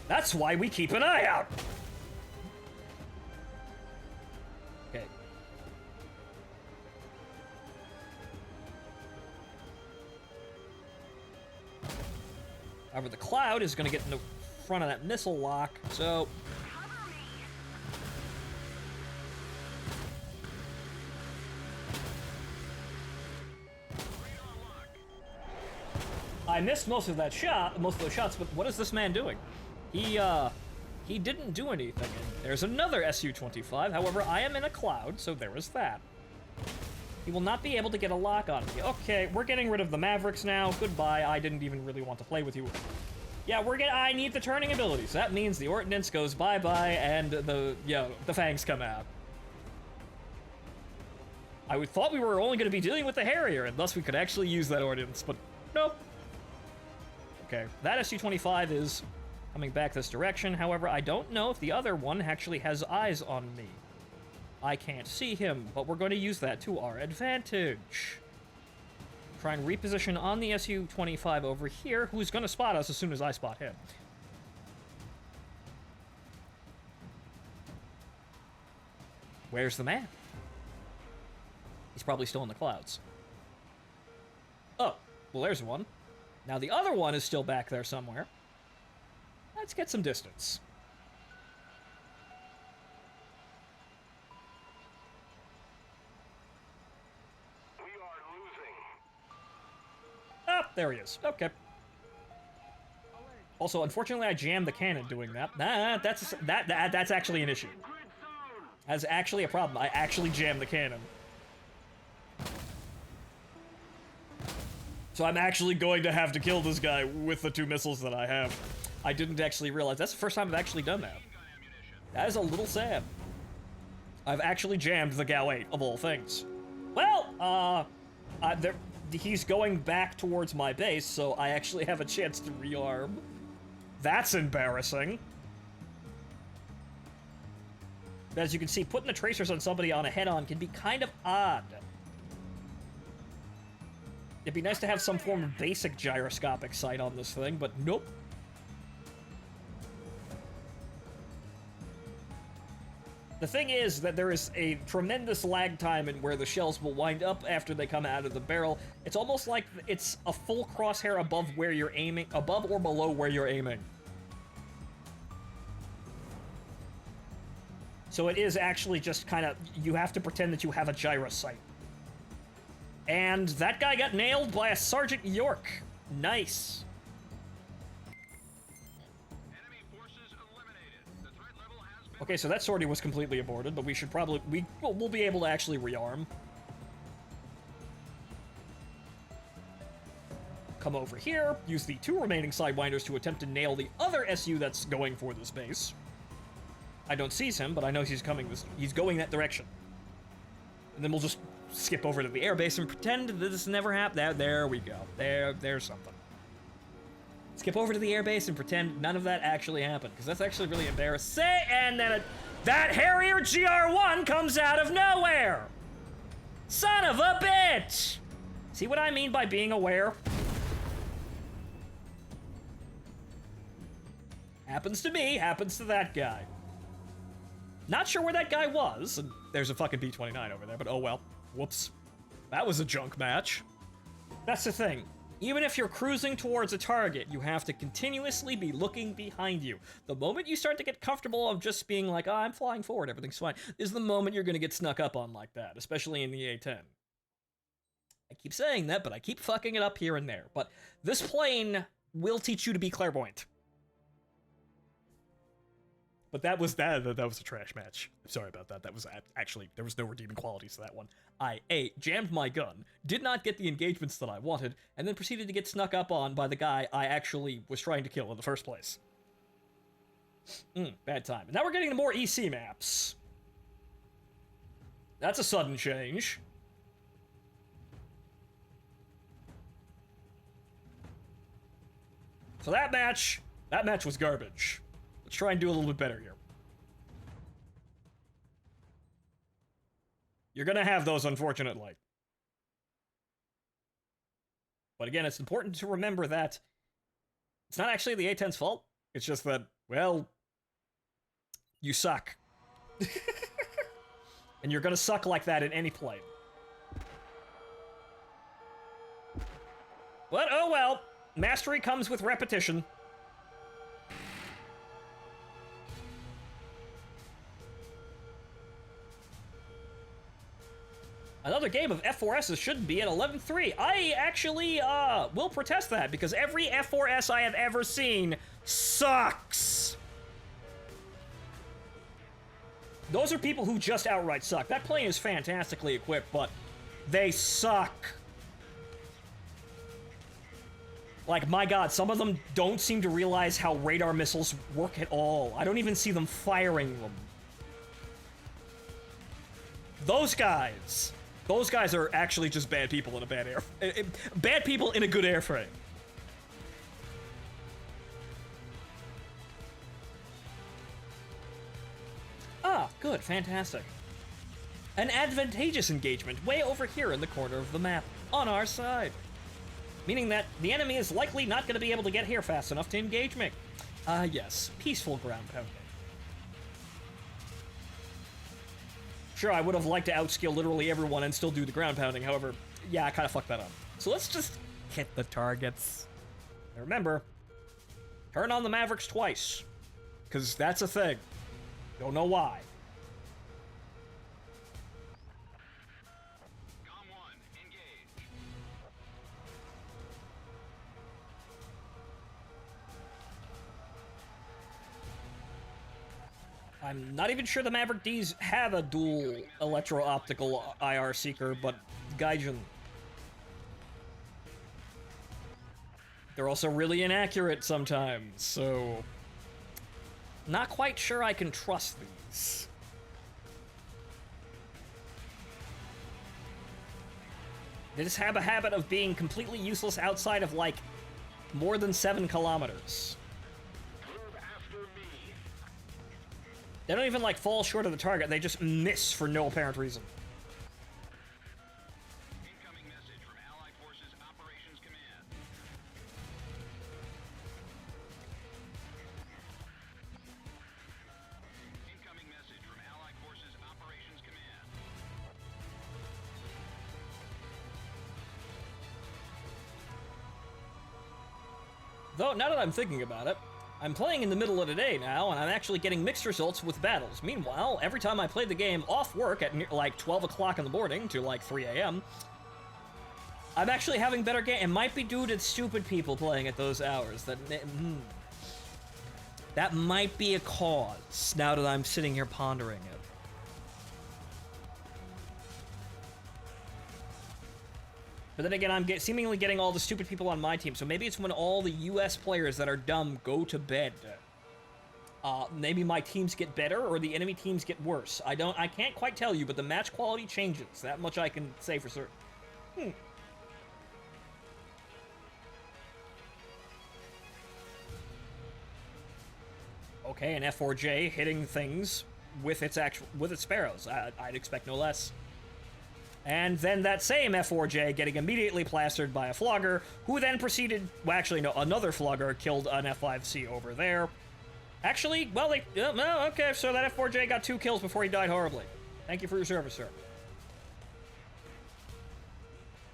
That's why we keep an eye out! Okay. However, the cloud is going to get in the front of that missile lock, so... I missed most of those shots, but what is this man doing? He didn't do anything. There's another Su-25, however, I am in a cloud, so there is that. He will not be able to get a lock on me. Okay, we're getting rid of the Mavericks now. Goodbye, I didn't even really want to play with you. Yeah, I need the turning abilities. That means the Ordnance goes bye-bye, and the Fangs come out. I thought we were only going to be dealing with the Harrier, and thus we could actually use that Ordnance, but nope. Okay, that Su-25 is coming back this direction. However, I don't know if the other one actually has eyes on me. I can't see him, but we're going to use that to our advantage. Try and reposition on the Su-25 over here, who's going to spot us as soon as I spot him. Where's the man? He's probably still in the clouds. Oh, well, there's one. Now the other one is still back there somewhere. Let's get some distance. We are losing. Ah, there he is. Okay. Also, unfortunately, I jammed the cannon doing that. That's actually an issue. That's actually a problem. I actually jammed the cannon. So I'm actually going to have to kill this guy with the 2 missiles that I have. I didn't actually realize. That's the first time I've actually done that. That is a little sad. I've actually jammed the GAU-8, of all things. Well, he's going back towards my base, so I actually have a chance to rearm. That's embarrassing. As you can see, putting the tracers on somebody on a head-on can be kind of odd. It'd be nice to have some form of basic gyroscopic sight on this thing, but nope. The thing is that there is a tremendous lag time in where the shells will wind up after they come out of the barrel. It's almost like it's a full crosshair above where you're aiming, above or below where you're aiming. So it is actually just kind of, you have to pretend that you have a gyro sight. And that guy got nailed by a Sergeant York. Nice. Enemy forces eliminated. The threat level has been Okay, so that sortie was completely aborted, but we should probably... We'll be able to actually rearm. Come over here, use the 2 remaining Sidewinders to attempt to nail the other SU that's going for this base. I don't see him, but I know he's coming he's going that direction. And then we'll just skip over to the airbase and pretend that this never happened. There we go. There's something. Skip over to the airbase and pretend none of that actually happened, because that's actually really embarrassing. And then that Harrier GR1 comes out of nowhere! Son of a bitch! See what I mean by being aware? Happens to me, happens to that guy. Not sure where that guy was, and there's a fucking B-29 over there, but oh well. Whoops. That was a junk match. That's the thing. Even if you're cruising towards a target, you have to continuously be looking behind you. The moment you start to get comfortable of just being like, oh, I'm flying forward, everything's fine, is the moment you're gonna get snuck up on like that, especially in the A-10. I keep saying that, but I keep fucking it up here and there. But this plane will teach you to be clairvoyant. But that was a trash match. Sorry about that. That was actually, there was no redeeming qualities to that one. I jammed my gun, did not get the engagements that I wanted, and then proceeded to get snuck up on by the guy I actually was trying to kill in the first place. Bad time. And now we're getting to more EC maps. That's a sudden change. So that match was garbage. Let's try and do a little bit better here. You're gonna have those, unfortunately. But again, it's important to remember that it's not actually the A-10's fault. It's just that, well, you suck. And you're gonna suck like that in any plane. But oh well, mastery comes with repetition. Another game of F4Ss should be at 11-3. I actually, will protest that, because every F4S I have ever seen sucks. Those are people who just outright suck. That plane is fantastically equipped, but they suck. Like, my god, some of them don't seem to realize how radar missiles work at all. I don't even see them firing them. Those guys are actually just bad people in a bad bad people in a good airframe. Ah, good, fantastic. An advantageous engagement way over here in the corner of the map, on our side. Meaning that the enemy is likely not going to be able to get here fast enough to engage me. Ah, yes, peaceful ground pounding. Sure, I would have liked to outskill literally everyone and still do the ground pounding, however, yeah, I kind of fucked that up. So let's just hit the targets. And remember, turn on the Mavericks twice, because that's a thing. Don't know why. Gone 1, engage. I'm not even sure the Maverick Ds have a dual electro-optical IR seeker, but Gaijin. They're also really inaccurate sometimes, so not quite sure I can trust these. They just have a habit of being completely useless outside of, like, more than 7 kilometers. They don't even, like, fall short of the target, they just miss for no apparent reason. Incoming message from Allied Forces Operations Command. Incoming message from Allied Forces Operations Command. Though, now that I'm thinking about it, I'm playing in the middle of the day now, and I'm actually getting mixed results with battles. Meanwhile, every time I play the game off work at like 12 o'clock in the morning to like 3 a.m., I'm actually having better game. It might be due to stupid people playing at those hours. That might be a cause, now that I'm sitting here pondering it. But then again, I'm seemingly getting all the stupid people on my team, so maybe it's when all the US players that are dumb go to bed. Maybe my teams get better, or the enemy teams get worse. I can't quite tell you, but the match quality changes. That much I can say for certain. Okay, an F4J hitting things with its sparrows. I'd expect no less. And then that same F4J getting immediately plastered by a flogger, who then proceeded. Well, actually, no, another flogger killed an F5C over there. Actually, well, okay, so that F4J got 2 kills before he died horribly. Thank you for your service, sir.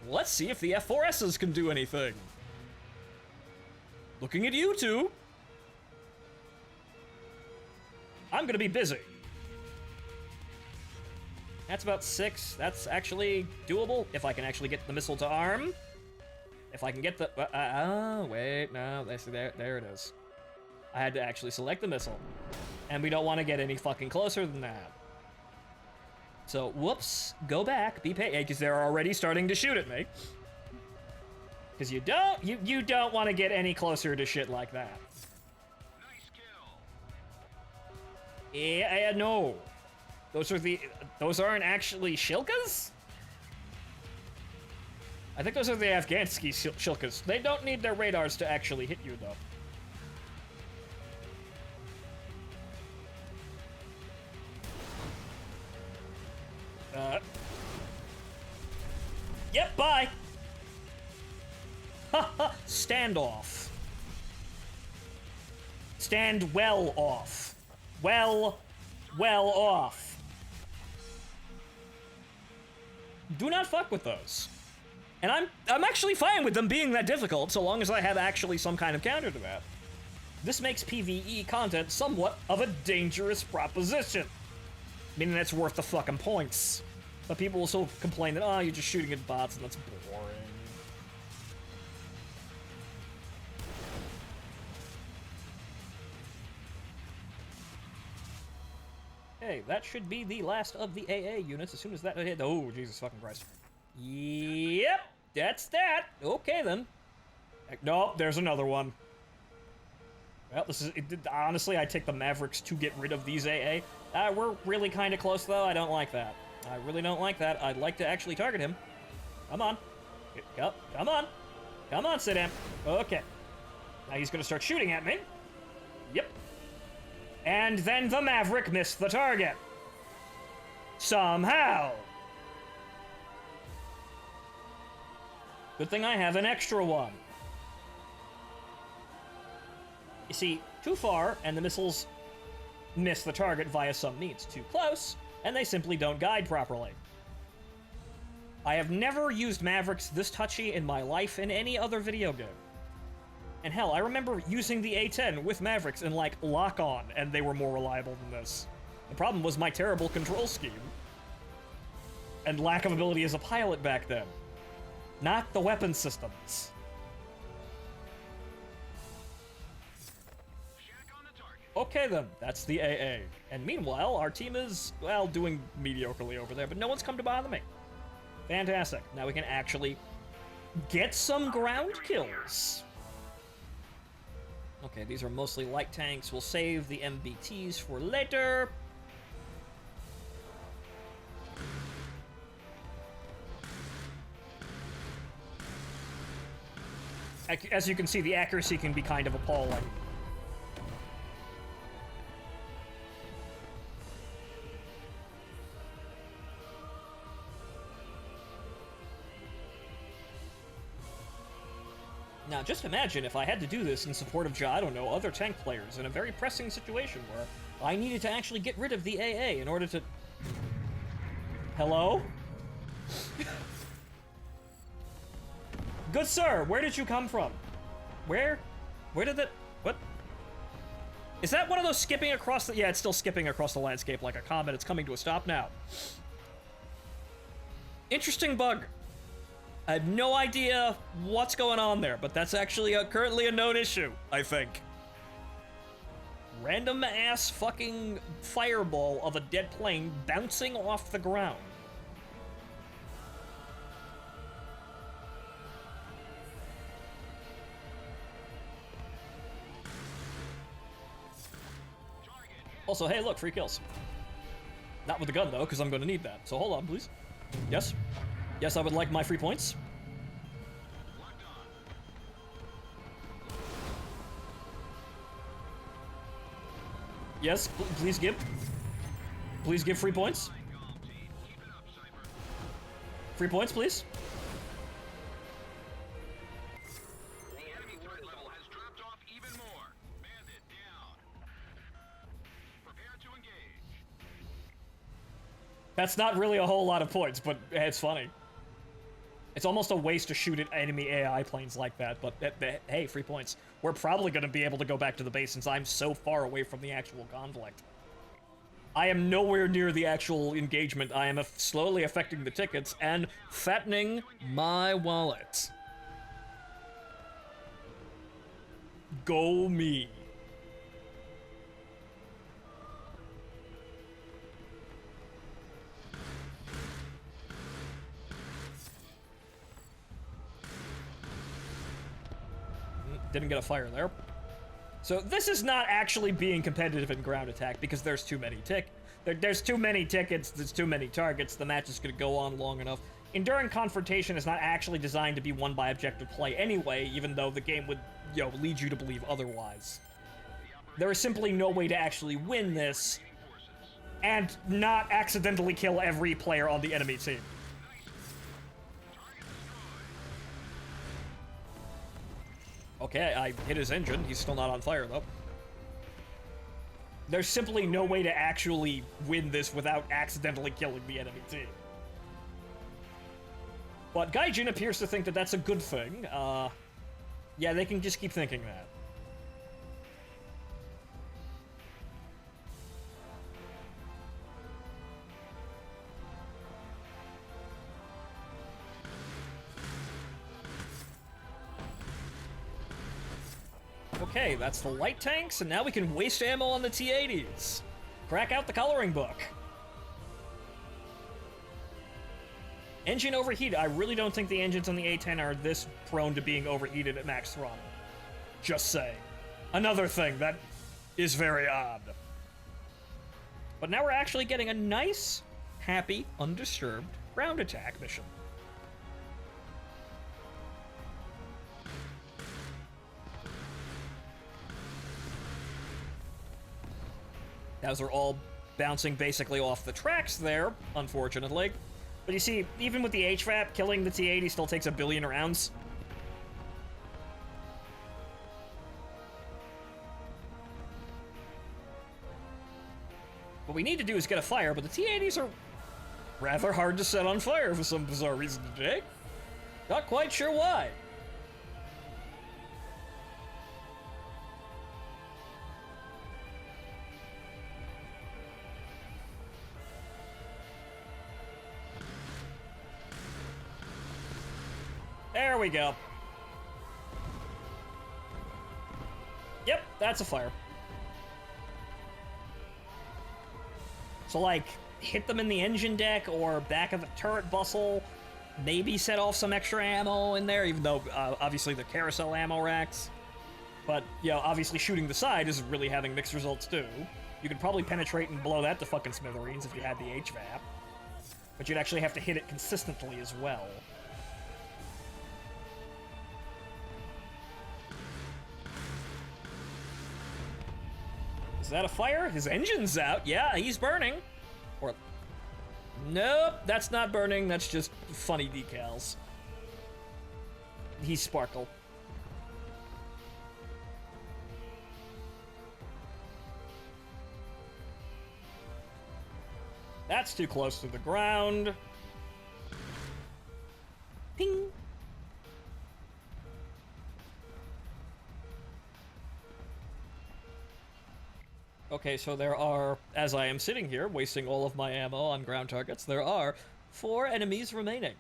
Let's see if the F4Ss can do anything. Looking at you two. I'm gonna be busy. That's about 6. That's actually doable if I can actually get the missile to arm. If I can get the... wait, no, there it is. I had to actually select the missile. And we don't want to get any fucking closer than that. So, whoops, go back, be patient, because they're already starting to shoot at me. Because you don't want to get any closer to shit like that. Nice kill. Yeah, no. Those aren't actually Shilkas? I think those are the Afghansky Shilkas. They don't need their radars to actually hit you, though. Yep, bye! Haha, standoff. Stand well off. Well off. Do not fuck with those. And I'm actually fine with them being that difficult, so long as I have actually some kind of counter to that. This makes PvE content somewhat of a dangerous proposition. Meaning that's worth the fucking points. But people will still complain that, oh, you're just shooting at bots and that's boring. Hey, that should be the last of the AA units as soon as that hit. Oh, Jesus fucking Christ. Yep, that's that. Okay, then. Nope, there's another one. Well, honestly, I take the Mavericks to get rid of these AA. We're really kind of close, though. I don't like that. I really don't like that. I'd like to actually target him. Come on. Come on. Come on, Sidam. Okay. Now he's going to start shooting at me. Yep. And then the Maverick missed the target. Somehow. Good thing I have an extra one. You see, too far, and the missiles miss the target via some means. Too close, and they simply don't guide properly. I have never used Mavericks this touchy in my life in any other video game. And hell, I remember using the A-10 with Mavericks in, like, lock-on, and they were more reliable than this. The problem was my terrible control scheme. And lack of ability as a pilot back then. Not the weapon systems. Okay then, that's the AA. And meanwhile, our team is, well, doing mediocrely over there, but no one's come to bother me. Fantastic. Now we can actually get some ground kills. Okay, these are mostly light tanks. We'll save the MBTs for later. As you can see, the accuracy can be kind of appalling. Now, just imagine if I had to do this in support of, I don't know, other tank players in a very pressing situation where I needed to actually get rid of the AA in order to... Hello? Good sir, where did you come from? Where did that... What? Is that one of those skipping across the... Yeah, it's still skipping across the landscape like a comet. It's coming to a stop now. Interesting bug. I have no idea what's going on there, but that's actually currently a known issue, I think. Random ass fucking fireball of a dead plane bouncing off the ground. Also, hey, look, free kills. Not with the gun, though, because I'm going to need that. So hold on, please. Yes? Yes, I would like my free points. Yes, please give. Please give free points. Free points, please. The enemy threat level has dropped off even more. Bandit down. Prepare to engage. That's not really a whole lot of points, but it's funny. It's almost a waste to shoot at enemy AI planes like that, but hey, free points. We're probably going to be able to go back to the base since I'm so far away from the actual conflict. I am nowhere near the actual engagement. I am slowly affecting the tickets and fattening my wallet. Go me. Didn't get a fire there. So this is not actually being competitive in ground attack because there's too many there's too many tickets, there's too many targets, the match is going to go on long enough. Enduring confrontation is not actually designed to be won by objective play anyway, even though the game would, lead you to believe otherwise. There is simply no way to actually win this and not accidentally kill every player on the enemy team. Okay, I hit his engine. He's still not on fire, though. There's simply no way to actually win this without accidentally killing the enemy team. But Gaijin appears to think that that's a good thing. Yeah, they can just keep thinking that. Okay, that's the light tanks, and now we can waste ammo on the T-80s. Crack out the coloring book. Engine overheat. I really don't think the engines on the A-10 are this prone to being overheated at max throttle. Just saying. Another thing that is very odd. But now we're actually getting a nice, happy, undisturbed ground attack mission. Those are all bouncing basically off the tracks there, unfortunately. But you see, even with the HVAP, killing the T-80 still takes 1 billion rounds. What we need to do is get a fire, but the T-80s are rather hard to set on fire for some bizarre reason today. Not quite sure why. There we go. Yep, that's a fire. So, like, hit them in the engine deck or back of the turret bustle. Maybe set off some extra ammo in there, even though, obviously, the carousel ammo racks. But, obviously shooting the side isn't really having mixed results, too. You could probably penetrate and blow that to fucking smithereens if you had the HVAP. But you'd actually have to hit it consistently as well. Is that a fire? His engine's out. Yeah, he's burning. Or... Nope, that's not burning. That's just funny decals. He's sparkle. That's too close to the ground. Ping. Okay, so there are, as I am sitting here, wasting all of my ammo on ground targets, there are 4 enemies remaining.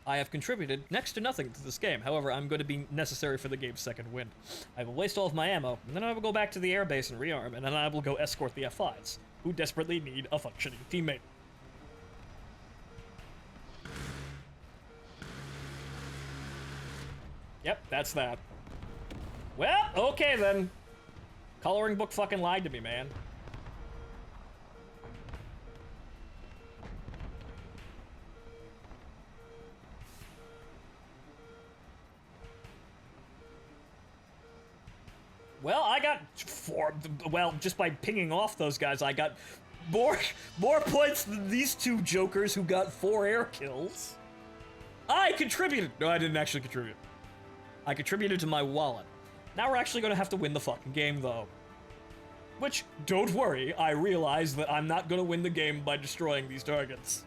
I have contributed next to nothing to this game. However, I'm going to be necessary for the game's second wind. I will waste all of my ammo, and then I will go back to the airbase and rearm, and then I will go escort the F5s, who desperately need a functioning teammate. Yep, that's that. Well, okay then. Coloring book fucking lied to me, man. Well, I got just by pinging off those guys, I got more points than these two jokers who got 4 air kills. I contributed. No, I didn't actually contribute. I contributed to my wallet. Now we're actually gonna have to win the fucking game, though. Which, don't worry, I realize that I'm not gonna win the game by destroying these targets.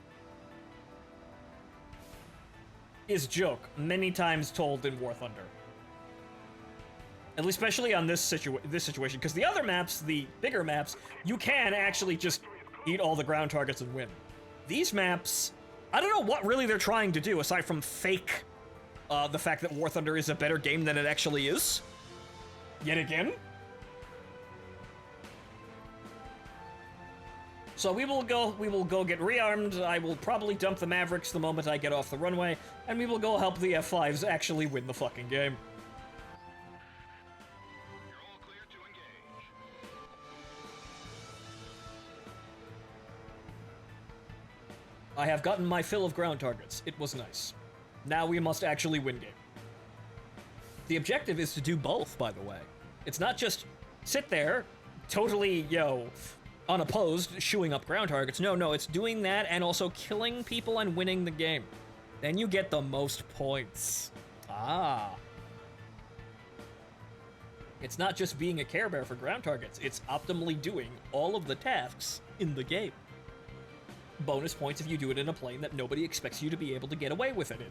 Is joke, many times told in War Thunder. At least especially on this situation, because the other maps, the bigger maps, you can actually just eat all the ground targets and win. These maps, I don't know what really they're trying to do, aside from fake the fact that War Thunder is a better game than it actually is. Yet again. So we will go get rearmed. I will probably dump the Mavericks the moment I get off the runway, and we will go help the F5s actually win the fucking game. I have gotten my fill of ground targets. It was nice. Now we must actually win game. The objective is to do both, by the way. It's not just sit there, totally, unopposed, shooing up ground targets. No, it's doing that and also killing people and winning the game. Then you get the most points. Ah. It's not just being a Care Bear for ground targets, it's optimally doing all of the tasks in the game. Bonus points if you do it in a plane that nobody expects you to be able to get away with it in.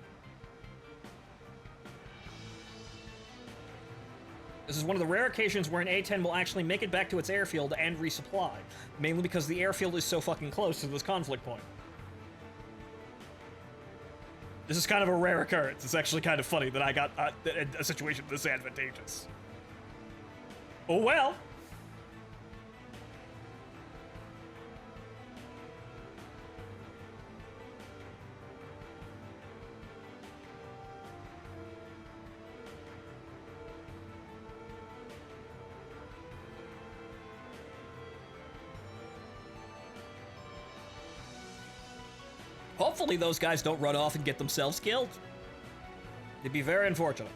This is one of the rare occasions where an A-10 will actually make it back to its airfield and resupply, mainly because the airfield is so fucking close to this conflict point. This is kind of a rare occurrence. It's actually kind of funny that I got a situation this advantageous. Oh well. Hopefully those guys don't run off and get themselves killed. It'd be very unfortunate.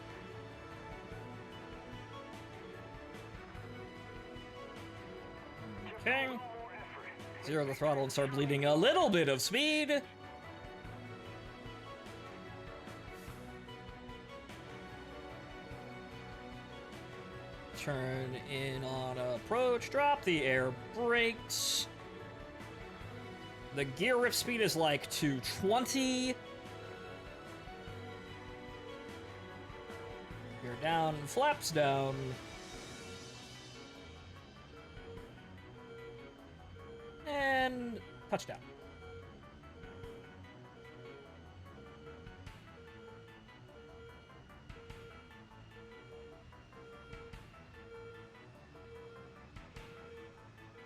Okay. Zero the throttle and start bleeding a little bit of speed. Turn in on approach, drop the air brakes. The gear rip speed is like 220. Gear down, flaps down. And touchdown.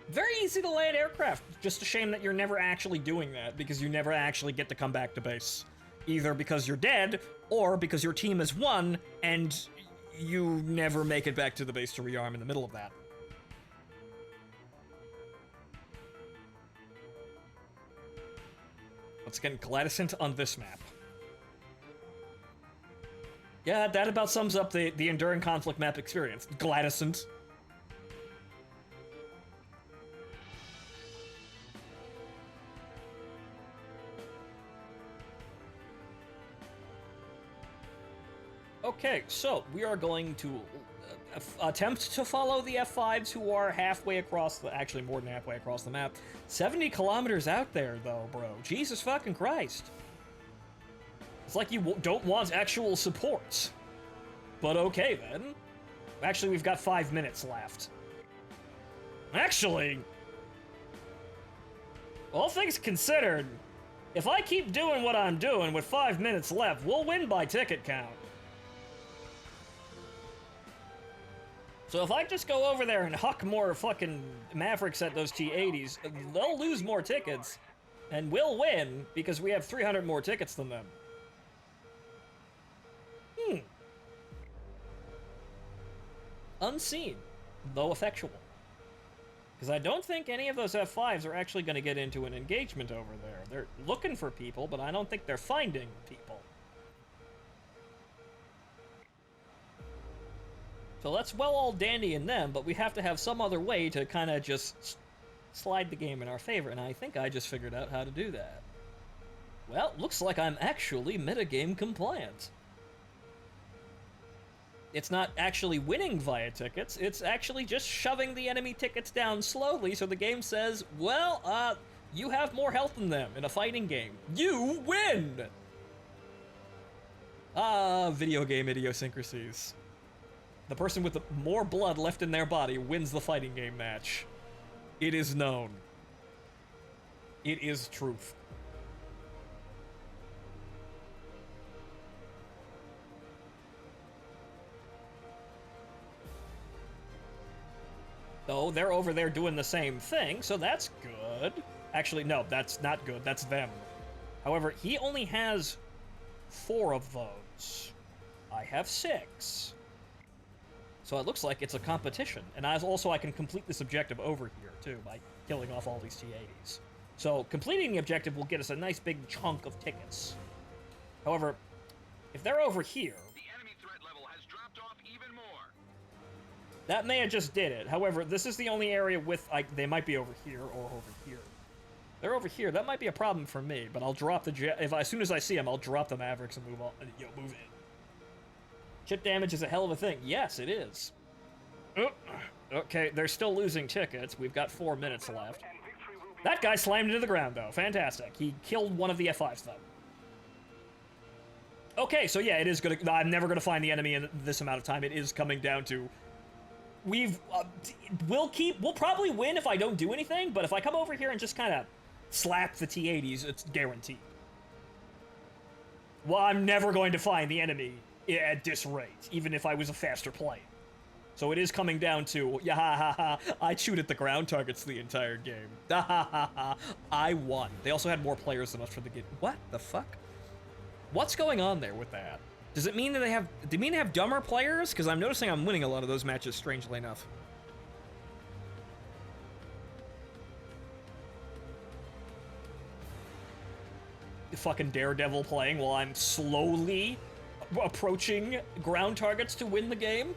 Very easy to land aircraft. Just a shame that you're never actually doing that, because you never actually get to come back to base. Either because you're dead, or because your team has won, and you never make it back to the base to rearm in the middle of that. Once again, Gladysant on this map. Yeah, that about sums up the Enduring Conflict map experience. Gladysant. Okay, so we are going to attempt to follow the F5s who are halfway across actually more than halfway across the map. 70 kilometers out there, though, bro. Jesus fucking Christ. It's like you don't want actual support. But okay, then. Actually, we've got 5 minutes left. Actually, all things considered, If I keep doing what I'm doing with 5 minutes left, we'll win by ticket count. So if I just go over there and huck more fucking Mavericks at those T-80s, they'll lose more tickets, and we'll win because we have 300 more tickets than them. Unseen, though effectual. Because I don't think any of those F5s are actually going to get into an engagement over there. They're looking for people, but I don't think they're finding people. So that's well all dandy in them, but we have to have some other way to kind of just slide the game in our favor, and I think I just figured out how to do that. Well, looks like I'm actually metagame compliant. It's not actually winning via tickets, it's actually just shoving the enemy tickets down slowly so the game says, well, you have more health than them in a fighting game. You win! Video game idiosyncrasies. The person with more blood left in their body wins the fighting game match. It is known. It is truth. So they're over there doing the same thing, so that's good. Actually, no, that's not good. That's them. However, he only has 4 of those. I have 6. So it looks like it's a competition. And I can complete this objective over here, too, by killing off all these T-80s. So completing the objective will get us a nice big chunk of tickets. However, if they're over here... The enemy threat level has dropped off even more. That may have just did it. However, this is the only area with... they might be over here or over here. They're over here. That might be a problem for me, but I'll drop the... as soon as I see them, I'll drop the Mavericks and move on. Move in. Chip damage is a hell of a thing. Yes, it is. Okay, they're still losing tickets. We've got 4 minutes left. That guy slammed into the ground, though. Fantastic. He killed one of the F5s, though. Okay, so yeah, it is gonna... I'm never gonna find the enemy in this amount of time. It is coming down to... We'll probably win if I don't do anything, but if I come over here and just kind of slap the T-80s, it's guaranteed. Well, I'm never going to find the enemy at this rate, even if I was a faster plane. So it is coming down to, I chewed at the ground targets the entire game. I won. They also had more players than us for the game. What the fuck? What's going on there with that? Does it mean that they have dumber players? Because I'm noticing I'm winning a lot of those matches, strangely enough. The fucking Daredevil playing while I'm slowly approaching ground targets to win the game?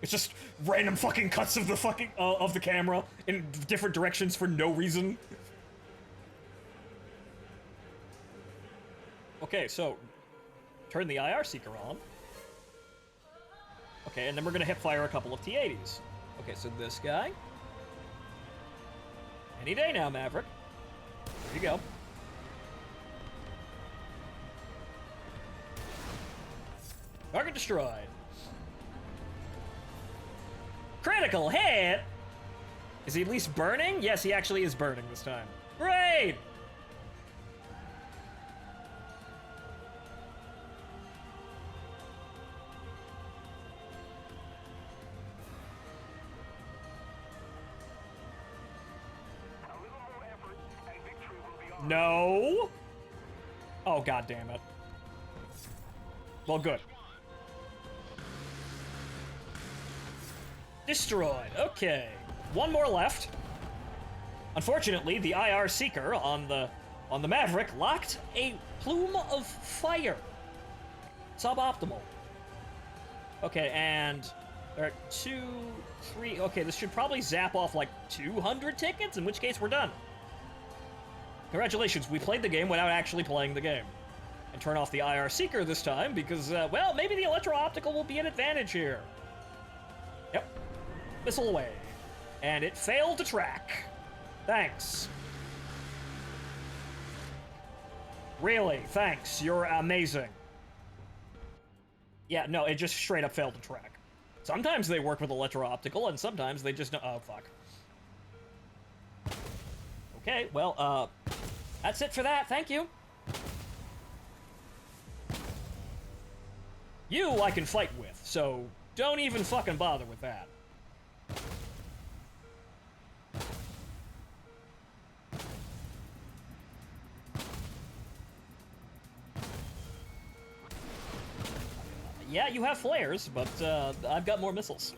It's just random fucking cuts of the fucking of the camera in different directions for no reason. Okay, so turn the IR seeker on. Okay, and then we're gonna hip fire a couple of T-80s. Okay, so this guy. Any day now, Maverick. There you go. Target destroyed. Critical hit! Is he at least burning? Yes, he actually is burning this time. Great! No! Oh, god damn it. Well, good. Destroyed. Okay. One more left. Unfortunately, the IR Seeker on the Maverick locked a plume of fire. Suboptimal. Okay, and there are 2, 3... Okay, this should probably zap off like 200 tickets, in which case we're done. Congratulations, we played the game without actually playing the game. And turn off the IR Seeker this time because, well, maybe the Electro-Optical will be an advantage here. Yep. Missile away. And it failed to track. Thanks. Really? Thanks. You're amazing. Yeah, no, it just straight up failed to track. Sometimes they work with electro-optical, and sometimes they just... Oh, fuck. Okay, well, that's it for that. Thank you. You I can fight with, so don't even fucking bother with that. Yeah, you have flares, but I've got more missiles.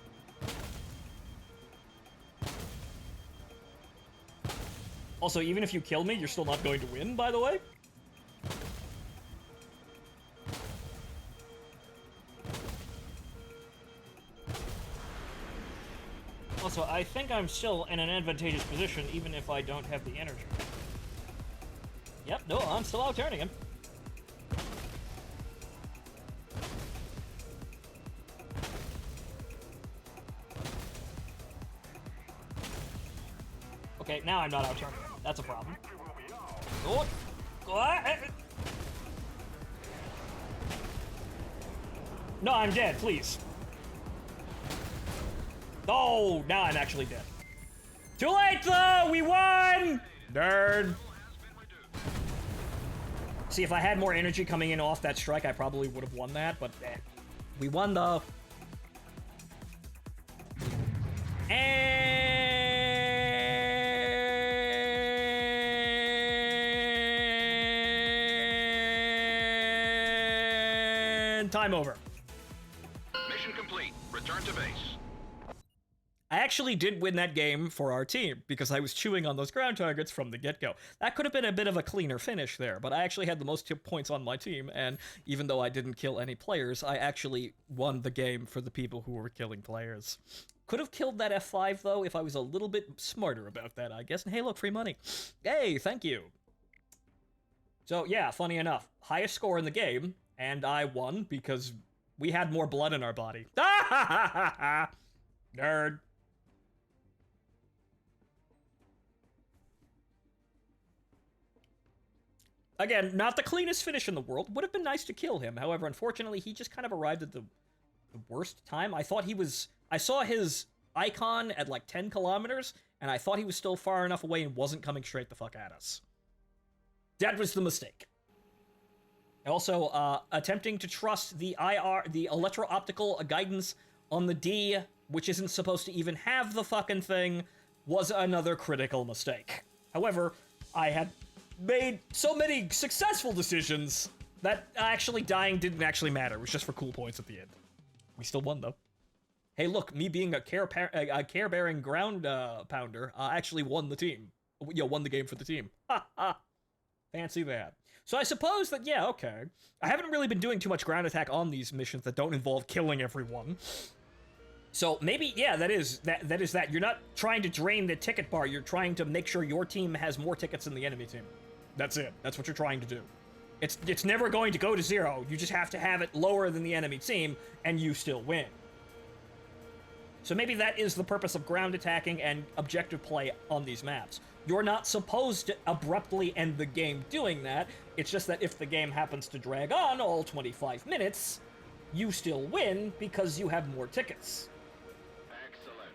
Also, even if you kill me, you're still not going to win, by the way. Also, I think I'm still in an advantageous position, even if I don't have the energy. Yep, no, I'm still out-turning him. Okay, now I'm not out-turning him. That's a problem. Oh. No, I'm dead, please. Oh, now I'm actually dead. Too late, though! We won! Nerd. See, if I had more energy coming in off that strike, I probably would have won that, but we won, though. And time over. Mission complete. Return to base. I actually did win that game for our team because I was chewing on those ground targets from the get-go. That could have been a bit of a cleaner finish there, but I actually had the most points on my team, and even though I didn't kill any players, I actually won the game for the people who were killing players. Could have killed that F5, though, if I was a little bit smarter about that, I guess. And hey, look, free money. Hey, thank you. So, yeah, funny enough, highest score in the game, and I won because we had more blood in our body. Nerd. Again, not the cleanest finish in the world. Would have been nice to kill him. However, unfortunately, he just kind of arrived at the worst time. I thought he was... I saw his icon at like 10 kilometers, and I thought he was still far enough away and wasn't coming straight the fuck at us. That was the mistake. Also, attempting to trust the electro-optical guidance on the D, which isn't supposed to even have the fucking thing, was another critical mistake. However, I had made so many successful decisions that actually dying didn't actually matter. It was just for cool points at the end. We still won, though. Hey, look, me being a care-bearing ground pounder actually won the team. Won the game for the team. Ha ha. Fancy that. So I suppose that, yeah, okay. I haven't really been doing too much ground attack on these missions that don't involve killing everyone. So maybe, yeah, that is that. You're not trying to drain the ticket bar. You're trying to make sure your team has more tickets than the enemy team. That's it. That's what you're trying to do. It's never going to go to 0. You just have to have it lower than the enemy team, and you still win. So maybe that is the purpose of ground attacking and objective play on these maps. You're not supposed to abruptly end the game doing that. It's just that if the game happens to drag on all 25 minutes, you still win because you have more tickets. Excellent.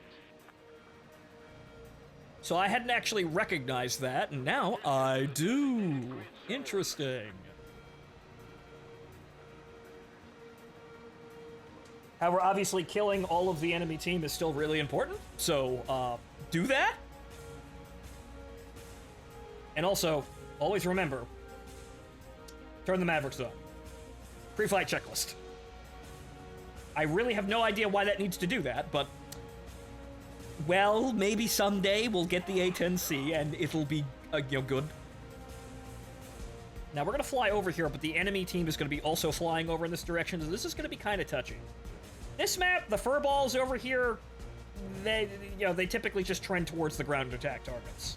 So I hadn't actually recognized that, and now I do. Interesting. However, obviously killing all of the enemy team is still really important, so do that. And also, always remember, turn the Mavericks on. Pre-flight checklist. I really have no idea why that needs to do that, but... well, maybe someday we'll get the A-10C and it'll be, good. Now, we're gonna fly over here, but the enemy team is gonna be also flying over in this direction, so this is gonna be kind of touchy. This map, the furballs over here, they typically just trend towards the ground attack targets.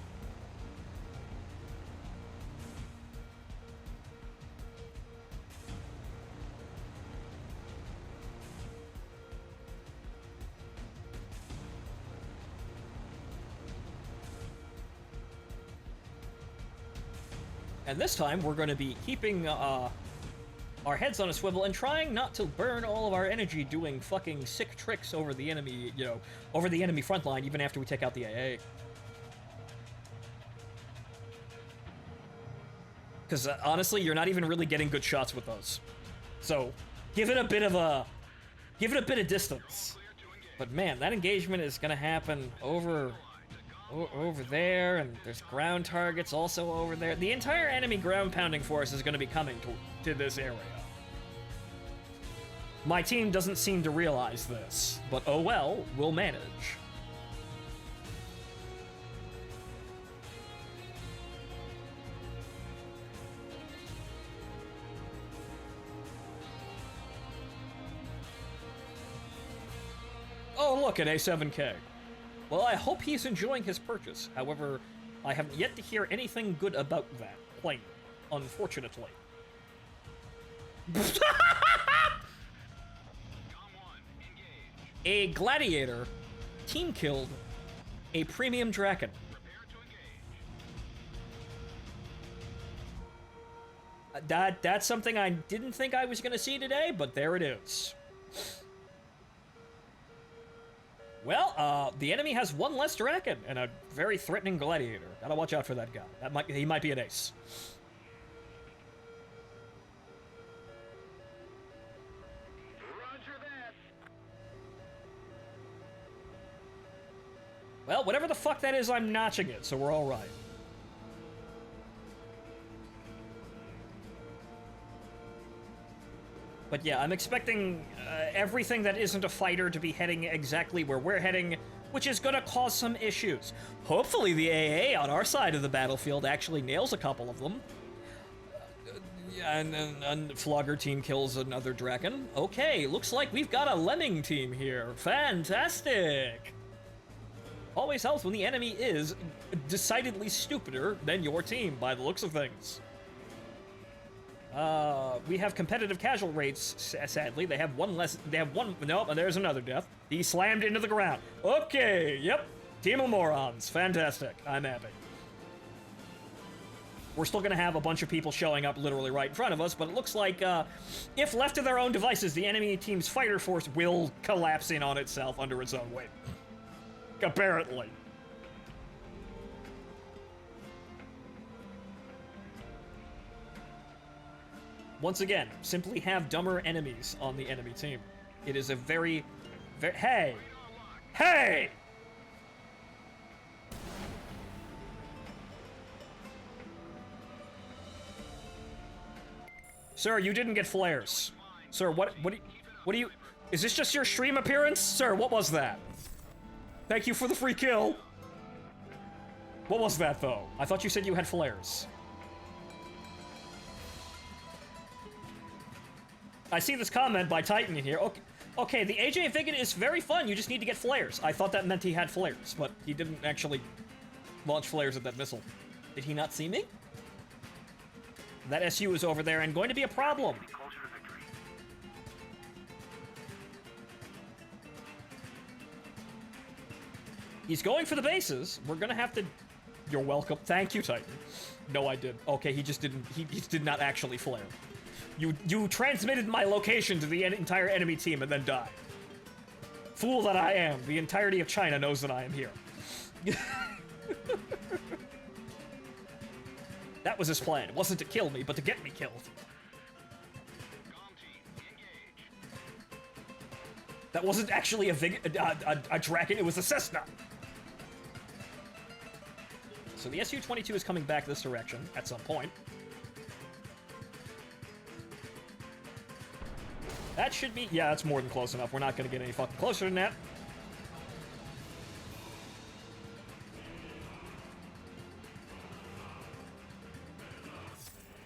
And this time, we're going to be keeping our heads on a swivel and trying not to burn all of our energy doing fucking sick tricks over the enemy, over the enemy front line, even after we take out the AA. Because honestly, you're not even really getting good shots with those. So, give it a bit of distance. But man, that engagement is gonna happen over there, and there's ground targets also over there. The entire enemy ground pounding force is gonna be coming to this area. My team doesn't seem to realize this, but oh well, we'll manage. Oh, look, an A-7K. Well, I hope he's enjoying his purchase. However, I haven't yet to hear anything good about that plane, unfortunately. A Gladiator team killed a premium Draken. That's something I didn't think I was going to see today, but there it is. Well, the enemy has one less Draken and a very threatening Gladiator. Gotta watch out for that guy. He might be an ace. Roger that. Well, whatever the fuck that is, I'm notching it, so we're all right. But yeah, I'm expecting everything that isn't a fighter to be heading exactly where we're heading, which is gonna cause some issues. Hopefully the AA on our side of the battlefield actually nails a couple of them. And Flogger team kills another Draken. Okay, looks like we've got a Lemming team here. Fantastic! Always helps when the enemy is decidedly stupider than your team, by the looks of things. We have competitive casual rates, sadly. They have one less. They have one. Nope, and there's another death. He slammed into the ground. Okay, yep. Team of morons. Fantastic. I'm happy. We're still gonna have a bunch of people showing up literally right in front of us, but it looks like, if left to their own devices, the enemy team's fighter force will collapse in on itself under its own weight. Apparently. Once again, simply have dumber enemies on the enemy team. It is a very, hey! Hey! Sir, you didn't get flares. Sir, what do you, is this just your stream appearance? Sir, what was that? Thank you for the free kill. What was that, though? I thought you said you had flares. I see this comment by Titan in here. Okay, the AJ Vigan is very fun. You just need to get flares. I thought that meant he had flares, but he didn't actually launch flares at that missile. Did he not see me? That SU is over there and going to be a problem. He's going for the bases. We're gonna have to... You're welcome. Thank you, Titan. No, I did. Okay, he just didn't... He just did not actually flare. You transmitted my location to the entire enemy team and then died. Fool that I am. The entirety of China knows that I am here. That was his plan. It wasn't to kill me, but to get me killed. That wasn't actually a Draken, it was a Cessna. So the Su-22 is coming back this direction at some point. That should be... Yeah, that's more than close enough. We're not going to get any fucking closer than that.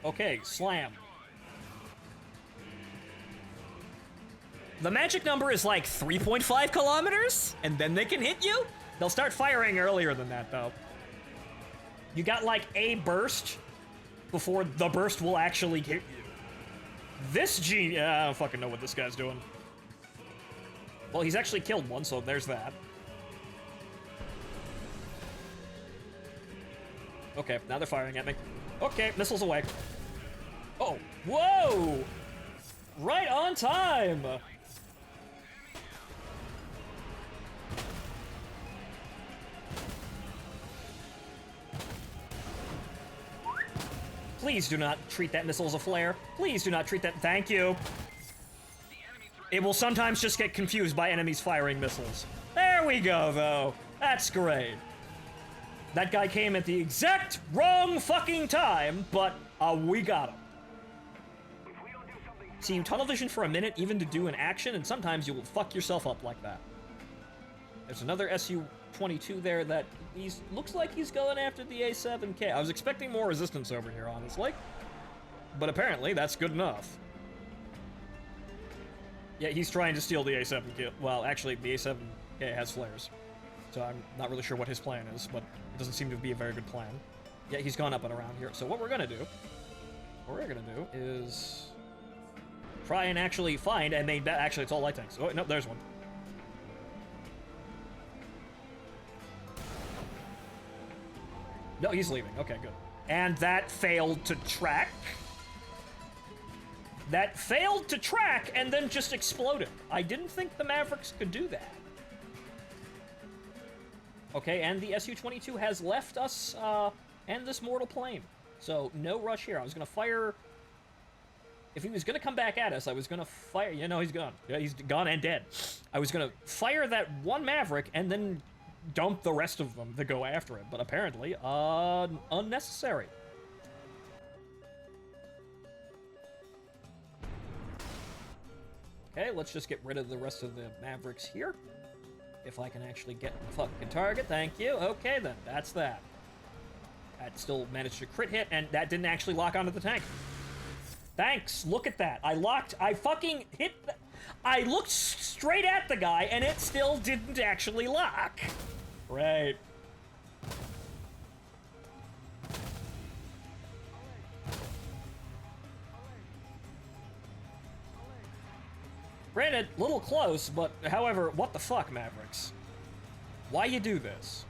Okay, slam. The magic number is like 3.5 kilometers, and then they can hit you? They'll start firing earlier than that, though. You got like a burst before the burst will actually hit you. This genius... I don't fucking know what this guy's doing. Well, he's actually killed one, so there's that. Okay, now they're firing at me. Okay, missiles away. Oh, whoa! Right on time! Please do not treat that missile as a flare. Please do not treat that. Thank you. It will sometimes just get confused by enemies firing missiles. There we go, though. That's great. That guy came at the exact wrong fucking time, but we got him. See, you tunnel vision for a minute even to do an action, and sometimes you will fuck yourself up like that. There's another SU-22 there that looks like he's going after the A-7K. I was expecting more resistance over here, honestly. But apparently, that's good enough. Yeah, he's trying to steal the A-7K. Well, actually, the A-7K has flares. So I'm not really sure what his plan is, but it doesn't seem to be a very good plan. Yeah, he's gone up and around here. So what we're gonna do is try and actually find a main actually, it's all light tanks. Oh, no, there's one. No, he's leaving. Okay, good. And that failed to track. That failed to track and then just exploded. I didn't think the Mavericks could do that. Okay, and the Su-22 has left us and this mortal plane. So no rush here. I was gonna fire. If he was gonna come back at us, I was gonna fire. You know, he's gone. Yeah, he's gone and dead. I was gonna fire that one Maverick and then dump the rest of them to go after him, but apparently, unnecessary. Okay, let's just get rid of the rest of the Mavericks here. If I can actually get the fucking target, thank you. Okay then, that's that. That still managed to crit hit, and that didn't actually lock onto the tank. Thanks, look at that. I fucking hit I looked straight at the guy, and it still didn't actually lock. Right. Granted, little close, but however, what the fuck, Mavericks? Why you do this?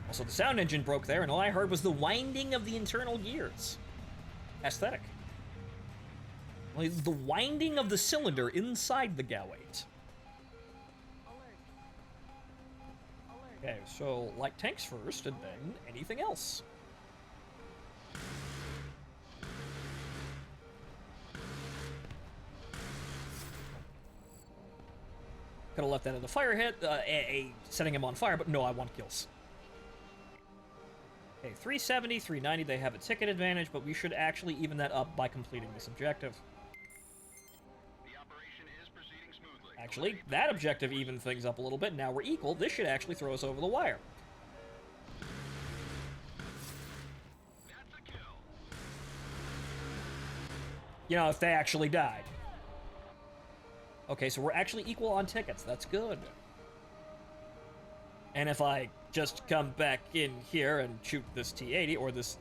Also, the sound engine broke there, and all I heard was the winding of the internal gears. Aesthetic. Like, the winding of the cylinder inside the Gauate. Okay, so light tanks first, and then anything else. Could have left that in the fire hit, setting him on fire, but no, I want kills. Okay, 370, 390, they have a ticket advantage, but we should actually even that up by completing this objective. The operation is proceeding smoothly. Actually, that objective evened things up a little bit. Now we're equal. This should actually throw us over the wire. That's a kill. You know, if they actually died. Okay, so we're actually equal on tickets. That's good. And if I just come back in here and shoot this T-80, or this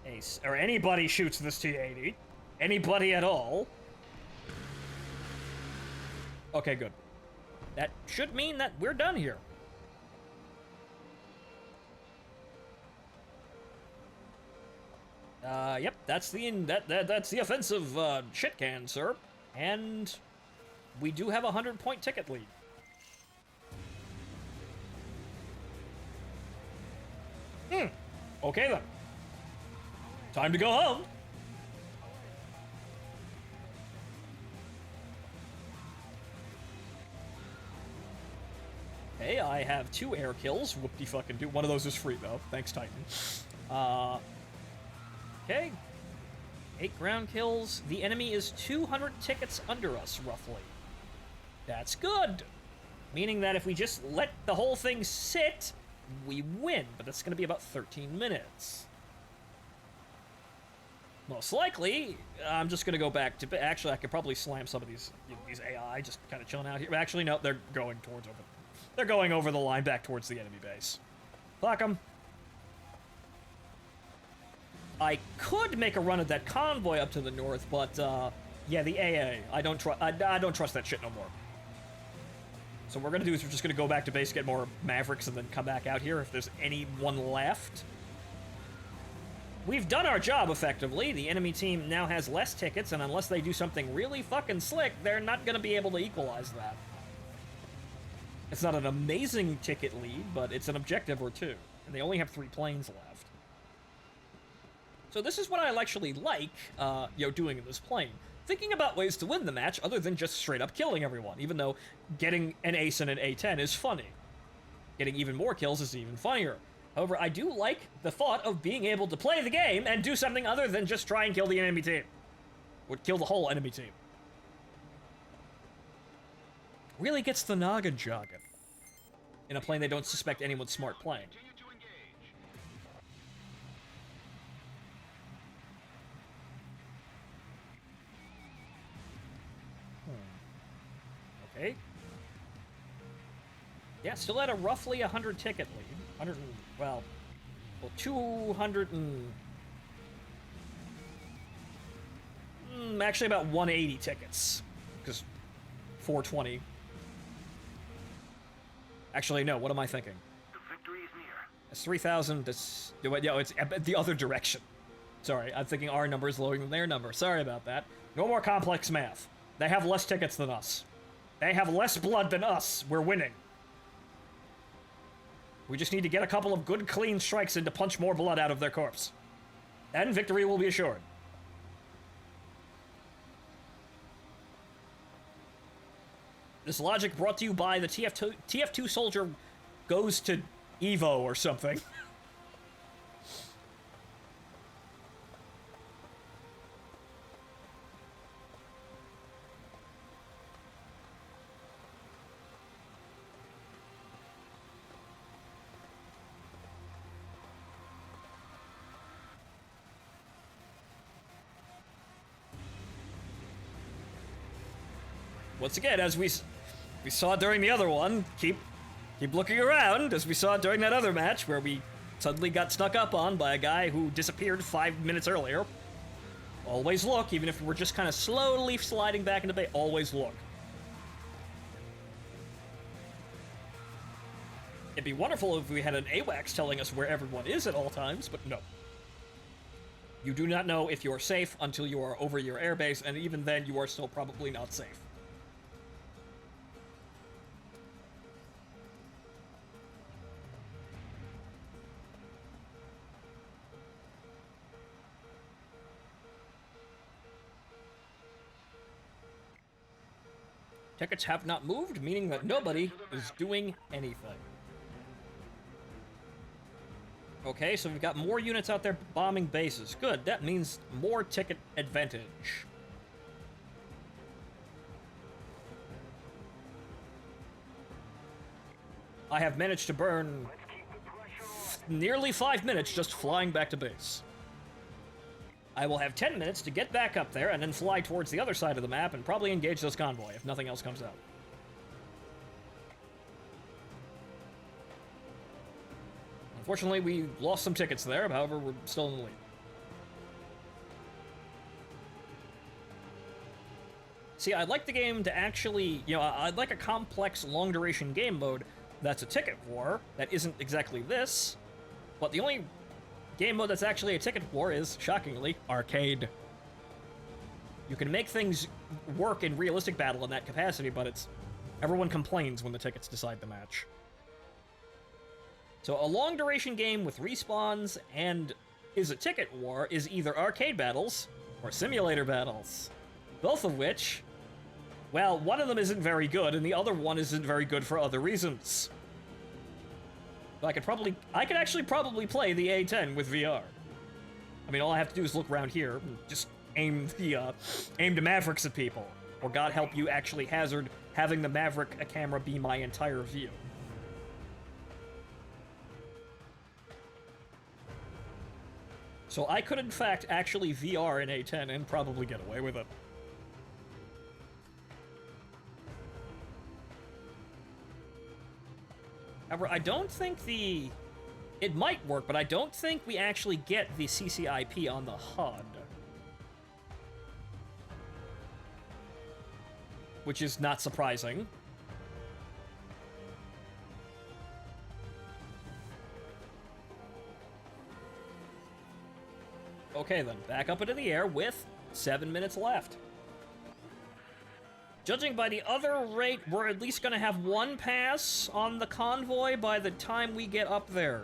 Ace, or anybody shoots this T-80, anybody at all. Okay, good. That should mean that we're done here. Yep, that's the offensive shit can, sir. And we do have a 100-point ticket lead. Okay then. Time to go home. Okay, I have 2 air kills. Whoop-de fucking do. One of those is free though. Thanks, Titan. Okay. 8 ground kills. The enemy is 200 tickets under us, roughly. That's good. Meaning that if we just let the whole thing sit, we win, but that's going to be about 13 minutes. Most likely, I'm just going to go back to... Actually, I could probably slam some of these AI just kind of chilling out here. But actually, no, they're going towards over... They're going over the line back towards the enemy base. Fuck them. I could make a run at that convoy up to the north, but, yeah, the AA, I don't trust that shit no more. So what we're gonna do is we're just gonna go back to base, get more Mavericks, and then come back out here if there's anyone left. We've done our job effectively. The enemy team now has less tickets, and unless they do something really fucking slick, they're not gonna be able to equalize that. It's not an amazing ticket lead, but it's an objective or two. And they only have 3 planes left. So this is what I actually like, doing in this plane. Thinking about ways to win the match other than just straight up killing everyone, even though getting an ace in an A-10 is funny. Getting even more kills is even funnier. However, I do like the thought of being able to play the game and do something other than just try and kill the enemy team. Would kill the whole enemy team. Really gets the noggin jogging. In a plane they don't suspect anyone's smart playing. Continue to engage. Okay. Yeah, still at a roughly 100 ticket lead. 100 and, well 200 and... actually about 180 tickets. Because 420. Actually, no, what am I thinking? The victory is near. It's 3,000, it's the other direction. Sorry, I'm thinking our number is lower than their number. Sorry about that. No more complex math. They have less tickets than us. They have less blood than us. We're winning. We just need to get a couple of good, clean strikes in to punch more blood out of their corpse. And victory will be assured. This logic brought to you by the TF2 soldier goes to Evo or something. Once again, as we saw during the other one, keep looking around, as we saw during that other match where we suddenly got snuck up on by a guy who disappeared 5 minutes earlier. Always look, even if we're just kind of slowly sliding back into base, always look. It'd be wonderful if we had an AWACS telling us where everyone is at all times, but no. You do not know if you're safe until you are over your airbase, and even then you are still probably not safe. Tickets have not moved, meaning that nobody is doing anything. Okay, so we've got more units out there bombing bases. Good, that means more ticket advantage. I have managed to burn nearly 5 minutes just flying back to base. I will have 10 minutes to get back up there and then fly towards the other side of the map and probably engage this convoy if nothing else comes out. Unfortunately, we lost some tickets there, however, we're still in the lead. See, I'd like the game to actually, I'd like a complex, long-duration game mode that's a ticket war, that isn't exactly this, but the only game mode that's actually a ticket war is, shockingly, arcade. You can make things work in realistic battle in that capacity, but everyone complains when the tickets decide the match. So a long-duration game with respawns and is a ticket war is either arcade battles or simulator battles. Both of which, well, one of them isn't very good, and the other one isn't very good for other reasons. I could actually probably play the A-10 with VR. I mean, all I have to do is look around here and just aim the Mavericks at people. Or God help you actually hazard having the Maverick camera be my entire view. So I could, in fact, actually VR an A-10 and probably get away with it. However, I don't think it might work, but I don't think we actually get the CCIP on the HUD. Which is not surprising. Okay then, back up into the air with 7 minutes left. Judging by the other rate, we're at least gonna have one pass on the convoy by the time we get up there.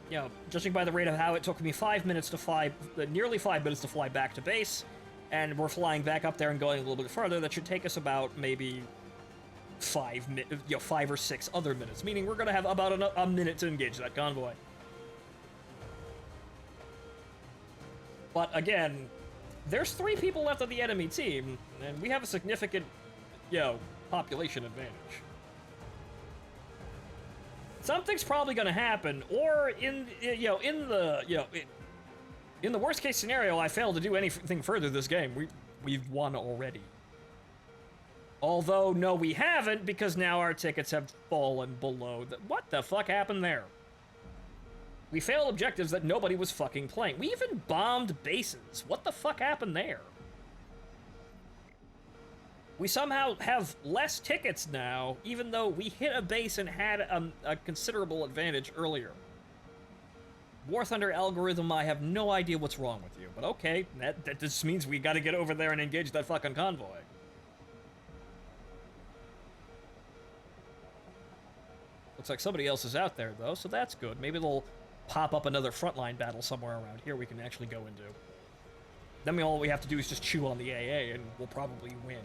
You know, judging by the rate of how it took me 5 minutes to fly, nearly 5 minutes to fly back to base, and we're flying back up there and going a little bit further, that should take us about maybe 5 or 6 other minutes, meaning we're gonna have about a minute to engage that convoy. But again, there's 3 people left on the enemy team, and we have a significant, population advantage. Something's probably gonna happen, or in the worst case scenario, I fail to do anything further this game. We've won already. Although, no, we haven't, because now our tickets have fallen below the... What the fuck happened there? We failed objectives that nobody was fucking playing. We even bombed bases. What the fuck happened there? We somehow have less tickets now, even though we hit a base and had a considerable advantage earlier. War Thunder algorithm, I have no idea what's wrong with you, but okay, that just means we gotta get over there and engage that fucking convoy. Looks like somebody else is out there, though, so that's good. Maybe they'll pop up another frontline battle somewhere around here we can actually go into. Then all we have to do is just chew on the AA, and we'll probably win.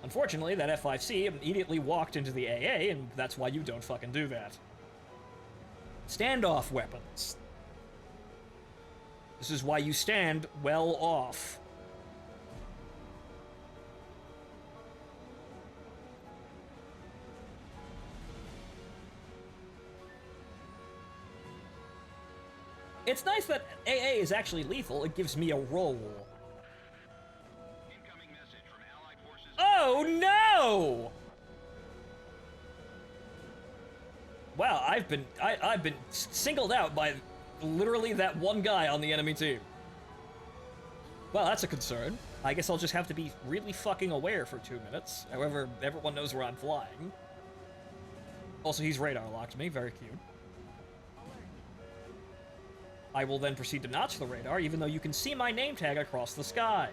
Unfortunately, that F5C immediately walked into the AA, and that's why you don't fucking do that. Standoff weapons. This is why you stand well off. It's nice that AA is actually lethal. It gives me a roll. Incoming message from Allied forces. Oh no! Wow, I've been singled out by literally that one guy on the enemy team. Well, that's a concern. I guess I'll just have to be really fucking aware for 2 minutes. However, everyone knows where I'm flying. Also, he's radar locked me. Very cute. I will then proceed to notch the radar, even though you can see my name tag across the sky.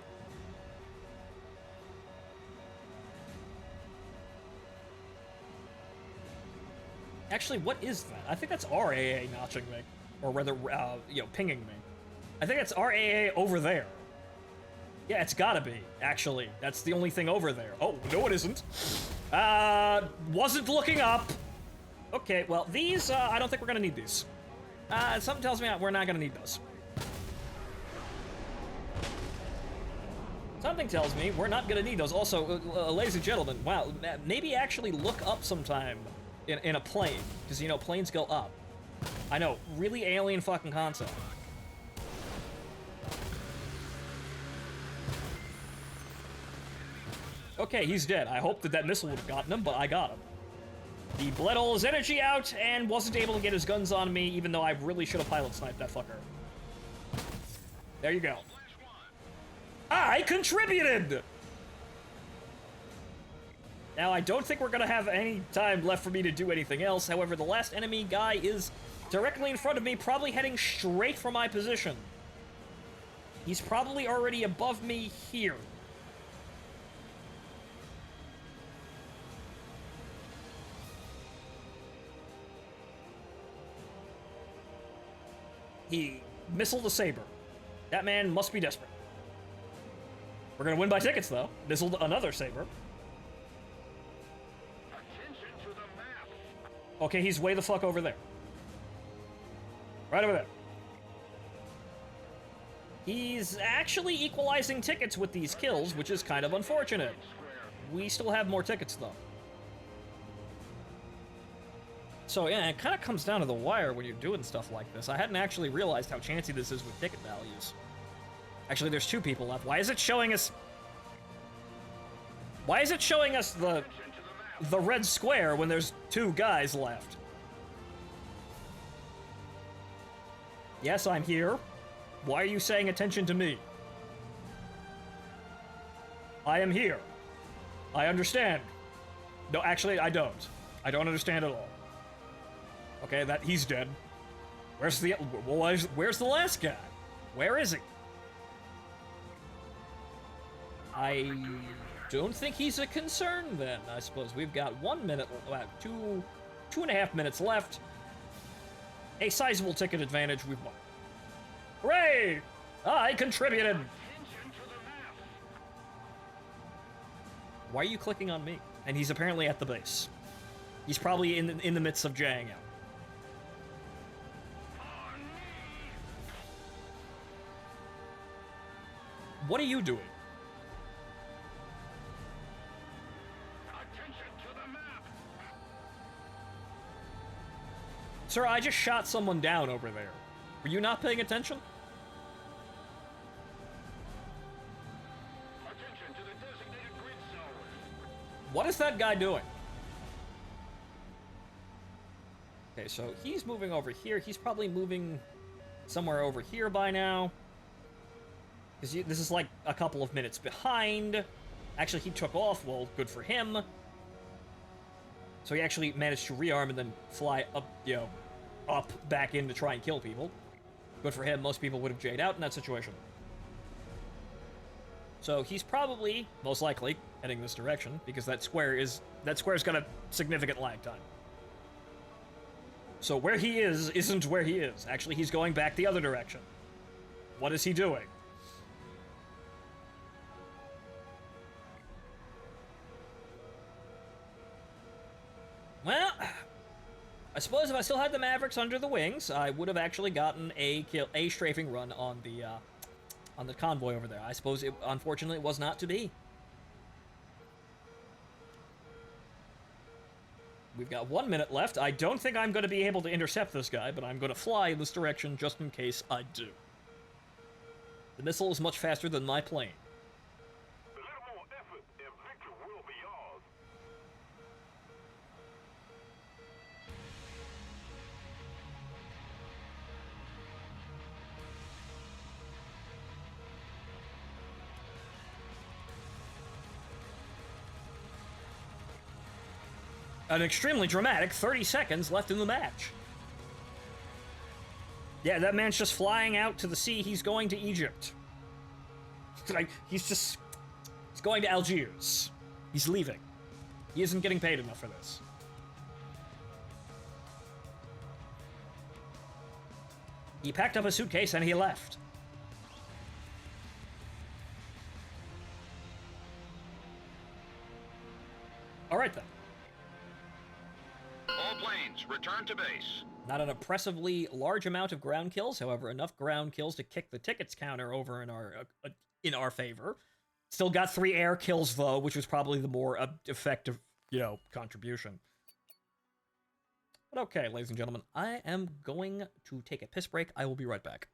Actually, what is that? I think that's our AA notching me. Or rather, pinging me. I think it's our AA over there. Yeah, it's gotta be, actually. That's the only thing over there. Oh, no it isn't. Wasn't looking up. Okay, well, these, I don't think we're gonna need these. Something tells me we're not gonna need those. Something tells me we're not gonna need those. Also, ladies and gentlemen, wow, maybe actually look up sometime in a plane, because, planes go up. I know, really alien fucking concept. Okay, he's dead. I hope that missile would have gotten him, but I got him. He bled all his energy out and wasn't able to get his guns on me, even though I really should have pilot sniped that fucker. There you go. I contributed! Now, I don't think we're gonna have any time left for me to do anything else. However, the last enemy guy is directly in front of me, probably heading straight for my position. He's probably already above me here. He missiled a Saber. That man must be desperate. We're gonna win by tickets, though. Missiled another Saber. Attention to the map. Okay, he's way the fuck over there. Right over there. He's actually equalizing tickets with these kills, which is kind of unfortunate. We still have more tickets, though. So yeah, it kind of comes down to the wire when you're doing stuff like this. I hadn't actually realized how chancy this is with ticket values. Actually, there's 2 people left. Why is it showing us... Why is it showing us the red square when there's 2 guys left? Yes, I'm here. Why are you saying attention to me? I am here. I understand. No, actually, I don't. I don't understand at all. Okay, that he's dead. Where's the last guy? Where is he? I don't think he's a concern then, I suppose. We've got 1 minute, about 2.5 minutes left. A sizable ticket advantage, we've won. Hooray! I contributed! Why are you clicking on me? And he's apparently at the base. He's probably in the midst of jaying out. What are you doing? Attention to the map. Sir, I just shot someone down over there. Were you not paying attention? Attention to the designated grid zone. What is that guy doing? Okay, so he's moving over here. He's probably moving somewhere over here by now. Because this is like a couple of minutes behind. Actually, he took off. Well, good for him. So he actually managed to rearm and then fly up, up back in to try and kill people. Good for him. Most people would have jayed out in that situation. So he's probably, most likely, heading this direction because that square's got a significant lag time. So where he is isn't where he is. Actually, he's going back the other direction. What is he doing? Well, I suppose if I still had the Mavericks under the wings, I would have actually gotten a strafing run on the convoy over there. I suppose it, unfortunately, was not to be. We've got 1 minute left. I don't think I'm going to be able to intercept this guy, but I'm going to fly in this direction just in case I do. The missile is much faster than my plane. A little more effort and victory will be ours. An extremely dramatic 30 seconds left in the match. Yeah, that man's just flying out to the sea. He's going to Egypt. He's going to Algiers. He's leaving. He isn't getting paid enough for this. He packed up a suitcase and he left. All right, then. All planes, return to base. Not an oppressively large amount of ground kills, however, enough ground kills to kick the tickets counter over in our favor. Still got 3 air kills, though, which was probably the more effective, contribution. But okay, ladies and gentlemen, I am going to take a piss break. I will be right back.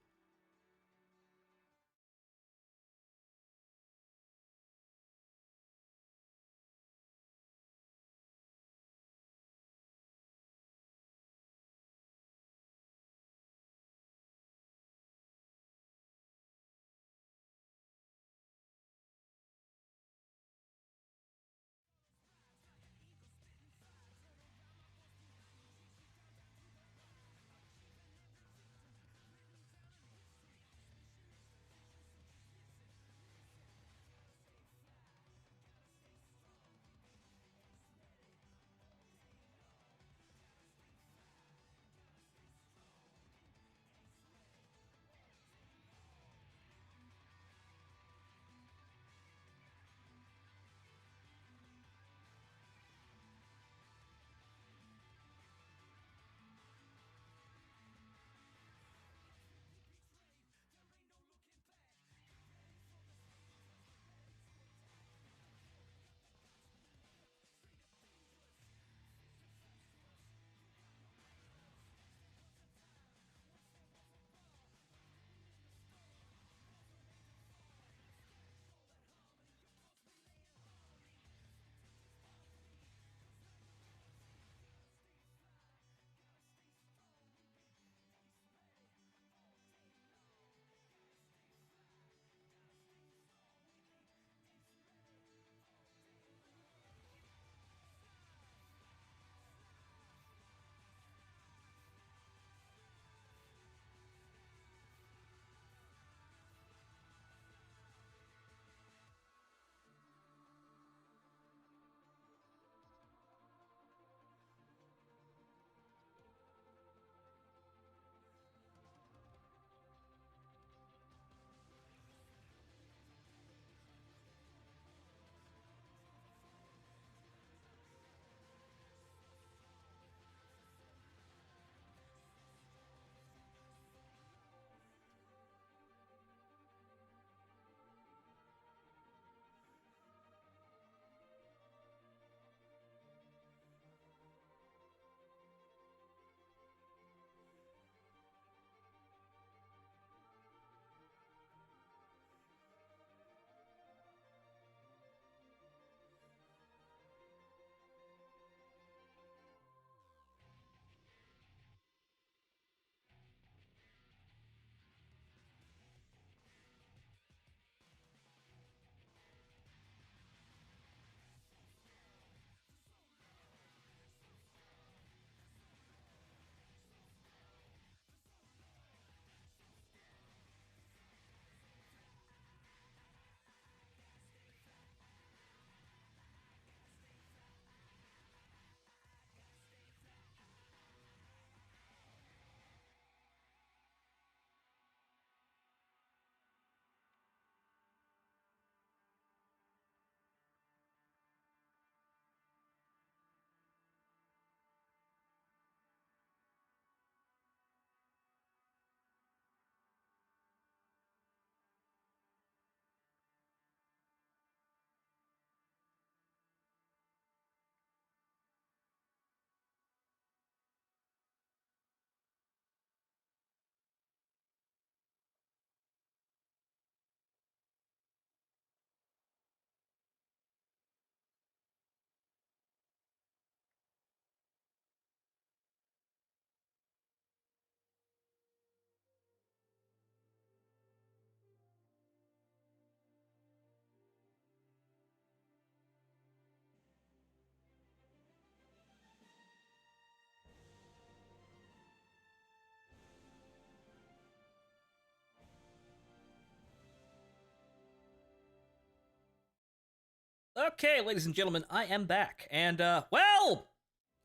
Okay, ladies and gentlemen, I am back. And, well,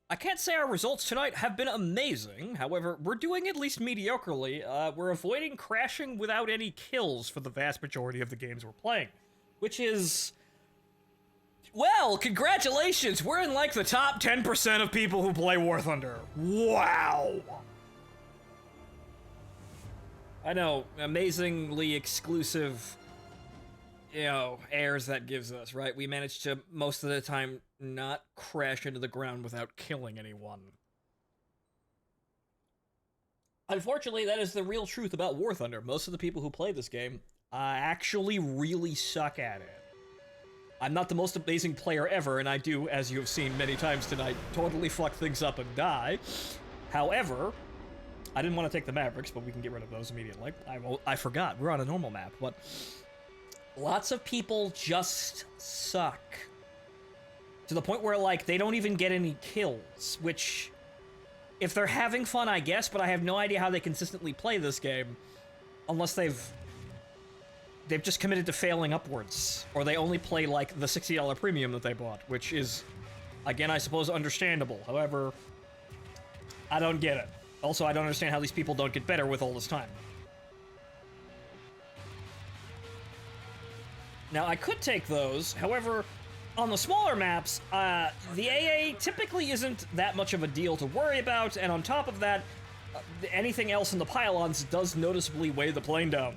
I can't say our results tonight have been amazing. However, we're doing at least mediocrely. We're avoiding crashing without any kills for the vast majority of the games we're playing. Which is... Well, congratulations! We're in, like, the top 10% of people who play War Thunder. Wow! I know, amazingly exclusive... airs that gives us, right? We managed to, most of the time, not crash into the ground without killing anyone. Unfortunately, that is the real truth about War Thunder. Most of the people who play this game actually really suck at it. I'm not the most amazing player ever, and I do, as you have seen many times tonight, totally fuck things up and die. However, I didn't want to take the Mavericks, but we can get rid of those immediately. I forgot, we're on a normal map, but... Lots of people just suck. To the point where, like, they don't even get any kills, which... If they're having fun, I guess, but I have no idea how they consistently play this game. Unless they've just committed to failing upwards. Or they only play, like, the $60 premium that they bought, which is, again, I suppose, understandable. However, I don't get it. Also, I don't understand how these people don't get better with all this time. Now, I could take those, however, on the smaller maps, the AA typically isn't that much of a deal to worry about, and on top of that, anything else in the pylons does noticeably weigh the plane down.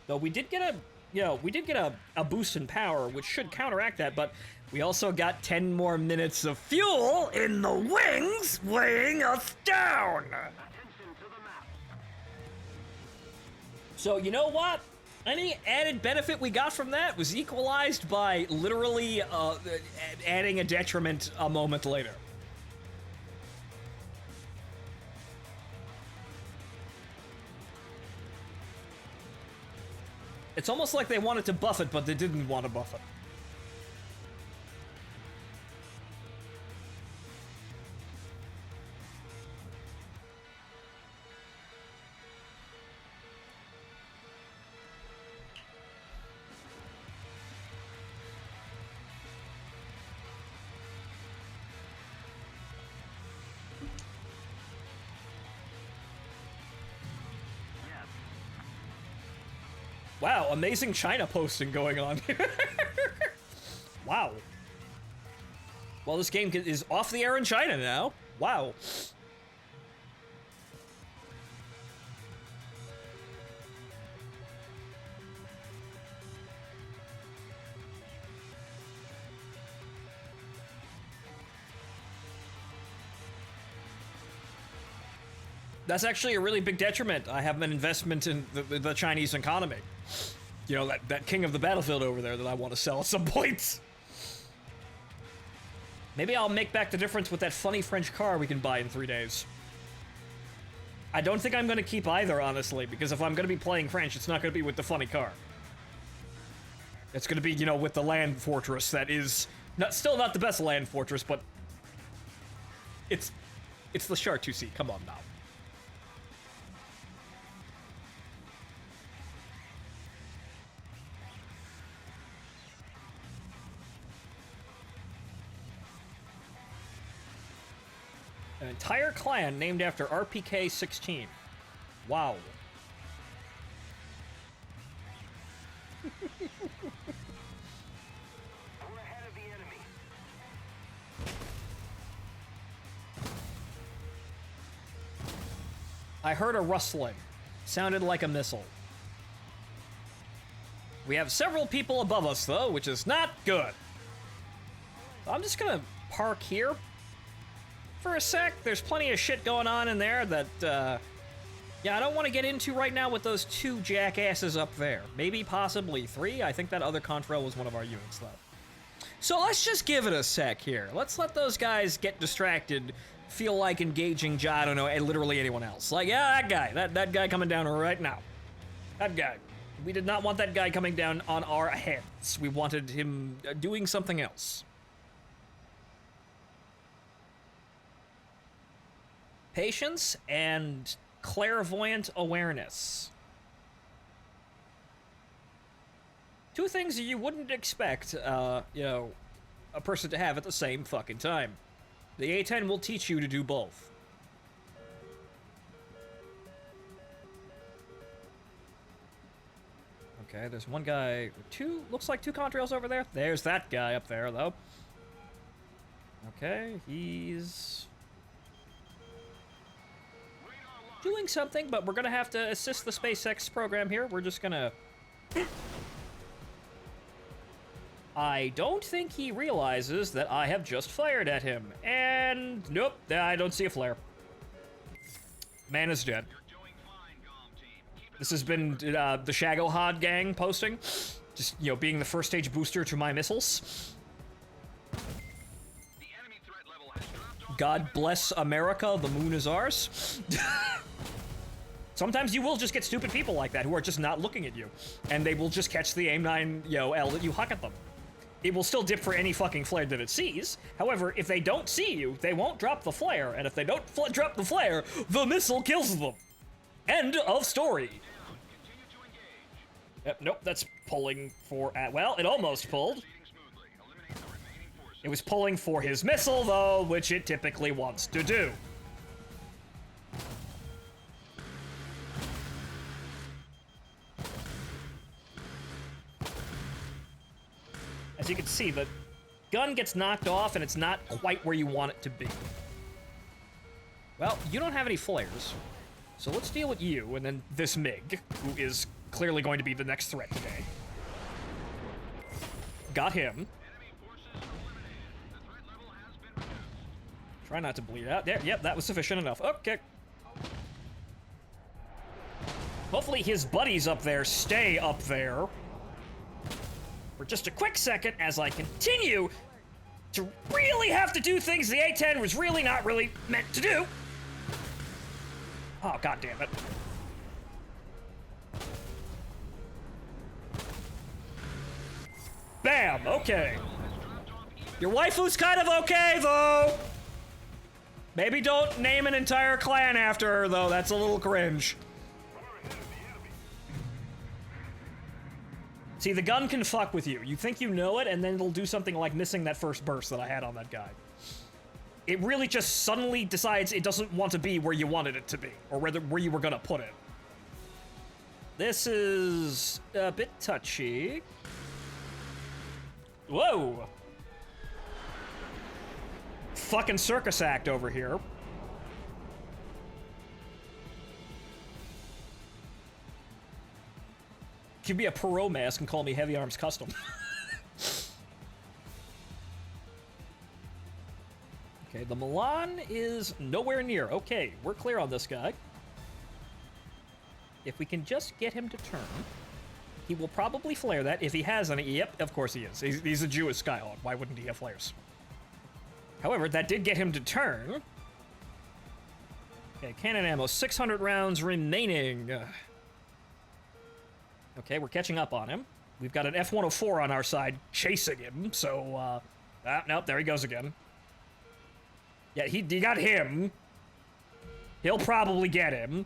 Though we did get a boost in power, which should counteract that, but we also got 10 more minutes of fuel in the wings, weighing us down! So, you know what? Any added benefit we got from that was equalized by literally adding a detriment a moment later. It's almost like they wanted to buff it, but they didn't want to buff it. Wow, amazing China posting going on here. Wow. Well, this game is off the air in China now. Wow. That's actually a really big detriment. I have an investment in the Chinese economy. You know, that king of the battlefield over there that I want to sell at some point. Maybe I'll make back the difference with that funny French car we can buy in 3 days. I don't think I'm going to keep either, honestly, because if I'm going to be playing French, it's not going to be with the funny car. It's going to be, you know, with the land fortress that is still not the best land fortress, but it's the Char 2C. Come on now. An entire clan named after RPK-16. Wow. We're ahead of the enemy. I heard a rustling. Sounded like a missile. We have several people above us, though, which is not good. I'm just gonna park here for a sec. There's plenty of shit going on in there that, yeah, I don't want to get into right now with those 2 jackasses up there. Maybe, possibly 3. I think that other Contrail was one of our units, though. So let's just give it a sec here. Let's let those guys get distracted, feel like engaging, I don't know, literally anyone else. Like, yeah, that guy. That guy coming down right now. That guy. We did not want that guy coming down on our heads. We wanted him doing something else. Patience and clairvoyant awareness. Two things you wouldn't expect, you know, a person to have at the same fucking time. The A-10 will teach you to do both. Okay, there's one guy, looks like two contrails over there. There's that guy up there, though. Okay, he's doing something, but we're gonna have to assist the SpaceX program here. We're just gonna... I don't think he realizes that I have just fired at him. And nope, I don't see a flare. Man is dead. This has been the Shagohod gang posting. Just, you know, being the first stage booster to my missiles. God bless America, the moon is ours. Sometimes you will just get stupid people like that who are just not looking at you. And they will just catch the AIM-9, you know, L that you huck at them. It will still dip for any fucking flare that it sees. However, if they don't see you, they won't drop the flare. And if they don't drop the flare, the missile kills them. End of story. Yep, nope, that's pulling for... well, it almost pulled. It was pulling for his missile, though, which it typically wants to do. As you can see, the gun gets knocked off, and it's not quite where you want it to be. Well, you don't have any flares, so let's deal with you, and then this MiG, who is clearly going to be the next threat today. Got him. Try not to bleed out. There, yep, that was sufficient enough. Okay. Hopefully his buddies up there stay up there for just a quick second as I continue to really have to do things the A-10 was really not really meant to do. Oh, god damn it. Bam, okay. Your waifu's kind of okay, though. Maybe don't name an entire clan after her, though. That's a little cringe. See, the gun can fuck with you. You think you know it, and then it'll do something like missing that first burst that I had on that guy. It really just suddenly decides it doesn't want to be where you wanted it to be, or where you were gonna put it. This is a bit touchy. Whoa! Fucking circus act over here. Give me a Perot mask and call me Heavy Arms Custom. Okay, the Milan is nowhere near. Okay, we're clear on this guy. If we can just get him to turn, he will probably flare that if he has any. Yep, of course he is. He's a Jewish Skyhawk. Why wouldn't he have flares? However, that did get him to turn. Okay, cannon ammo, 600 rounds remaining. Okay, we're catching up on him. We've got an F-104 on our side chasing him, so, nope, there he goes again. Yeah, he got him. He'll probably get him.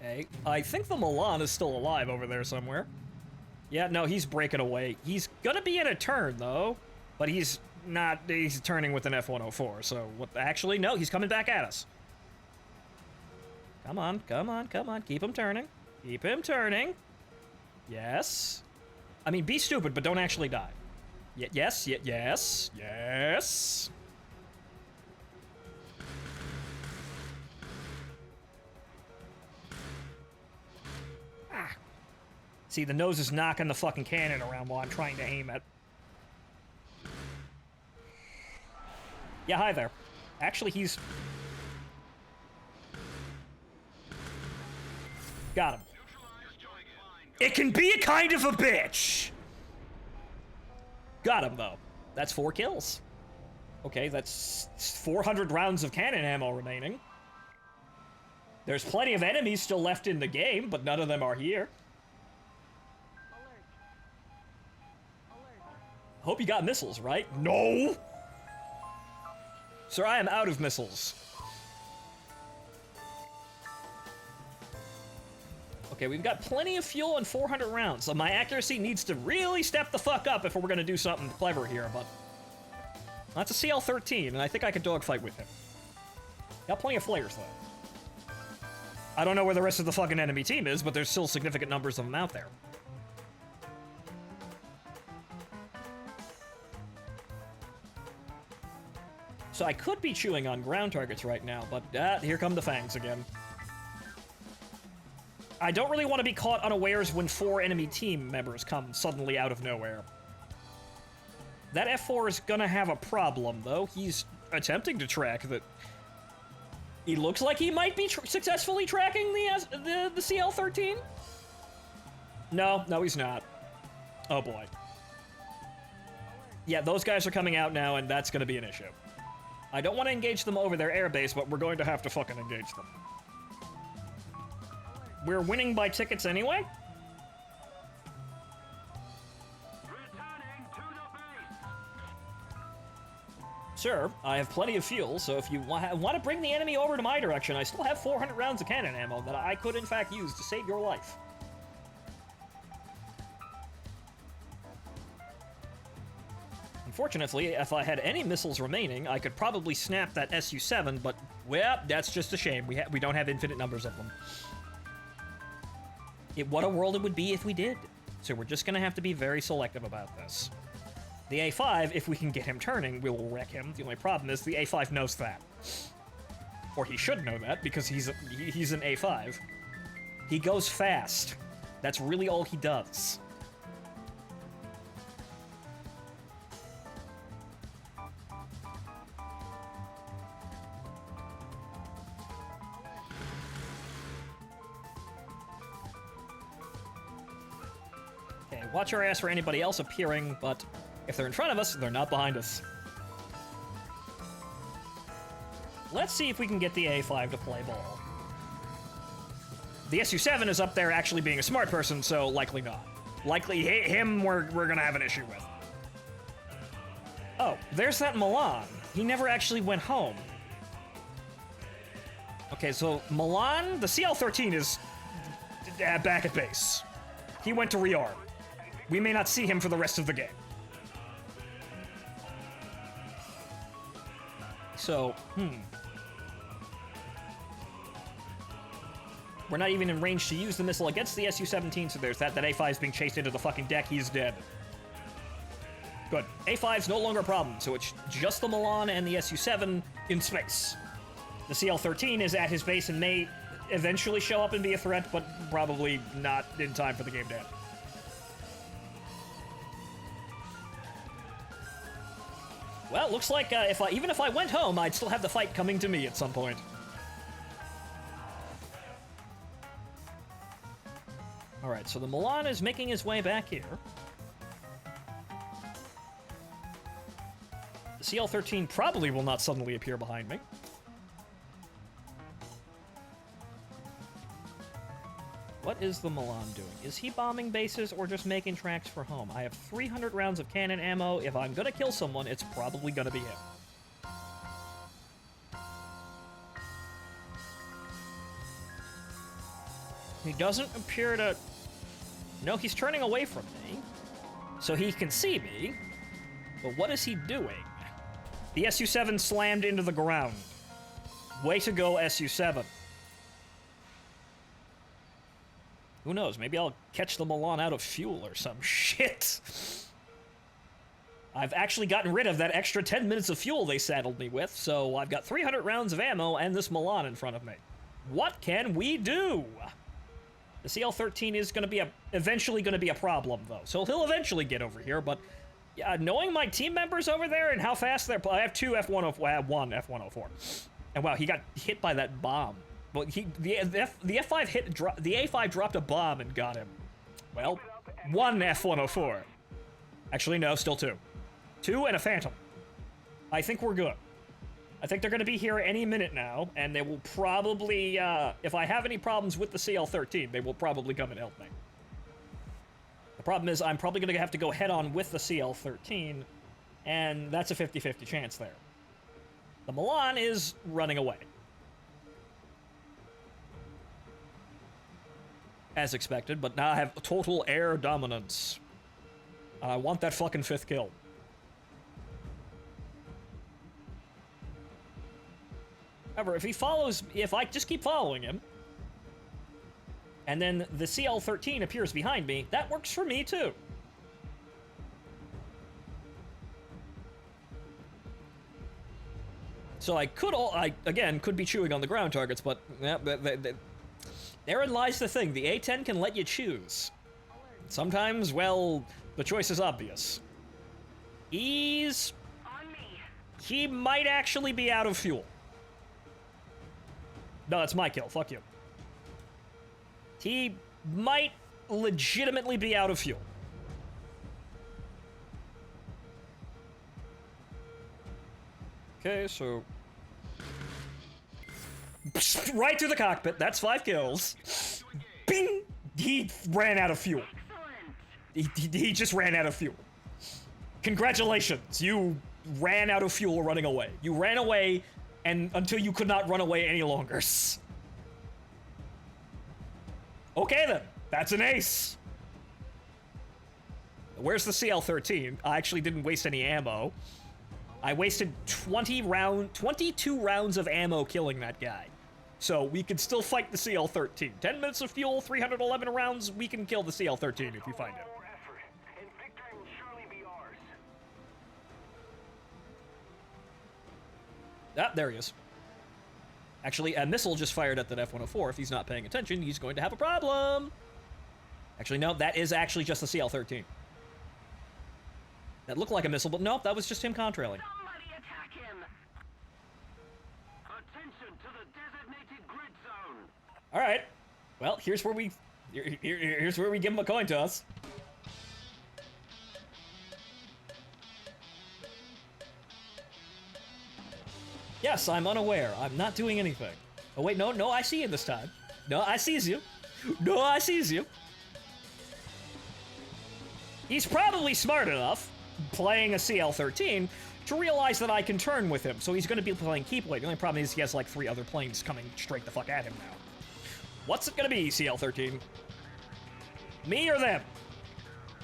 Okay, I think the Milan is still alive over there somewhere. Yeah, no, he's breaking away. He's gonna be in a turn, though, but he's not, he's turning with an F-104, so what, actually, no, he's coming back at us. Come on, come on, come on, keep him turning. Keep him turning. Yes. I mean, be stupid, but don't actually die. Yes, yes, yes. Ah. See, the nose is knocking the fucking cannon around while I'm trying to aim it. Yeah, hi there. Actually, he's... Got him. It can be a kind of a bitch! Got him, though. That's 4 kills. Okay, that's 400 rounds of cannon ammo remaining. There's plenty of enemies still left in the game, but none of them are here. Hope you got missiles, right? No! Sir, I am out of missiles. Okay, we've got plenty of fuel and 400 rounds, so my accuracy needs to really step the fuck up if we're gonna do something clever here, but... That's a CL-13, and I think I can dogfight with him. Got plenty of flares, though. I don't know where the rest of the fucking enemy team is, but there's still significant numbers of them out there. So I could be chewing on ground targets right now, but here come the fangs again. I don't really want to be caught unawares when 4 enemy team members come suddenly out of nowhere. That F4 is gonna have a problem, though. He's attempting to track that. He looks like he might be successfully tracking the CL-13. No, he's not. Oh boy. Yeah, those guys are coming out now, and that's gonna be an issue. I don't want to engage them over their airbase, but we're going to have to fucking engage them. We're winning by tickets anyway? Returning to the base. Sir, I have plenty of fuel, so if you want to bring the enemy over to my direction, I still have 400 rounds of cannon ammo that I could in fact use to save your life. Unfortunately, if I had any missiles remaining, I could probably snap that Su-7, but, well, that's just a shame. We don't have infinite numbers of them. What a world it would be if we did. So we're just gonna have to be very selective about this. The A5, if we can get him turning, we will wreck him. The only problem is the A5 knows that. Or he should know that, because he's an A5. He goes fast. That's really all he does. Okay, watch our ass for anybody else appearing, but if they're in front of us, they're not behind us. Let's see if we can get the A5 to play ball. The Su-7 is up there actually being a smart person, so likely not. Likely him we're gonna have an issue with. Oh, there's that Milan. He never actually went home. Okay, so Milan, the CL-13 is back at base. He went to rearm. We may not see him for the rest of the game. So, We're not even in range to use the missile against the Su-17, so there's that. That A5 is being chased into the fucking deck. He's dead. Good. A5's no longer a problem, so it's just the Milan and the Su-7 in space. The CL-13 is at his base and may eventually show up and be a threat, but probably not in time for the game to end. Well, it looks like even if I went home, I'd still have the fight coming to me at some point. Alright, so the Milan is making his way back here. The CL-13 probably will not suddenly appear behind me. What is the Milan doing? Is he bombing bases or just making tracks for home? I have 300 rounds of cannon ammo. If I'm gonna kill someone, it's probably gonna be him. He doesn't appear to... No, he's turning away from me, so he can see me. But what is he doing? The Su-7 slammed into the ground. Way to go, Su-7. Who knows? Maybe I'll catch the Milan out of fuel or some shit. I've actually gotten rid of that extra 10 minutes of fuel they saddled me with, so I've got 300 rounds of ammo and this Milan in front of me. What can we do? The CL-13 is going to be eventually going to be a problem, though, so he'll eventually get over here, but knowing my team members over there and how fast they're... I have two F-104... I have one F-104. And wow, he got hit by that bomb. Well, the F5 the A5 dropped a bomb and got him. Well, one F-104. Actually, no, still two. Two and a Phantom. I think we're good. I think they're going to be here any minute now, and they will probably, if I have any problems with the CL-13, they will probably come and help me. The problem is I'm probably going to have to go head-on with the CL-13, and that's a 50-50 chance there. The Milan is running away. as expected, but now I have total air dominance. I want that fucking 5th kill. However, if I just keep following him, and then the CL-13 appears behind me, that works for me too. So I again, could be chewing on the ground targets, but therein lies the thing. The A-10 can let you choose. Sometimes, well, the choice is obvious. He might actually be out of fuel. No, that's my kill. Fuck you. He might legitimately be out of fuel. Okay, so... right through the cockpit. That's 5 kills. Bing! He ran out of fuel. He just ran out of fuel. Congratulations. You ran out of fuel running away. You ran away and until you could not run away any longer. Okay then. That's an ace. Where's the CL-13? I actually didn't waste any ammo. I wasted 22 rounds of ammo killing that guy. So we can still fight the CL-13. 10 minutes of fuel, 311 rounds, we can kill the CL-13 if you find it. More effort, and victory will surely be ours. Ah, there he is. Actually, a missile just fired at that F-104. If he's not paying attention, he's going to have a problem. Actually, no, that is actually just the CL-13. That looked like a missile, but nope, that was just him contrailing. Somebody attack him! Attention to the designated grid zone! All right. Well, here's where we give him a coin toss. Yes, I'm unaware. I'm not doing anything. Oh wait, no, I see you this time. No, I sees you. No, I sees you. He's probably smart enough, playing a CL-13, to realize that I can turn with him, so he's going to be playing keep away. The only problem is he has like 3 other planes coming straight the fuck at him now. What's it going to be, CL-13? Me or them?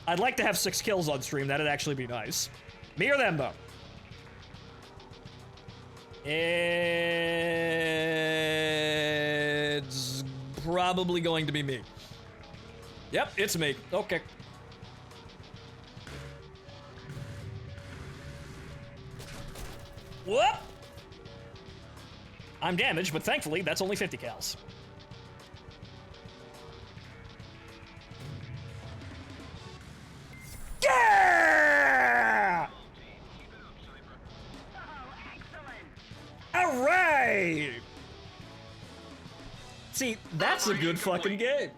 I'd like to have 6 kills on stream. That'd actually be nice. Me or them, though? It's probably going to be me. Yep, it's me. Okay. Whoop! I'm damaged, but thankfully, that's only 50 cals. Yeah! All right! See, that's a good fucking game.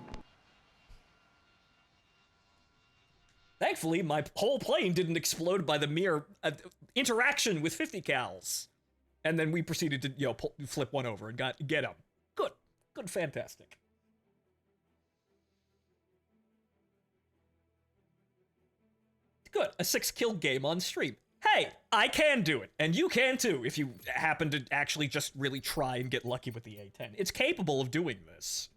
Thankfully, my whole plane didn't explode by the mere interaction with 50 cals. And then we proceeded to, flip one over and get him. Good. Good, fantastic. Good, a 6-kill game on stream. Hey, I can do it, and you can too, if you happen to actually just really try and get lucky with the A-10. It's capable of doing this,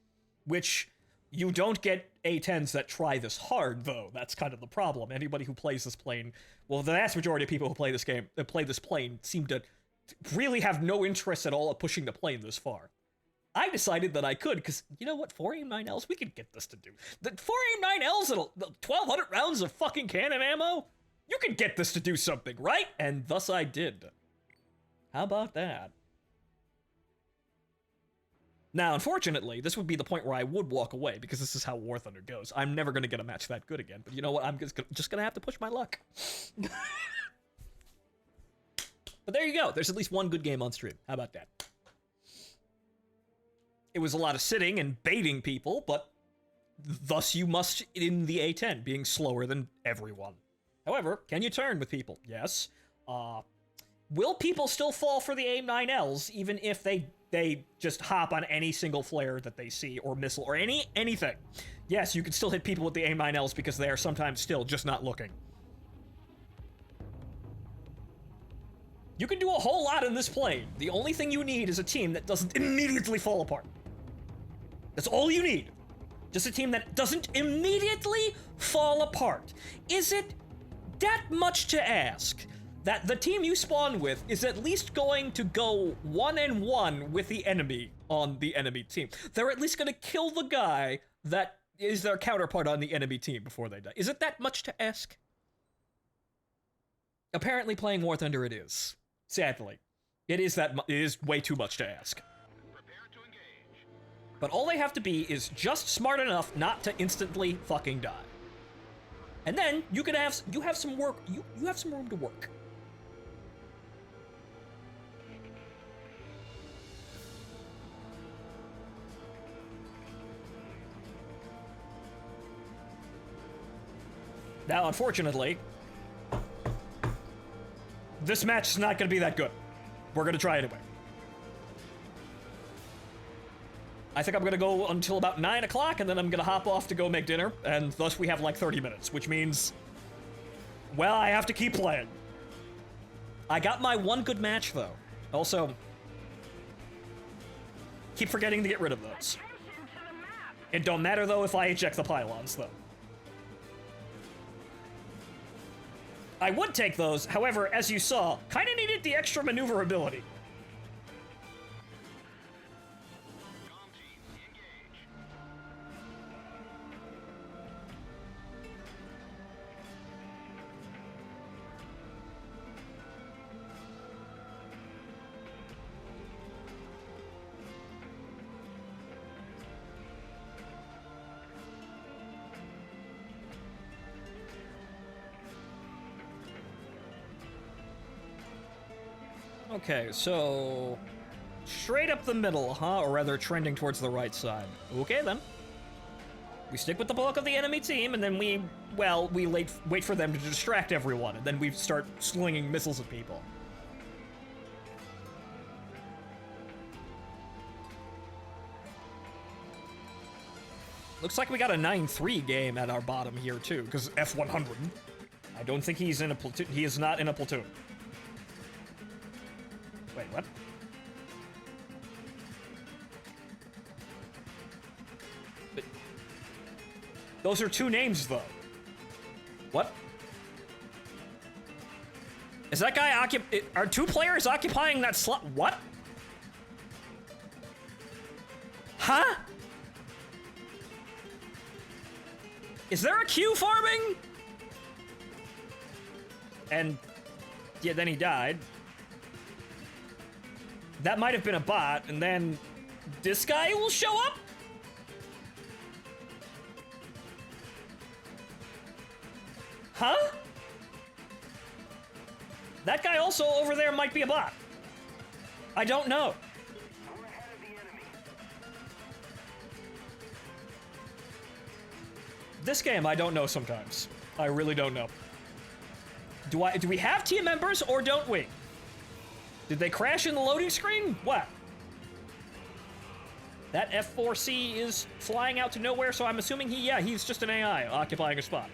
which you don't get A-10s that try this hard, though. That's kind of the problem. Anybody who plays this plane, well, the vast majority of people who play this game, that play this plane, seem to really have no interest at all at pushing the plane this far. I decided that I could, because, you know what, 4 AIM-9Ls, we could get this to do. The 4 AIM-9Ls and 1,200 rounds of fucking cannon ammo? You could get this to do something, right? And thus I did. How about that? Now, unfortunately, this would be the point where I would walk away, because this is how War Thunder goes. I'm never going to get a match that good again, but you know what? I'm just going to have to push my luck. But there you go. There's at least one good game on stream. How about that? It was a lot of sitting and baiting people, but thus you must in the A-10, being slower than everyone. However, can you turn with people? Yes. Will people still fall for the AIM-9Ls, even if they just hop on any single flare that they see, or missile, or anything? Yes, you can still hit people with the AIM-9Ls because they are sometimes still just not looking. You can do a whole lot in this plane. The only thing you need is a team that doesn't immediately fall apart. That's all you need. Just a team that doesn't immediately fall apart. Is it that much to ask that the team you spawn with is at least going to go 1-1 with the enemy on the enemy team? They're at least going to kill the guy that is their counterpart on the enemy team before they die. Is it that much to ask? Apparently playing War Thunder it is. Sadly. It is way too much to ask. Prepare to engage. But all they have to be is just smart enough not to instantly fucking die. And then you have some work, you have some room to work. Now, unfortunately, this match is not going to be that good. We're going to try anyway. I think I'm going to go until about 9 o'clock, and then I'm going to hop off to go make dinner, and thus we have like 30 minutes, which means, well, I have to keep playing. I got my one good match, though. Also, keep forgetting to get rid of those. It don't matter, though, if I eject the pylons, though. I would take those, however, as you saw, kinda needed the extra maneuverability. Comm team, engage. Okay, so straight up the middle, huh? Or rather, trending towards the right side. Okay, then. We stick with the bulk of the enemy team, and then we wait for them to distract everyone, and then we start slinging missiles at people. Looks like we got a 9-3 game at our bottom here, too, because F100. I don't think he's in a platoon. He is not in a platoon. Wait, what? But those are two names, though. What? Is that guy are two players occupying that slot? What? Huh? Is there a queue farming? And yeah, then he died. That might have been a bot, and then this guy will show up? Huh? That guy also over there might be a bot. I don't know. We're ahead of the enemy. This game, I don't know sometimes. I really don't know. Do we have team members or don't we? Did they crash in the loading screen? What? That F4C is flying out to nowhere, so I'm assuming he's just an AI occupying a spot.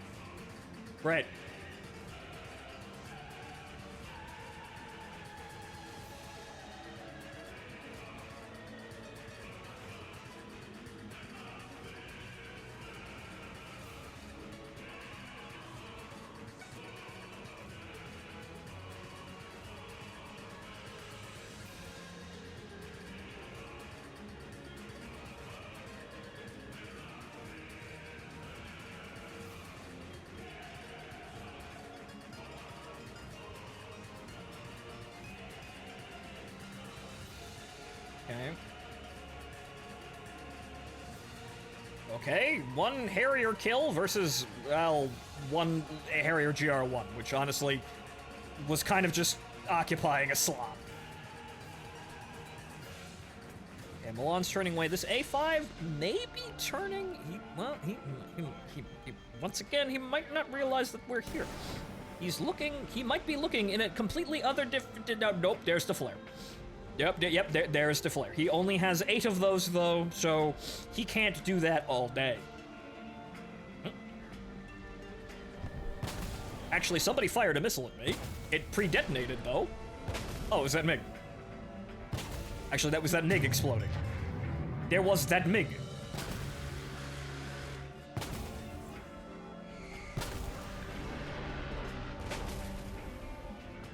Right. Okay, one Harrier kill versus, well, one Harrier GR1, which honestly was kind of just occupying a slot. Okay, Milan's turning away. This A5 may be turning. Once again, he might not realize that we're here. He's looking, he might be looking in a completely other nope, there's the flare. Yep, there's the flare. He only has 8 of those, though, so he can't do that all day. Actually, somebody fired a missile at me. It pre-detonated, though. Oh, is that MiG? Actually, that was that MiG exploding. There was that MiG.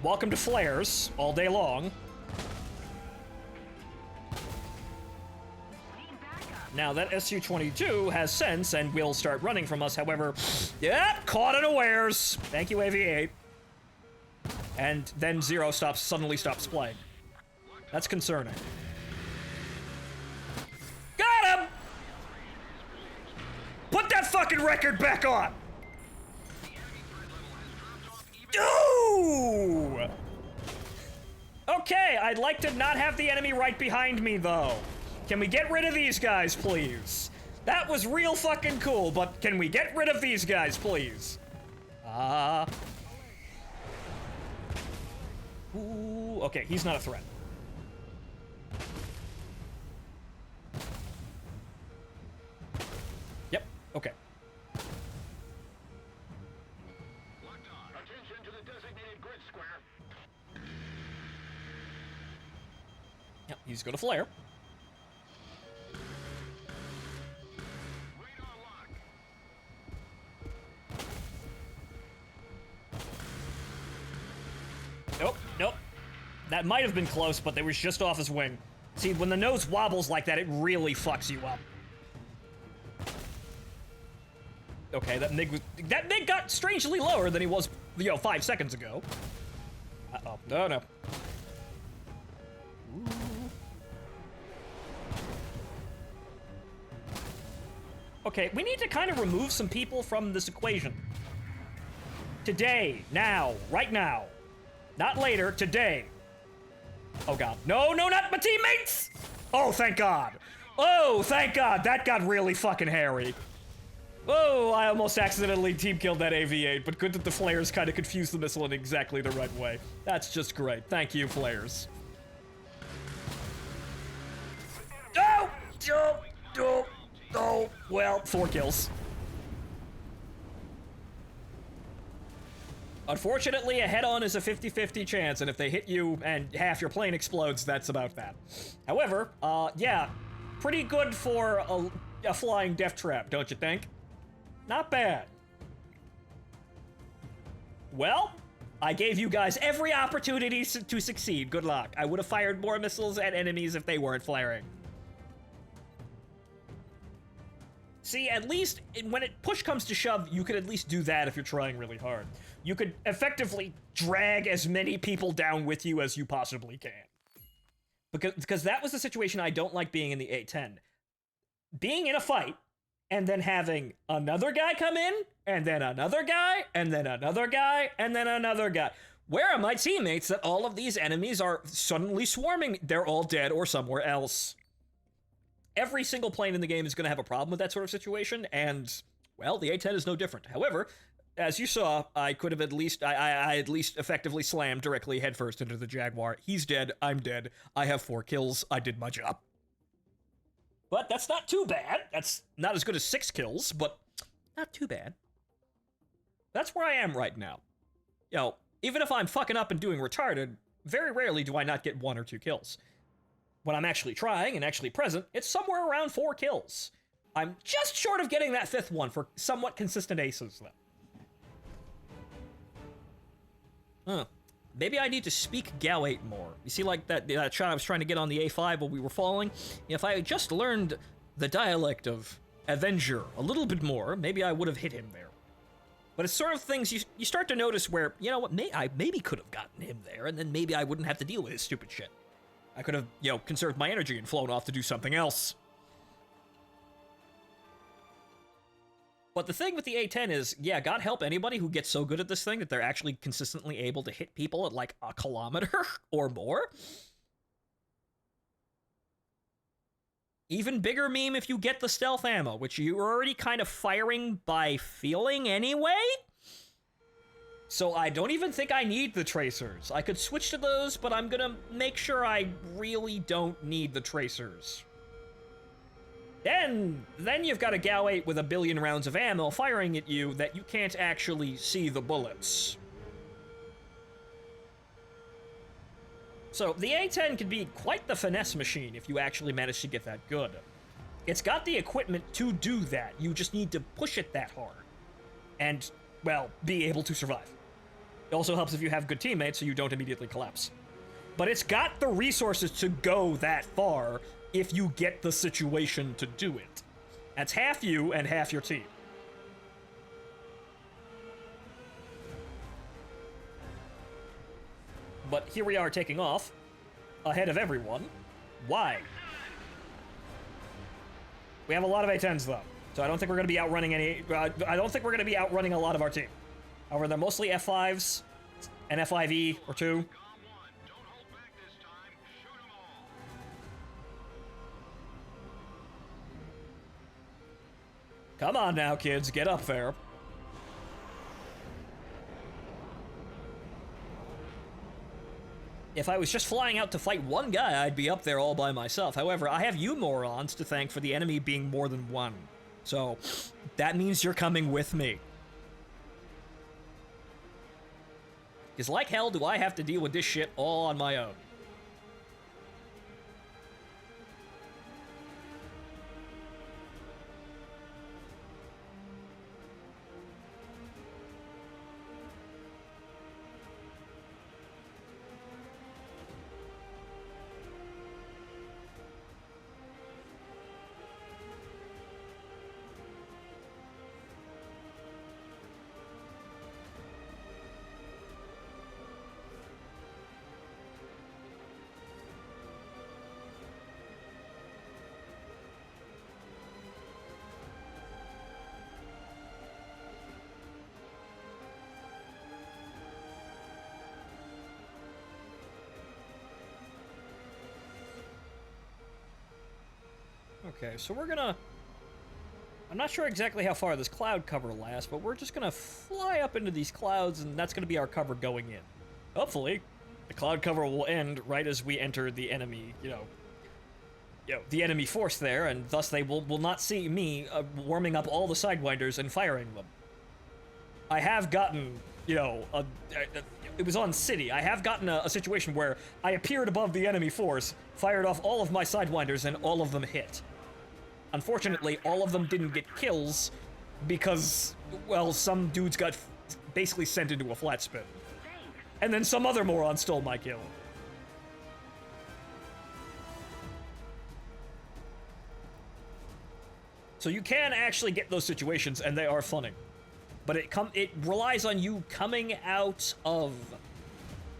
welcome to flares all day long. Now that SU-22 has sense and will start running from us, however, yep, caught unawares. Thank you, AV-8. And then Zero suddenly stops playing. That's concerning. Got him! Put that fucking record back on! Ooh! Okay, I'd like to not have the enemy right behind me, though. Can we get rid of these guys, please? That was real fucking cool, but can we get rid of these guys, please? Ooh, okay, he's not a threat. Yep, okay. Locked on. Attention to the designated grid square. Yep, he's gonna flare. Radar lock. Nope, nope. That might have been close, but they was just off his wing. See, when the nose wobbles like that, it really fucks you up. Okay, that MiG got strangely lower than he was, 5 seconds ago. Uh-oh. No, no. Ooh. Okay, we need to kind of remove some people from this equation. Today, now, right now. Not later, today. Oh god. No, no, not my teammates! Oh, thank god. Oh, thank god. That got really fucking hairy. Oh, I almost accidentally team killed that AV-8, but good that the flares kind of confused the missile in exactly the right way. That's just great. Thank you, flares. Oh! Oh! Oh! Oh! Well, 4 kills. Unfortunately, a head-on is a 50-50 chance, and if they hit you and half your plane explodes, that's about that. However, yeah, pretty good for a flying death trap, don't you think? Not bad. Well, I gave you guys every opportunity to succeed. Good luck. I would have fired more missiles at enemies if they weren't flaring. See, at least when push comes to shove, you could at least do that if you're trying really hard. You could effectively drag as many people down with you as you possibly can. Because that was the situation I don't like being in the A-10. Being in a fight, and then having another guy come in, and then another guy, and then another guy, and then another guy. Where are my teammates that all of these enemies are suddenly swarming? They're all dead or somewhere else. Every single plane in the game is going to have a problem with that sort of situation, and, well, the A-10 is no different. However, as you saw, I could have at least, I at least effectively slammed directly headfirst into the Jaguar. He's dead, I'm dead, I have 4 kills, I did my job. But that's not too bad. That's not as good as 6 kills, but not too bad. That's where I am right now. You know, even if I'm fucking up and doing retarded, very rarely do I not get 1 or 2 kills. When I'm actually trying and actually present, it's somewhere around 4 kills. I'm just short of getting that 5th one for somewhat consistent aces, though. Huh. Maybe I need to speak Gal-8 more. You see, like that shot I was trying to get on the A5 while we were falling? If I had just learned the dialect of Avenger a little bit more, maybe I would have hit him there. But it's sort of things you start to notice where, you know what, I maybe could have gotten him there, and then maybe I wouldn't have to deal with his stupid shit. I could have, conserved my energy and flown off to do something else. But the thing with the A-10 is, yeah, God help anybody who gets so good at this thing that they're actually consistently able to hit people at, like, a kilometer or more. Even bigger meme if you get the stealth ammo, which you're already kind of firing by feeling anyway. So I don't even think I need the tracers. I could switch to those, but I'm gonna make sure I really don't need the tracers. Then you've got a Gal-8 with a billion rounds of ammo firing at you that you can't actually see the bullets. So the A-10 can be quite the finesse machine if you actually manage to get that good. It's got the equipment to do that. You just need to push it that hard. And, well, be able to survive. It also helps if you have good teammates so you don't immediately collapse. But it's got the resources to go that far if you get the situation to do it. That's half you and half your team. But here we are taking off, ahead of everyone. Why? We have a lot of A-10s though, so I don't think we're going to be outrunning any. I don't think we're going to be outrunning a lot of our team. However, they're mostly F5s, and F5E or 2. Calm one. Don't hold back this time. Shoot 'em all. Come on now, kids, get up there. If I was just flying out to fight one guy, I'd be up there all by myself. However, I have you morons to thank for the enemy being more than one. So, that means you're coming with me. Because like hell do I have to deal with this shit all on my own. Okay, so we're gonna... I'm not sure exactly how far this cloud cover lasts, but we're just gonna fly up into these clouds, and that's gonna be our cover going in. Hopefully, the cloud cover will end right as we enter the enemy, the enemy force there, and thus they will not see me warming up all the Sidewinders and firing them. I have gotten, it was on City. I have gotten a situation where I appeared above the enemy force, fired off all of my Sidewinders, and all of them hit. Unfortunately, all of them didn't get kills because, well, some dudes got basically sent into a flat spin. And then some other moron stole my kill. So you can actually get those situations, and they are funny. But it relies on you coming out of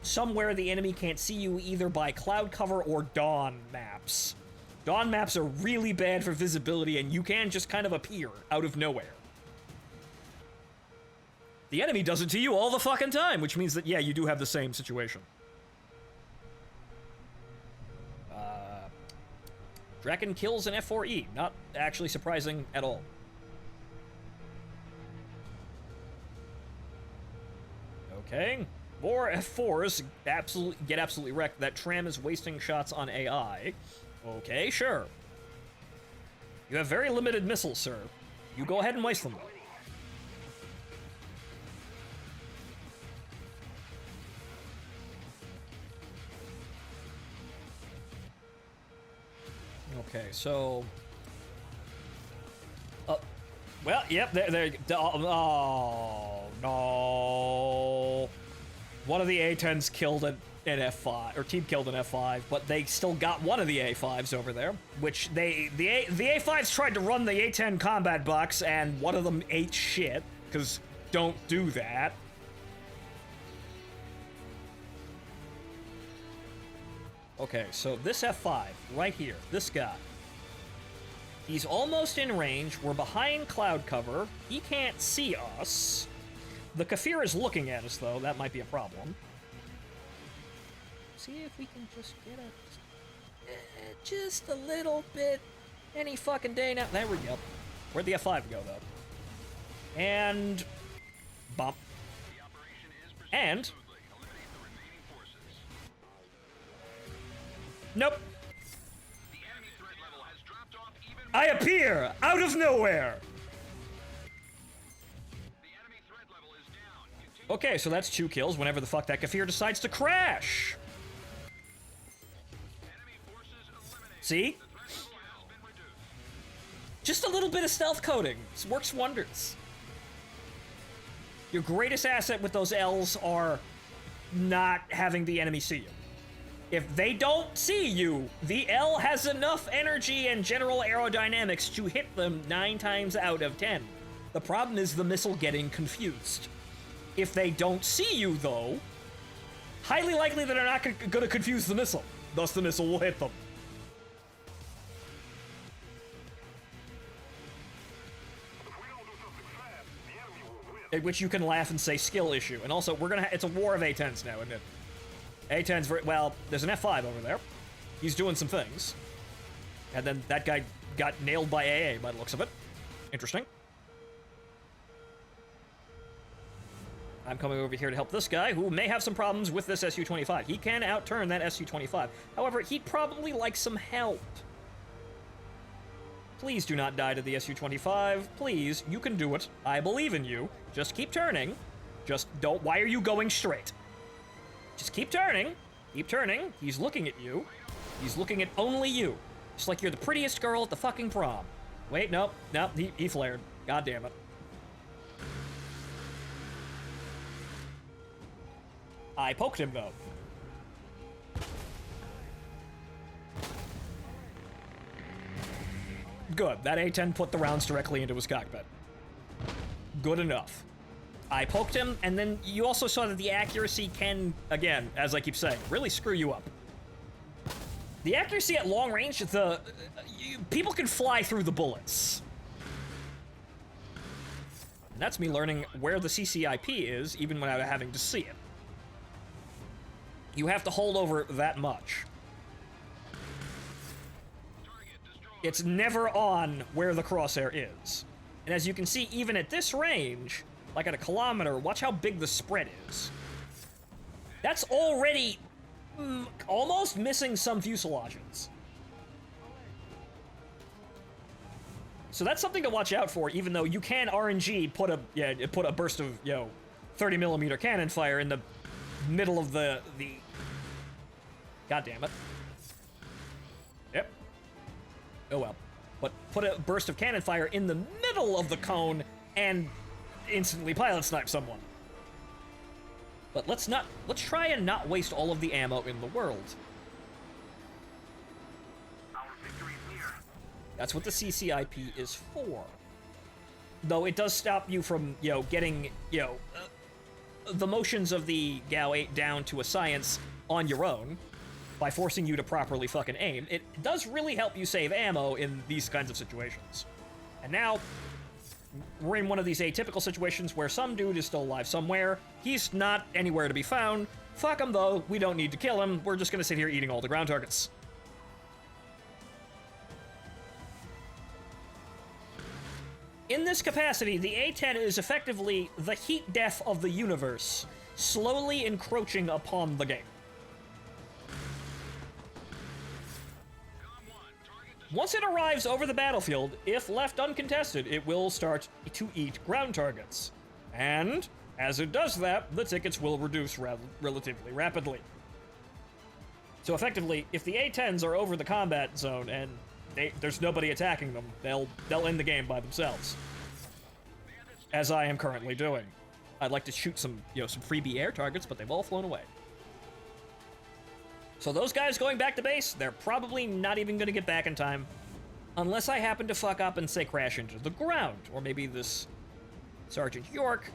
somewhere the enemy can't see you, either by cloud cover or dawn maps. Dawn maps are really bad for visibility, and you can just kind of appear out of nowhere. The enemy does it to you all the fucking time, which means that, yeah, you do have the same situation. Draken kills an F4E. Not actually surprising at all. Okay. More F4s get absolutely wrecked. That tram is wasting shots on AI. Okay, sure. You have very limited missiles, sir. You go ahead and waste them. Okay, so... well, yep, there... Oh, no... One of the A-10s killed an F5, or team killed an F5, but they still got one of the A5s over there, which the A5s tried to run the A-10 combat box, and one of them ate shit, because don't do that. Okay, so this F5, right here, this guy. He's almost in range, we're behind cloud cover, he can't see us. The Kafir is looking at us, though. That might be a problem. See if we can just get just a little bit any fucking day now. There we go. Where'd the F5 go, though? And... bump. And... nope. I appear out of nowhere! Okay, so that's 2 kills whenever the fuck that Kafir decides to crash. See? Just a little bit of stealth coding. This works wonders. Your greatest asset with those L's are not having the enemy see you. If they don't see you, the L has enough energy and general aerodynamics to hit them 9 times out of 10. The problem is the missile getting confused. If they don't see you, though, highly likely that they're not going to confuse the missile. Thus, the missile will hit them. At which you can laugh and say skill issue. And also, it's a war of A-10s now, isn't it? A-10's well, there's an F5 over there. He's doing some things. And then that guy got nailed by AA by the looks of it. Interesting. I'm coming over here to help this guy, who may have some problems with this Su-25. He can outturn that Su-25. However, he'd probably like some help. Please do not die to the Su-25. Please, you can do it. I believe in you. Just keep turning. Just don't... Why are you going straight? Just keep turning. Keep turning. He's looking at you. He's looking at only you. Just like you're the prettiest girl at the fucking prom. Wait, no, he flared. God damn it. I poked him, though. Good. That A-10 put the rounds directly into his cockpit. Good enough. I poked him, and then you also saw that the accuracy can, again, as I keep saying, really screw you up. The accuracy at long range, people can fly through the bullets. And that's me learning where the CCIP is, even without having to see it. You have to hold over that much. It's never on where the crosshair is. And as you can see, even at this range, like at a kilometer, watch how big the spread is. That's already almost missing some fuselages. So that's something to watch out for, even though you can RNG put a burst of, 30 millimeter cannon fire in the middle of the God damn it. Yep. Oh well. But put a burst of cannon fire in the middle of the cone and instantly pilot snipe someone. But let's try and not waste all of the ammo in the world. That's what the CCIP is for. Though it does stop you from, getting, the motions of the GAU-8 down to a science on your own by forcing you to properly fucking aim. It does really help you save ammo in these kinds of situations. And now, we're in one of these atypical situations where some dude is still alive somewhere. He's not anywhere to be found. Fuck him, though. We don't need to kill him. We're just gonna sit here eating all the ground targets. In this capacity, the A-10 is effectively the heat death of the universe, slowly encroaching upon the game. Once it arrives over the battlefield, if left uncontested, it will start to eat ground targets. And, as it does that, the tickets will reduce relatively rapidly. So effectively, if the A-10s are over the combat zone and there's nobody attacking them, they'll end the game by themselves. As I am currently doing. I'd like to shoot some freebie air targets, but they've all flown away. So those guys going back to base, they're probably not even going to get back in time. Unless I happen to fuck up and, say, crash into the ground. Or maybe this Sergeant York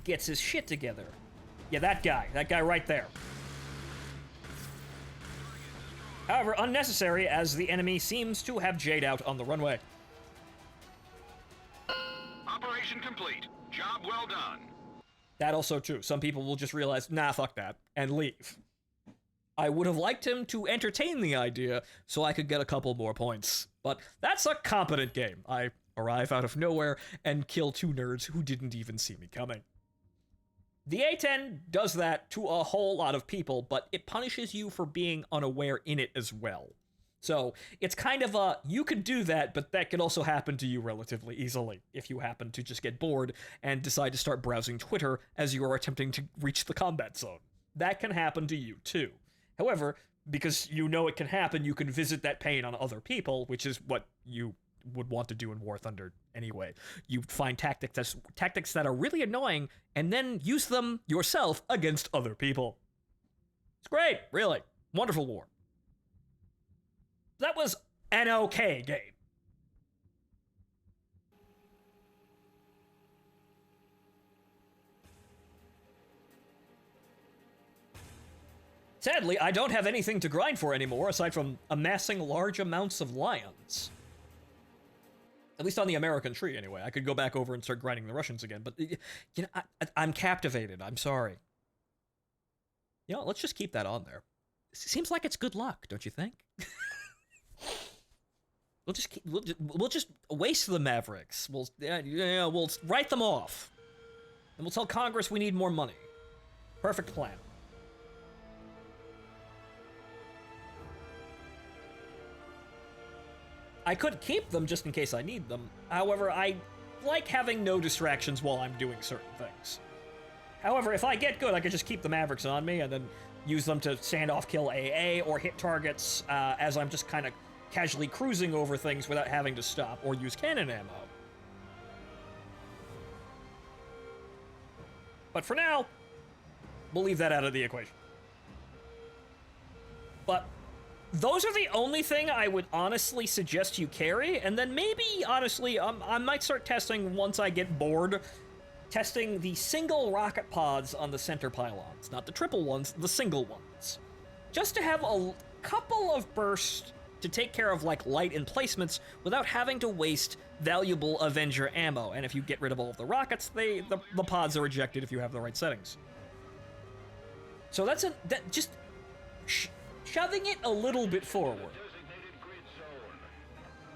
gets his shit together. Yeah, that guy right there. However, unnecessary, as the enemy seems to have Jade out on the runway. Operation complete. Job well done. That also, too. Some people will just realize, nah, fuck that, and leave. I would have liked him to entertain the idea so I could get a couple more points. But that's a competent game. I arrive out of nowhere and kill 2 nerds who didn't even see me coming. The A-10 does that to a whole lot of people, but it punishes you for being unaware in it as well. So it's kind of a, you could do that, but that could also happen to you relatively easily if you happen to just get bored and decide to start browsing Twitter as you are attempting to reach the combat zone. That can happen to you too. However, because you know it can happen, you can visit that pain on other people, which is what you would want to do in War Thunder anyway. You find tactics that are really annoying and then use them yourself against other people. It's great, really. Wonderful war. That was an okay game. Sadly, I don't have anything to grind for anymore aside from amassing large amounts of lions. At least on the American tree, anyway. I could go back over and start grinding the Russians again, but, you know, I'm captivated. I'm sorry. You know, let's just keep that on there. Seems like it's good luck, don't you think? We'll just waste the Mavericks. We'll write them off. And we'll tell Congress we need more money. Perfect plan. I could keep them just in case I need them. However, I like having no distractions while I'm doing certain things. However, if I get good, I could just keep the Mavericks on me and then use them to standoff kill AA or hit targets as I'm just kind of casually cruising over things without having to stop or use cannon ammo. But for now, we'll leave that out of the equation. But those are the only thing I would honestly suggest you carry, and then maybe, honestly, I might start testing once I get bored, testing the single rocket pods on the center pylons. Not the triple ones, the single ones. Just to have a couple of bursts to take care of, like, light emplacements without having to waste valuable Avenger ammo. And if you get rid of all of the rockets, the pods are ejected if you have the right settings. So that's just shoving it a little bit forward.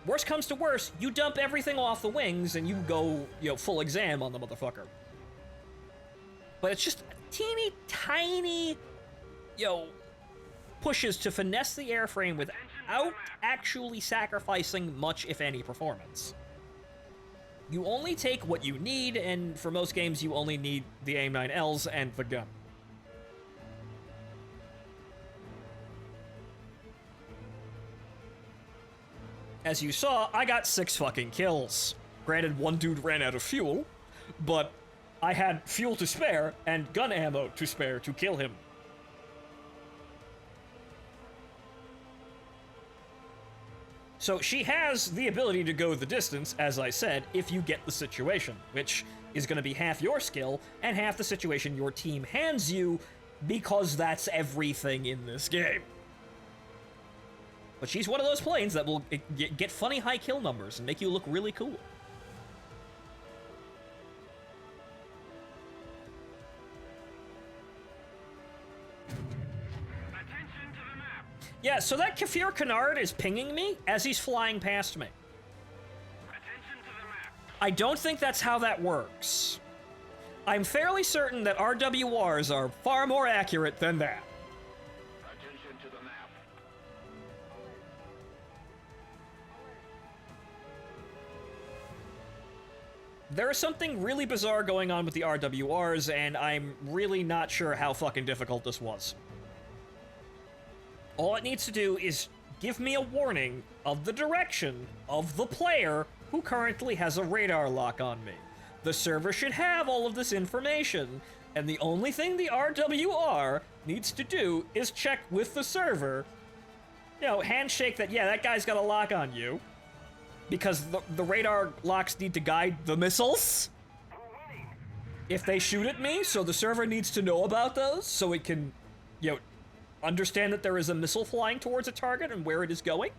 Worst comes to worst, you dump everything off the wings and you go, full exam on the motherfucker. But it's just teeny tiny, pushes to finesse the airframe without actually sacrificing much, if any, performance. You only take what you need, and for most games you only need the AIM-9Ls and the gun. As you saw, I got 6 fucking kills. Granted, one dude ran out of fuel, but I had fuel to spare and gun ammo to spare to kill him. So she has the ability to go the distance, as I said, if you get the situation, which is going to be half your skill and half the situation your team hands you, because that's everything in this game. But she's one of those planes that will get funny high kill numbers and make you look really cool. Attention to the map. Yeah, so that Kafir Canard is pinging me as he's flying past me. Attention to the map. I don't think that's how that works. I'm fairly certain that RWRs are far more accurate than that. Attention to the map. There's something really bizarre going on with the RWRs, and I'm really not sure how fucking difficult this was. All it needs to do is give me a warning of the direction of the player who currently has a radar lock on me. The server should have all of this information, and the only thing the RWR needs to do is check with the server, handshake that, yeah, that guy's got a lock on you, because the radar locks need to guide the missiles if they shoot at me, so the server needs to know about those so it can, understand that there is a missile flying towards a target and where it is going.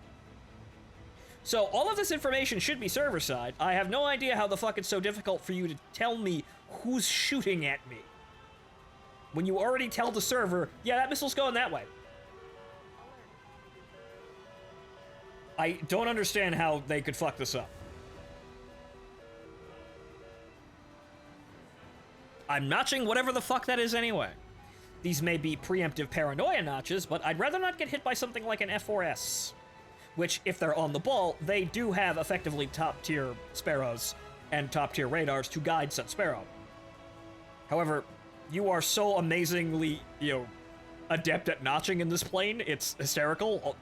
So all of this information should be server-side. I have no idea how the fuck it's so difficult for you to tell me who's shooting at me when you already tell the server, yeah, that missile's going that way. I don't understand how they could fuck this up. I'm notching whatever the fuck that is anyway. These may be preemptive paranoia notches, but I'd rather not get hit by something like an F4S. Which, if they're on the ball, they do have effectively top-tier Sparrows and top-tier radars to guide said Sparrow. However, you are so amazingly, adept at notching in this plane, it's hysterical.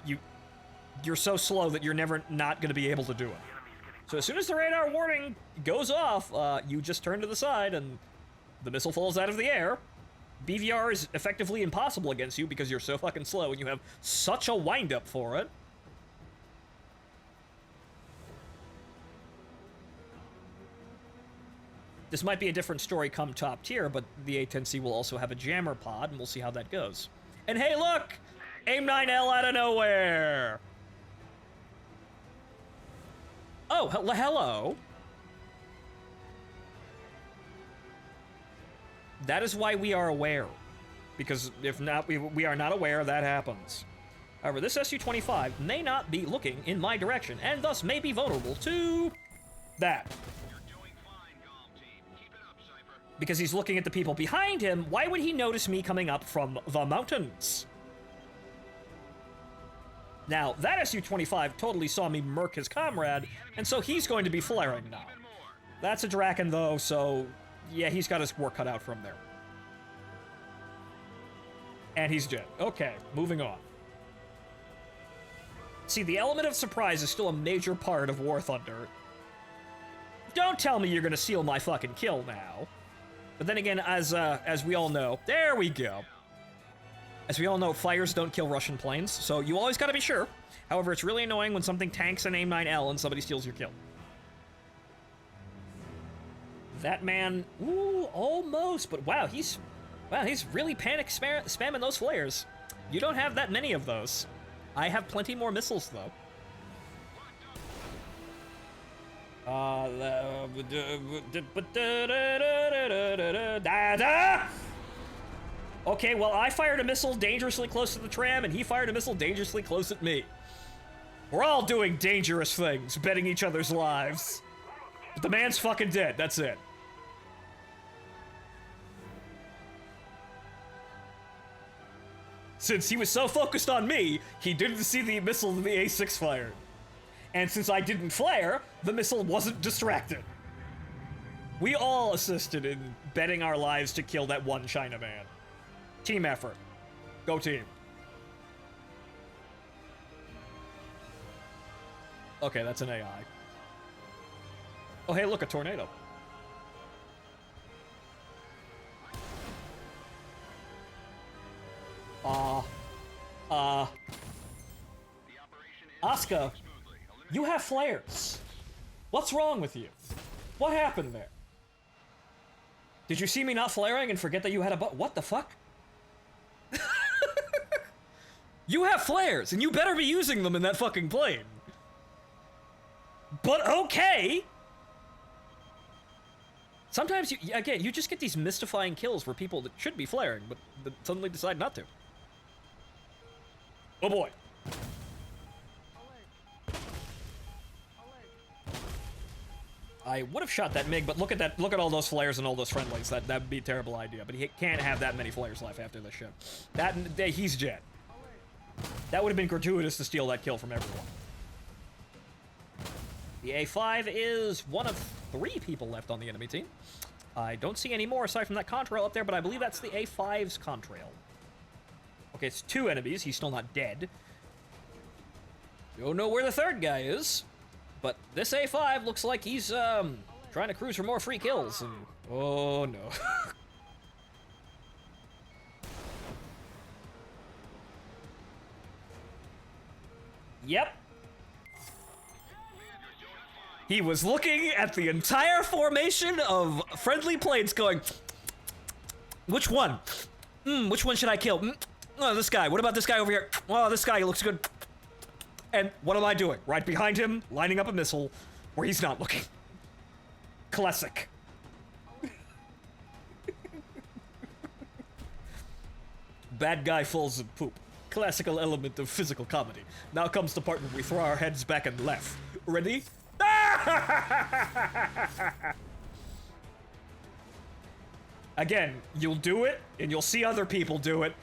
You're so slow that you're never not going to be able to do it. Enemy's So as soon as the radar warning goes off, you just turn to the side and the missile falls out of the air. BVR is effectively impossible against you because you're so fucking slow and you have such a wind-up for it. This might be a different story come top tier, but the A-10C will also have a jammer pod, and we'll see how that goes. And hey, look! AIM-9L out of nowhere! Oh, hello. That is why we are aware. Because if not, we are not aware that happens. However, this Su-25 may not be looking in my direction, and thus may be vulnerable to that. Because he's looking at the people behind him, why would he notice me coming up from the mountains? Now, that Su-25 totally saw me murk his comrade, and so he's going to be flaring now. That's a Draken, though, so yeah, he's got his work cut out from there. And he's dead. Okay, moving on. See, the element of surprise is still a major part of War Thunder. Don't tell me you're gonna seal my fucking kill now. But then again, as we all know, there we go. As we all know, fires don't kill Russian planes, so you always gotta be sure. However, it's really annoying when something tanks an AIM-9L and somebody steals your kill. That man, ooh, almost, but wow, he's really panic spamming those flares. You don't have that many of those. I have plenty more missiles, though. Okay, well, I fired a missile dangerously close to the tram, and he fired a missile dangerously close at me. We're all doing dangerous things, betting each other's lives. But the man's fucking dead, that's it. Since he was so focused on me, he didn't see the missile the A6 fired. And since I didn't flare, the missile wasn't distracted. We all assisted in betting our lives to kill that one Chinaman. Team effort. Go team. Okay, that's an AI. Oh, hey, look, a tornado. Asuka, you have flares. What's wrong with you? What happened there? Did you see me not flaring and forget that you had a what the fuck? You have flares, and you better be using them in that fucking plane. But okay! Sometimes, you just get these mystifying kills where people that should be flaring, but suddenly decide not to. Oh boy. I would have shot that MiG, but look at all those flares and all those friendlies. That would be a terrible idea, but he can't have that many flares left after this shit. He's dead. That would have been gratuitous to steal that kill from everyone. The A5 is one of 3 people left on the enemy team. I don't see any more aside from that contrail up there, but I believe that's the A5's contrail. Okay, it's 2 enemies. He's still not dead. Don't know where the third guy is, but this A5 looks like he's trying to cruise for more free kills. And oh no. Yep. He was looking at the entire formation of friendly planes going, which one? Which one should I kill? Oh, this guy. What about this guy over here? Oh, this guy looks good. And what am I doing? Right behind him, lining up a missile where he's not looking. Classic. Bad guy falls in poop. Classical element of physical comedy. Now comes the part where we throw our heads back and laugh. Ready? Again, you'll do it, and you'll see other people do it.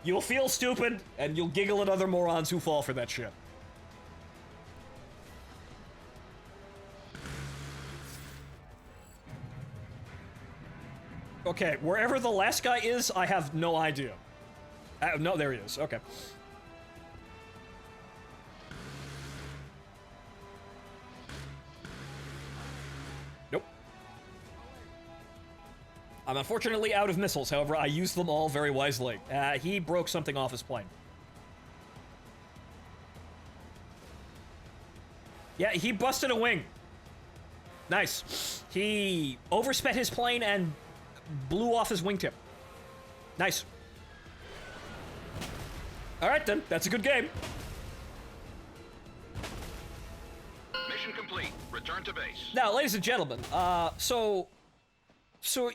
You'll feel stupid, and you'll giggle at other morons who fall for that shit. Okay, wherever the last guy is, I have no idea. No, there he is. Okay. I'm unfortunately out of missiles, however, I used them all very wisely. He broke something off his plane. Yeah, he busted a wing. Nice. He oversped his plane and blew off his wingtip. Nice. Alright then, that's a good game. Mission complete. Return to base. Now, ladies and gentlemen, so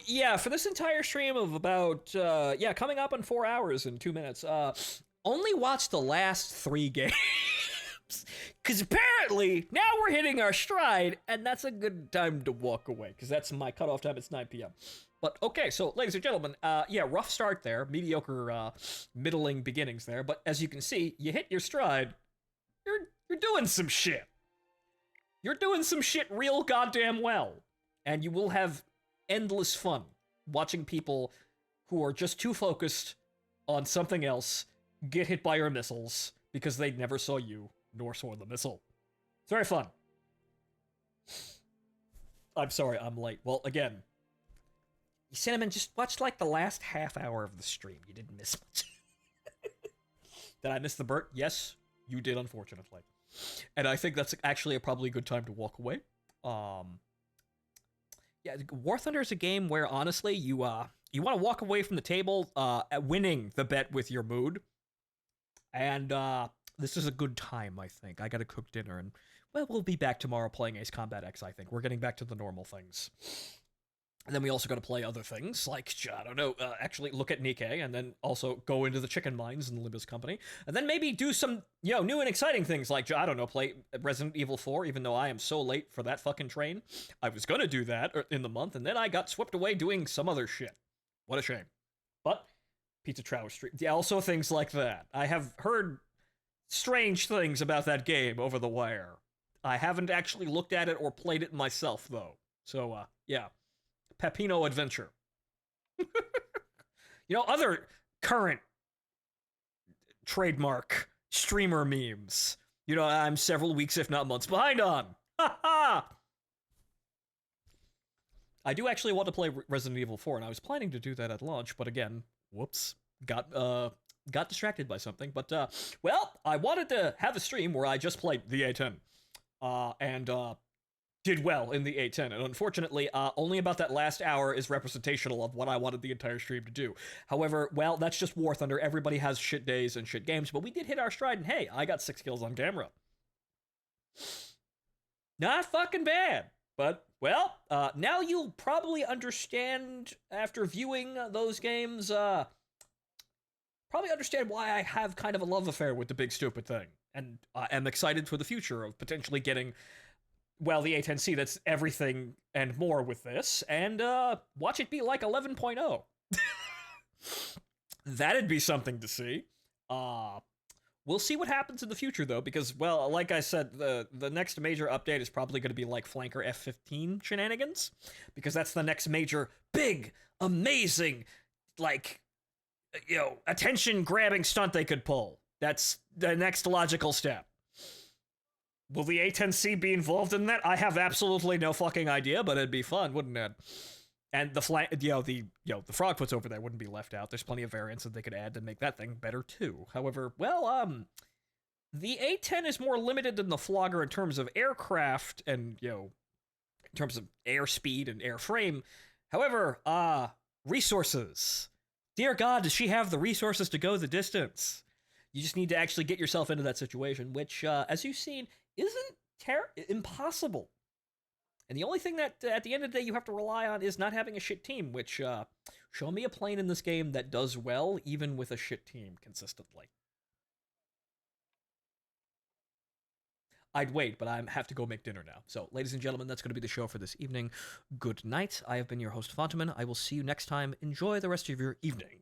yeah, for this entire stream of about, coming up in 4 hours and 2 minutes, only watch the last 3 games. Because apparently, now we're hitting our stride, and that's a good time to walk away, because that's my cutoff time, it's 9 p.m. But, okay, so, ladies and gentlemen, rough start there, mediocre, middling beginnings there, but as you can see, you hit your stride, you're doing some shit. You're doing some shit real goddamn well, and you will have endless fun watching people who are just too focused on something else get hit by your missiles because they never saw you nor saw the missile. It's very fun. I'm sorry, I'm late. Well, again, Cinnamon, just watch like the last half hour of the stream. You didn't miss much. Did I miss the Burt? Yes, you did, unfortunately. And I think that's actually probably a good time to walk away. Yeah, War Thunder is a game where, honestly, you want to walk away from the table winning the bet with your mood. And this is a good time, I think. I gotta cook dinner, and, well, we'll be back tomorrow playing Ace Combat X, I think. We're getting back to the normal things. And then we also gotta play other things, like, I don't know, actually look at Nikkei, and then also go into the chicken mines in the Limbus Company. And then maybe do some, new and exciting things, like, I don't know, play Resident Evil 4, even though I am so late for that fucking train. I was gonna do that in the month, and then I got swept away doing some other shit. What a shame. But, Pizza Trower Street. Yeah, also things like that. I have heard strange things about that game over the wire. I haven't actually looked at it or played it myself, though. So, yeah. Pepino Adventure. Other current trademark streamer memes. I'm several weeks, if not months, behind on. Ha ha! I do actually want to play Resident Evil 4, and I was planning to do that at launch, but again, whoops, got distracted by something. But, I wanted to have a stream where I just played the A-10, and did well in the A-10, and unfortunately, only about that last hour is representational of what I wanted the entire stream to do. However, that's just War Thunder. Everybody has shit days and shit games, but we did hit our stride, and hey, I got 6 kills on camera. Not fucking bad. But, now you'll probably understand, after viewing those games, probably understand why I have kind of a love affair with the big stupid thing. And am excited for the future of potentially getting, the A10C that's everything and more with this, and watch it be like 11.0. That'd be something to see. We'll see what happens in the future, though, because, like I said, the next major update is probably going to be like Flanker F-15 shenanigans, because that's the next major, big, amazing, attention-grabbing stunt they could pull. That's the next logical step. Will the A10C be involved in that? I have absolutely no fucking idea, but it'd be fun, wouldn't it? And the Frogfoots over there wouldn't be left out. There's plenty of variants that they could add to make that thing better too. However, the A10 is more limited than the Flogger in terms of aircraft and, in terms of airspeed and airframe. However, resources. Dear God, does she have the resources to go the distance? You just need to actually get yourself into that situation, which, as you've seen, isn't impossible. And the only thing that, at the end of the day, you have to rely on is not having a shit team, which, show me a plane in this game that does well, even with a shit team, consistently. I'd wait, but I have to go make dinner now. So, ladies and gentlemen, that's going to be the show for this evening. Good night. I have been your host, Phontomen. I will see you next time. Enjoy the rest of your evening.